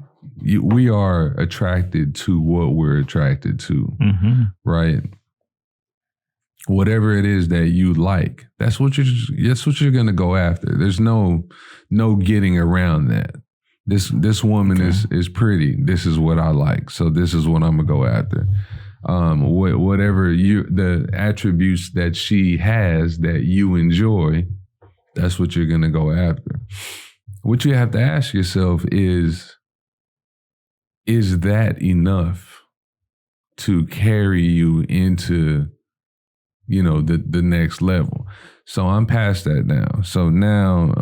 We are attracted to what we're attracted to, right? Whatever it is that you like, that's what you're gonna go after. There's no getting around that. This woman is pretty. This is what I like. So this is what I'm gonna go after. Whatever the attributes that she has that you enjoy, that's what you're gonna go after. What you have to ask yourself is that enough to carry you into, you know, the next level? So I'm past that now. So now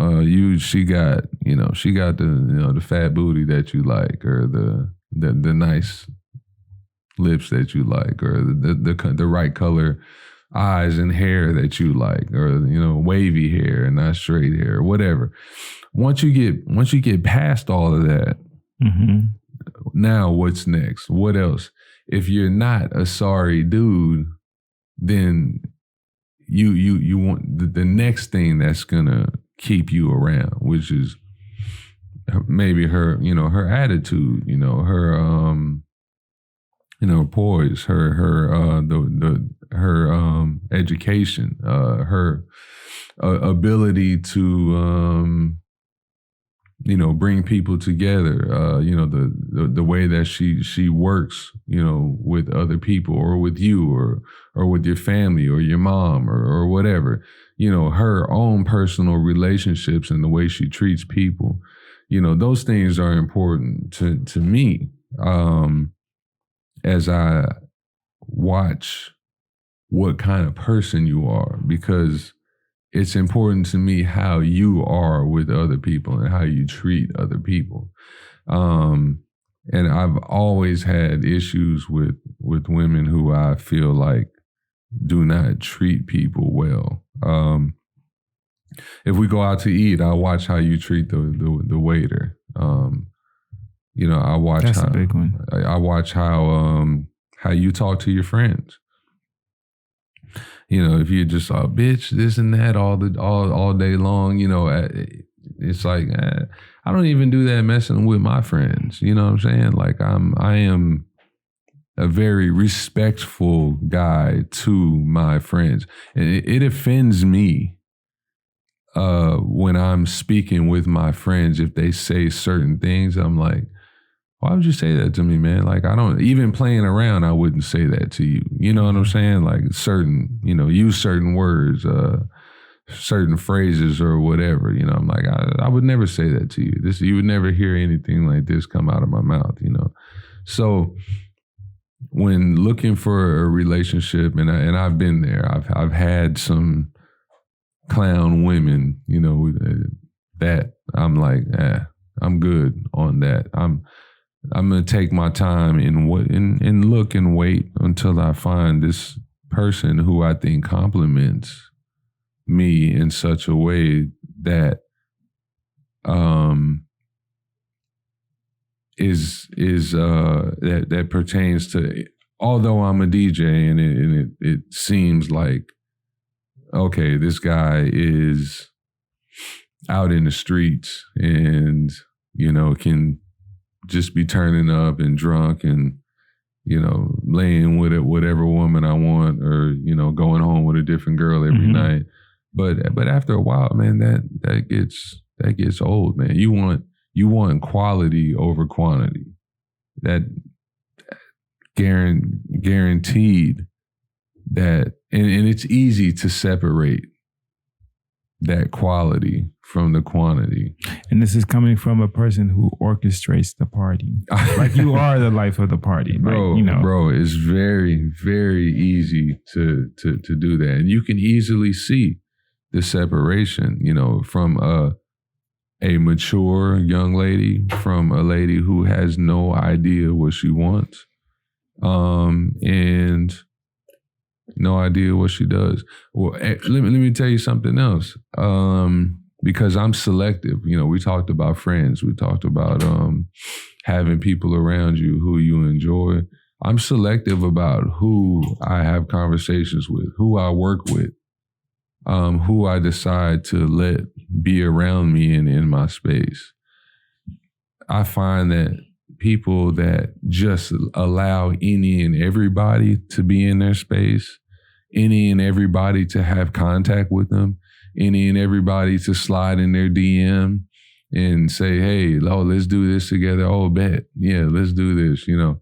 she got the fat booty that you like, or the nice lips that you like, or the right color eyes and hair that you like, or, you know, wavy hair and not straight hair, or whatever. Once you get past all of that, now what's next? What else? If you're not a sorry dude, then you want the next thing that's gonna keep you around, which is maybe her, you know, her attitude, you know, her you know, poise, her education, her ability to you know, bring people together, you know, the way that she works, you know, with other people, or with you, or with your family, or your mom, or whatever, you know, her own personal relationships and the way she treats people, you know, those things are important to me, as I watch what kind of person you are, because it's important to me how you are with other people and how you treat other people. And I've always had issues with women who I feel like do not treat people well. If we go out to eat, I watch how you treat the waiter. You know, I watch That's a big one. I watch how you talk to your friends. You know, if you're just bitch, this and that all day long, you know, it's like I don't even do that messing with my friends. You know what I'm saying? Like I am a very respectful guy to my friends, and it offends me when I'm speaking with my friends if they say certain things. I'm like, why would you say that to me, man? Like, I don't, even playing around, I wouldn't say that to you. You know what I'm saying? Like certain, you know, use certain words, certain phrases or whatever. You know, I'm like, I would never say that to you. You would never hear anything like this come out of my mouth, you know? So when looking for a relationship, and I've been there, I've had some clown women, you know, that I'm like, I'm good on that. I'm gonna take my time and look and wait until I find this person who I think compliments me in such a way that that pertains to. Although I'm a DJ and it seems like, okay, this guy is out in the streets and, you know, can just be turning up and drunk and, you know, laying with whatever woman I want, or, you know, going home with a different girl every night. But after a while, man, that gets old, man. You want quality over quantity. That guaranteed that, and it's easy to separate that quality from the quantity. And this is coming from a person who orchestrates the party. Like, you are the life of the party, bro. Like, you know. Bro, it's very, very easy to do that, and you can easily see the separation, you know, from a mature young lady from a lady who has no idea what she wants, and no idea what she does. Well, let me tell you something else. Because I'm selective. You know, we talked about friends. We talked about having people around you who you enjoy. I'm selective about who I have conversations with, who I work with, who I decide to let be around me and in my space. I find that people that just allow any and everybody to be in their space, any and everybody to have contact with them, any and everybody to slide in their DM and say, hey, let's do this together. Oh, bet. Yeah, let's do this, you know.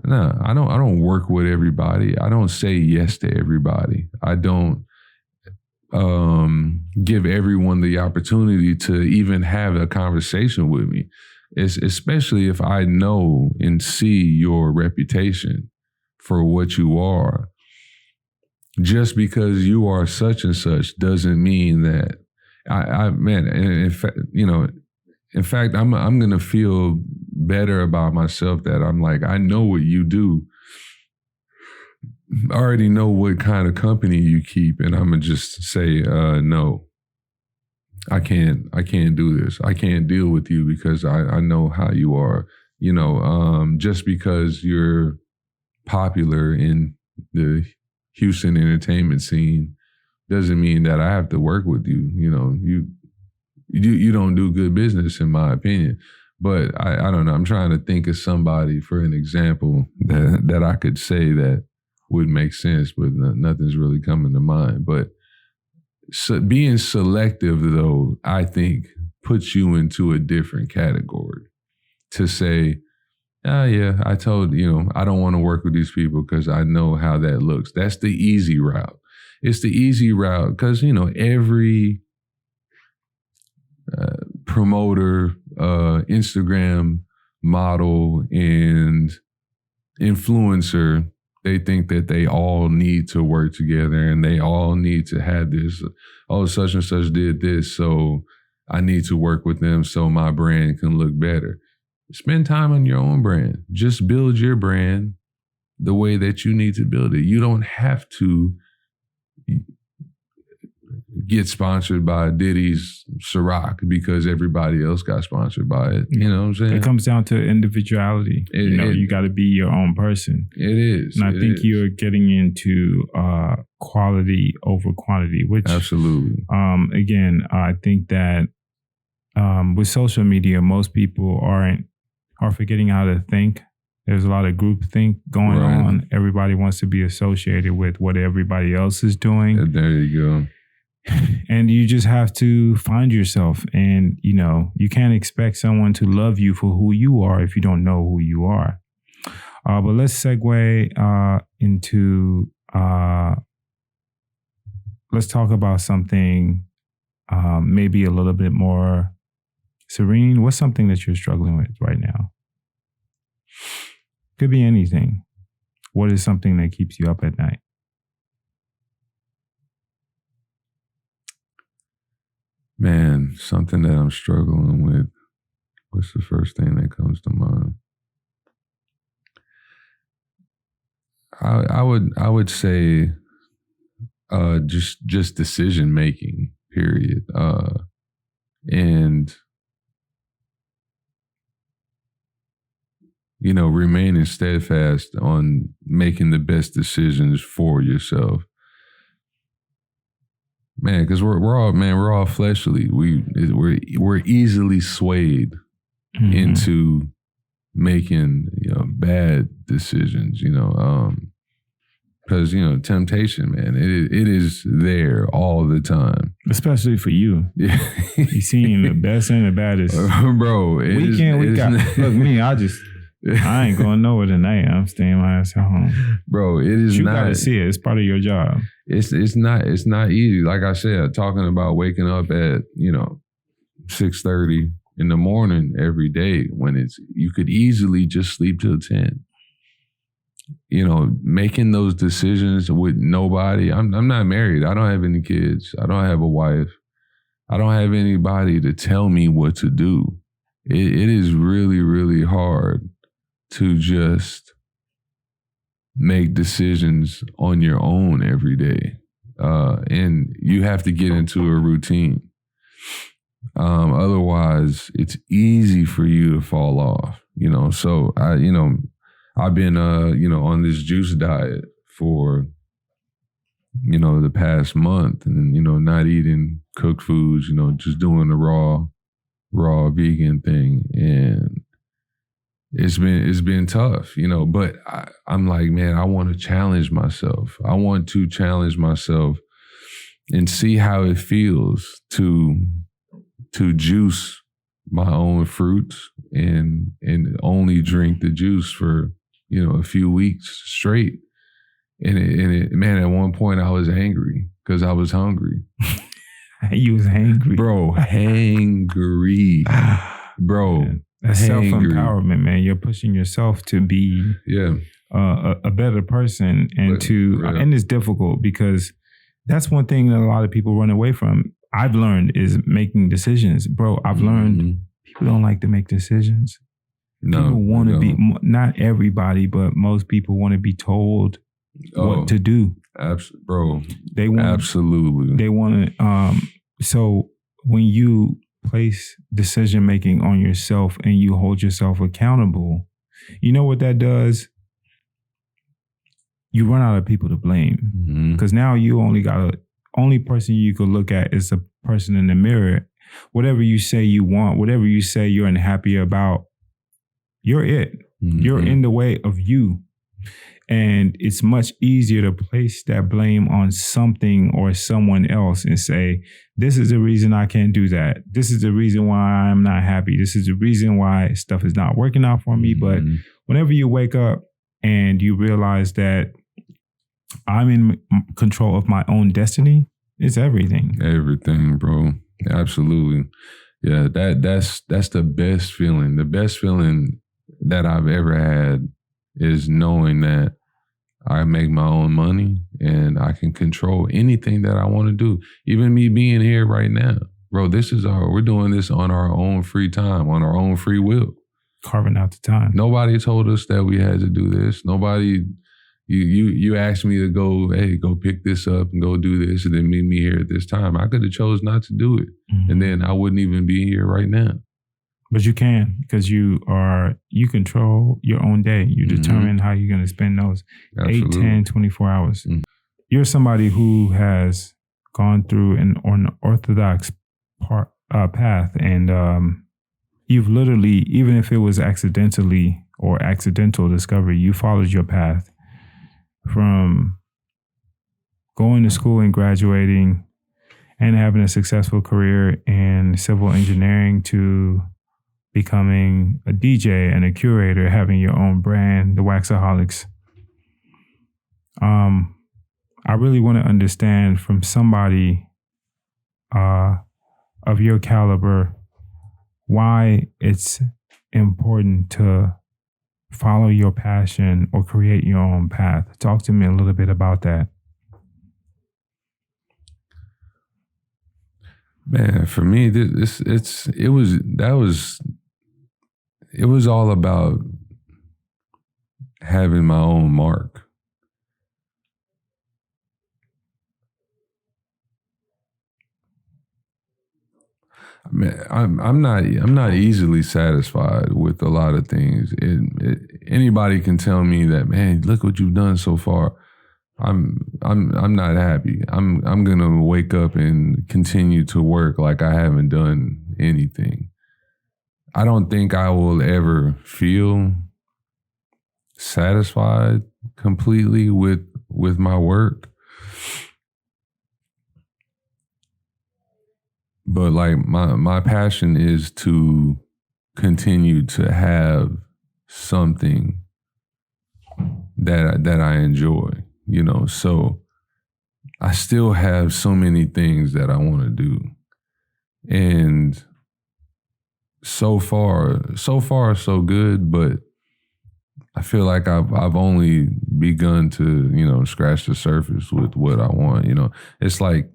No, I don't work with everybody. I don't say yes to everybody. I don't give everyone the opportunity to even have a conversation with me. It's especially if I know and see your reputation for what you are. Just because you are such and such doesn't mean that man, in fact, you know, in fact, I'm gonna feel better about myself that I'm like, I know what you do already know what kind of company you keep, and I'm gonna just say, no, I can't do this. I can't deal with you because I know how you are. Just because you're popular in the Houston entertainment scene doesn't mean that I have to work with you. You don't do good business, in my opinion. But I don't know. I'm trying to think of somebody for an example that I could say that would make sense, but nothing's really coming to mind. But being selective, though, I think puts you into a different category. To say, yeah, I told I don't want to work with these people because I know how that looks. That's the easy route. It's the easy route because every promoter, Instagram model, and influencer, they think that they all need to work together and they all need to have this. Oh, such and such did this, so I need to work with them so my brand can look better. Spend time on your own brand. Just build your brand the way that you need to build it. You don't have to get sponsored by Diddy's Ciroc because everybody else got sponsored by it. You know what I'm saying? It comes down to individuality. You got to be your own person. It is. And I think you're getting into quality over quantity, which absolutely. Again, I think that with social media, most people are forgetting how to think. There's a lot of groupthink going on. Everybody wants to be associated with what everybody else is doing. There you go. And you just have to find yourself. And, you can't expect someone to love you for who you are if you don't know who you are. But let's segue into, let's talk about something maybe a little bit more serene. What's something that you're struggling with right now? Could be anything. What is something that keeps you up at night? Man, something that I'm struggling with. What's the first thing that comes to mind? I would say just decision making, period. And remaining steadfast on making the best decisions for yourself. Man, because we're all fleshly. We're easily swayed into making bad decisions. Because temptation, man, it is there all the time. Especially for you. Yeah, you seen the best and the baddest, bro. Look, me, I ain't going nowhere tonight. I'm staying my ass at home. Bro, it is you not. You gotta see it. It's part of your job. It's not easy. Like I said, talking about waking up at 6:30 in the morning every day when you could easily just sleep till 10. Making those decisions with nobody. I'm not married. I don't have any kids. I don't have a wife. I don't have anybody to tell me what to do. It is really, really hard to just make decisions on your own every day. And you have to get into a routine. Otherwise, it's easy for you to fall off, So I've been, on this juice diet for, the past month and, not eating cooked foods, just doing the raw vegan thing. And it's been tough, but I'm like, man, I want to challenge myself. I want to challenge myself and see how it feels to juice my own fruits and only drink the juice for, a few weeks straight. And man, at one point I was angry because I was hungry. You was hangry. Bro, hangry. Bro. Man. That's self-empowerment, man. You're pushing yourself to be a better person and it's difficult because that's one thing that a lot of people run away from. I've learned is making decisions. Bro, I've learned people don't like to make decisions. No, people want to be, not everybody, but most people want to be told what to do. Bro, They want absolutely. They want to. So when you place decision making on yourself and you hold yourself accountable, you know what that does? You run out of people to blame, because now you only person you could look at is the person in the mirror. Whatever you say you want, whatever you say you're unhappy about, you're it. You're in the way of you. And it's much easier to place that blame on something or someone else and say, this is the reason I can't do that. This is the reason why I'm not happy. This is the reason why stuff is not working out for me. But whenever you wake up and you realize that I'm in control of my own destiny, it's everything. Everything, bro. Absolutely. Yeah, that's the best feeling. The best feeling that I've ever had is knowing that I make my own money and I can control anything that I want to do. Even me being here right now. Bro, we're doing this on our own free time, on our own free will. Carving out the time. Nobody told us that we had to do this. Nobody, you asked me to go pick this up and go do this and then meet me here at this time. I could have chose not to do it. And then I wouldn't even be here right now. But you can, because you control your own day. You determine how you're going to spend those 8, 10, 24 hours. You're somebody who has gone through an unorthodox path, and you've literally, even if it was accidentally or accidental discovery, you followed your path from going to school and graduating and having a successful career in civil engineering to becoming a DJ and a curator, having your own brand, the Waxaholics. I really want to understand from somebody of your caliber why it's important to follow your passion or create your own path. Talk to me a little bit about that. Man, for me, it was all about having my own mark. Man, I'm not easily satisfied with a lot of things. Anybody can tell me that, man, look what you've done so far. I'm not happy. I'm gonna wake up and continue to work like I haven't done anything. I don't think I will ever feel satisfied completely with my work. But like my passion is to continue to have something that I enjoy, you know. So I still have so many things that I want to do. And so far so good, but I feel like I've only begun to, you know, scratch the surface with what I want. You know, it's like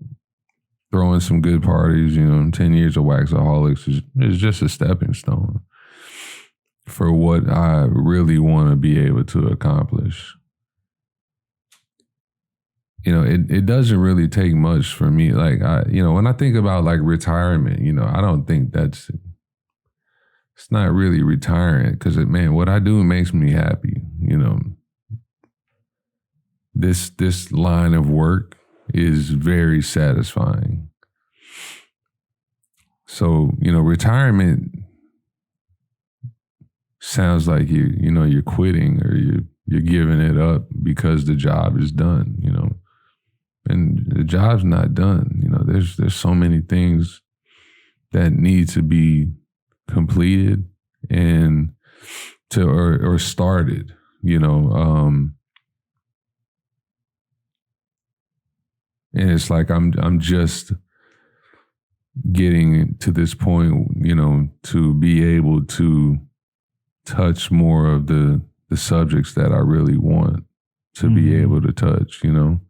throwing some good parties, you know, 10 years of Waxaholics is just a stepping stone for what I really want to be able to accomplish. You know, it doesn't really take much for me. Like, when I think about like retirement, you know, I don't think it's not really retiring, because man, what I do makes me happy. You know, this line of work is very satisfying. So, you know, retirement sounds like you're quitting or you're giving it up because the job is done, you know. And the job's not done. You know, there's so many things that need to be completed and or started, you know. And it's like I'm just getting to this point, you know, to be able to touch more of the subjects that I really want to be able to touch, you know.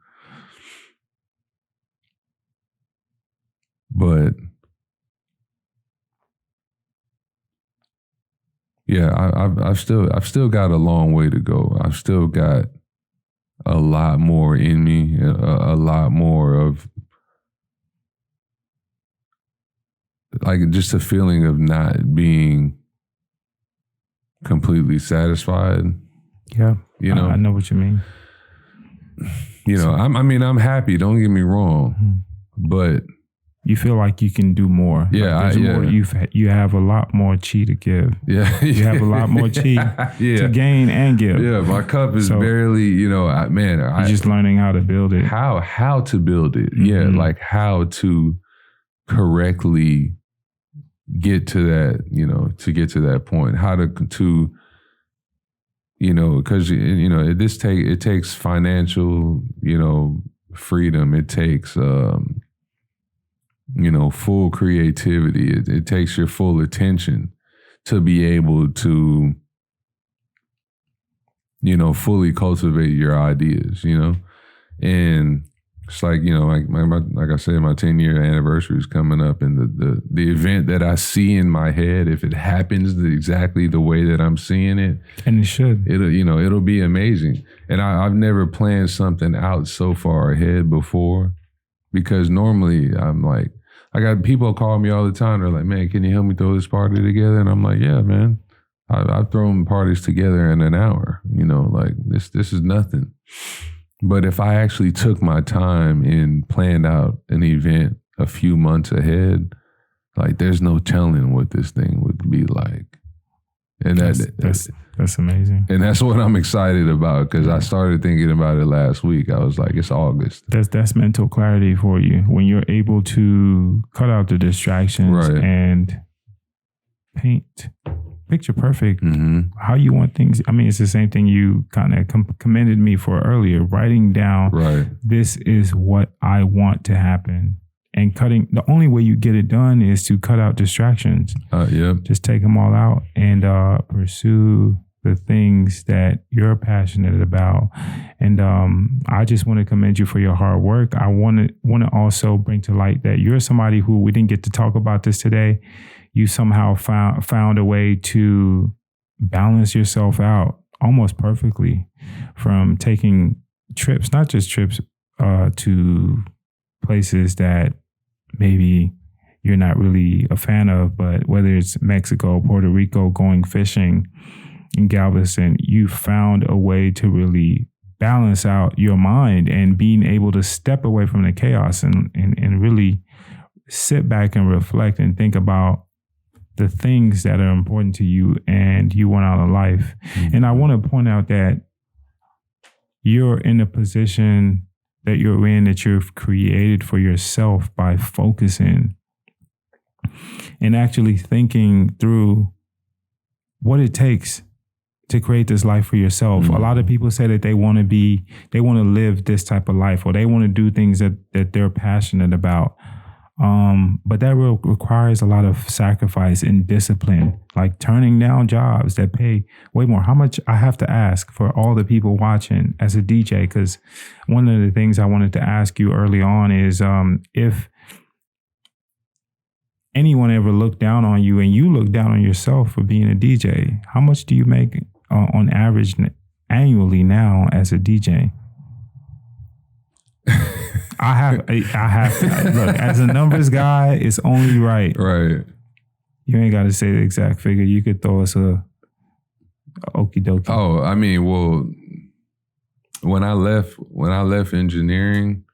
But yeah, I've still got a long way to go. I've still got a lot more in me, a lot more of like just a feeling of not being completely satisfied. Yeah, you know, I know what you mean. You know, I'm happy. Don't get me wrong, but you feel like you can do more. Yeah, like more, you have a lot more chi to give. Yeah, you have a lot more chi to gain and give. Yeah, my cup is barely. You know, you're just learning how to build it. How to build it? Yeah, like how to correctly get to that. You know, to get to that point. How to you know, because you know it takes financial, you know, freedom. It takes you know, full creativity. It takes your full attention to be able to, you know, fully cultivate your ideas. You know, and it's like, you know, like I said, my 10-year anniversary is coming up, and the event that I see in my head, if it happens exactly the way that I'm seeing it, and it should, it'll be amazing. And I've never planned something out so far ahead before, because normally I'm like, I got people call me all the time. They're like, man, can you help me throw this party together? And I'm like, yeah, man, I've thrown parties together in an hour. You know, like this is nothing. But if I actually took my time and planned out an event a few months ahead, like there's no telling what this thing would be like. And that's amazing. And that's what I'm excited about, because I started thinking about it last week. I was like, it's August. That's mental clarity for you, when you're able to cut out the distractions and paint picture perfect how you want things. I mean, it's the same thing you kind of commended me for earlier, writing down, this is what I want to happen. And cutting, the only way you get it done is to cut out distractions. Just take them all out and pursue the things that you're passionate about. And I just want to commend you for your hard work. I want to also bring to light that you're somebody who, we didn't get to talk about this today, you somehow found a way to balance yourself out almost perfectly, from taking trips, not just trips to places that maybe you're not really a fan of, but whether it's Mexico, Puerto Rico, going fishing in Galveston, you found a way to really balance out your mind and being able to step away from the chaos and really sit back and reflect and think about the things that are important to you and you want out of life. And I want to point out that you're in a position that you're in, that you've created for yourself by focusing and actually thinking through what it takes to create this life for yourself. A lot of people say that they want to live this type of life, or they want to do things that they're passionate about. But that requires a lot of sacrifice and discipline, like turning down jobs that pay way more. How much, I have to ask for all the people watching as a DJ, because one of the things I wanted to ask you early on is if anyone ever looked down on you and you look down on yourself for being a DJ, how much do you make on average annually now as a DJ? I have to look, as a numbers guy, it's only right. You ain't got to say the exact figure. You could throw us a okie dokie. Oh, I mean, well, when I left engineering,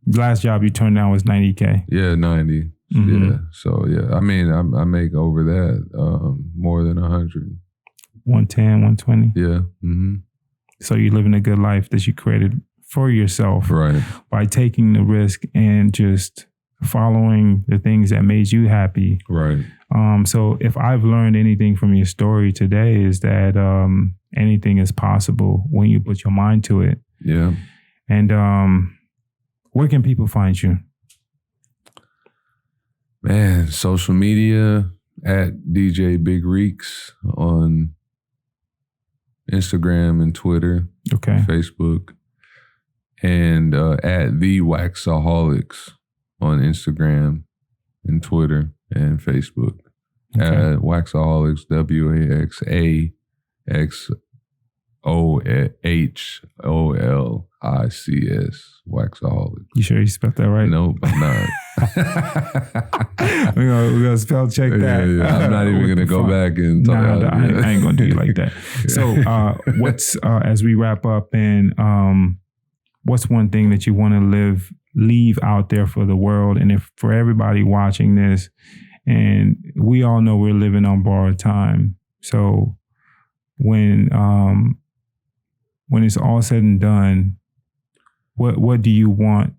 the last job you turned down was $90K. Yeah, 90. Yeah. So yeah, I mean, I make over that, more than 100. 110, 120. Yeah. So you're living a good life that you created for yourself, by taking the risk and just following the things that made you happy. So if I've learned anything from your story today, is that anything is possible when you put your mind to it. Yeah. And where can people find you? Man, social media at DJ Big Reeks on Instagram and Twitter, Facebook. And at the Waxaholics on Instagram and Twitter and Facebook. Waxaholics, WAXAHOLICS. Waxaholics. You sure you spelled that right? Nope, I'm not. We're gonna spell check that. Yeah. I'm not even gonna go back and talk about it. I ain't gonna do you like that. So what's as we wrap up, and what's one thing that you want to leave out there for the world, and if for everybody watching this, and we all know we're living on borrowed time. So when it's all said and done, what do you want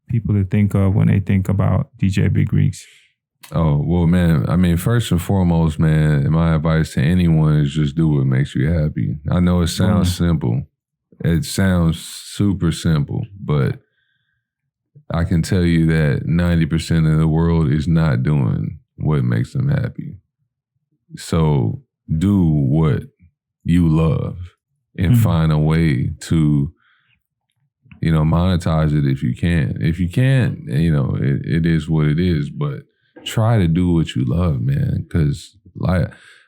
people to think of when they think about DJ Big Reeks? Oh, well, man, I mean, first and foremost, man, my advice to anyone is just do what makes you happy. I know it sounds simple. It sounds super simple, but I can tell you that 90% of the world is not doing what makes them happy. So do what you love and find a way to, monetize it if you can. If you can't, it is what it is, but try to do what you love, man, because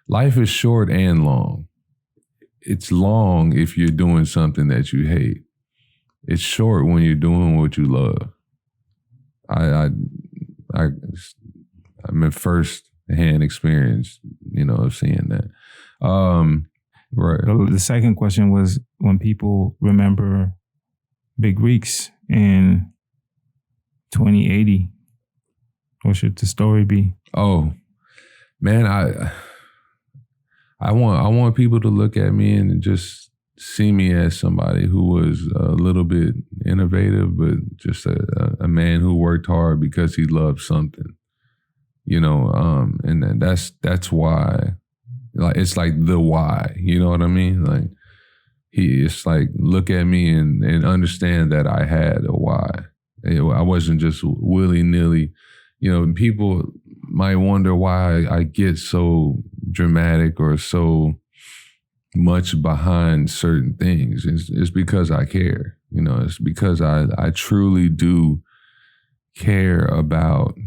life is short and long. It's long if you're doing something that you hate. It's short when you're doing what you love. I'm in first-hand experience, of seeing that. Right. The second question was, when people remember Big Reeks in 2080, what should the story be? Oh, man, I want people to look at me and just see me as somebody who was a little bit innovative, but just a man who worked hard because he loved something, and that's why, like, it's like the why, you know what I mean? Like, it's like, look at me and understand that I had a why. I wasn't just willy-nilly. People might wonder why I get so dramatic or so much behind certain things. It's because I care. It's because I truly do care about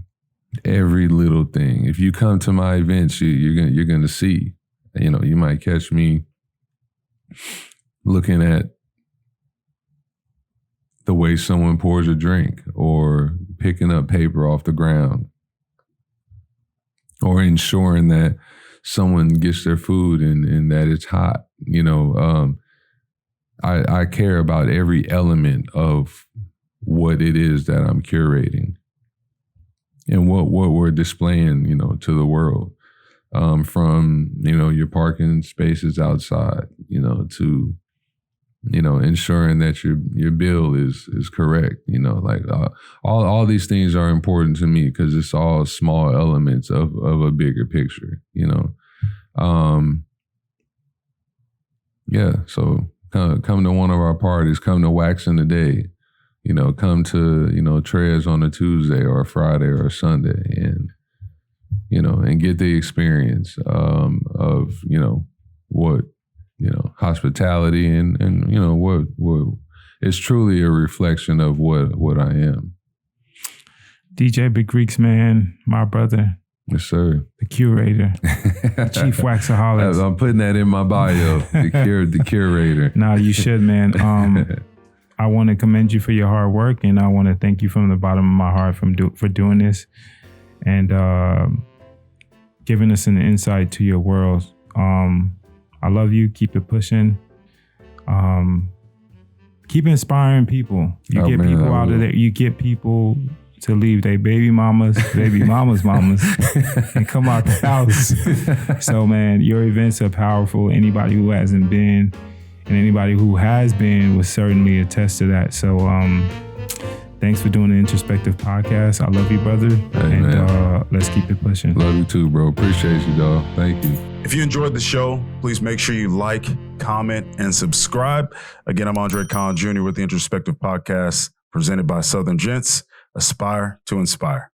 every little thing. If you come to my events, you're gonna see. You might catch me looking at the way someone pours a drink, or picking up paper off the ground, or ensuring that someone gets their food and that it's hot. I care about every element of what it is that I'm curating and what we're displaying, to the world. From, your parking spaces outside, to, ensuring that your bill is correct. All these things are important to me because it's all small elements of a bigger picture, So come to one of our parties, come to Wax in the Day, come to, Trez on a Tuesday or a Friday or a Sunday, and get the experience of, what, hospitality and what it's truly a reflection of what I am. DJ Big Reeks, man, my brother. Yes, sir. The curator, Chief Waxaholics. I'm putting that in my bio, the curator. No, you should, man. I want to commend you for your hard work, and I want to thank you from the bottom of my heart for doing this and giving us an insight to your world. I love you. Keep it pushing. Keep inspiring people. You get people out of there. You get people to leave their baby mamas, mamas, and come out the house. So, man, your events are powerful. Anybody who hasn't been and anybody who has been will certainly attest to that. So, thanks for doing the Introspektiv podcast. I love you, brother. Hey, and let's keep it pushing. Love you too, bro. Appreciate you, dog. Thank you. If you enjoyed the show, please make sure you like, comment, and subscribe. Again, I'm Andre Khan Jr. with the Introspektiv podcast, presented by Southern Gents. Aspire to inspire.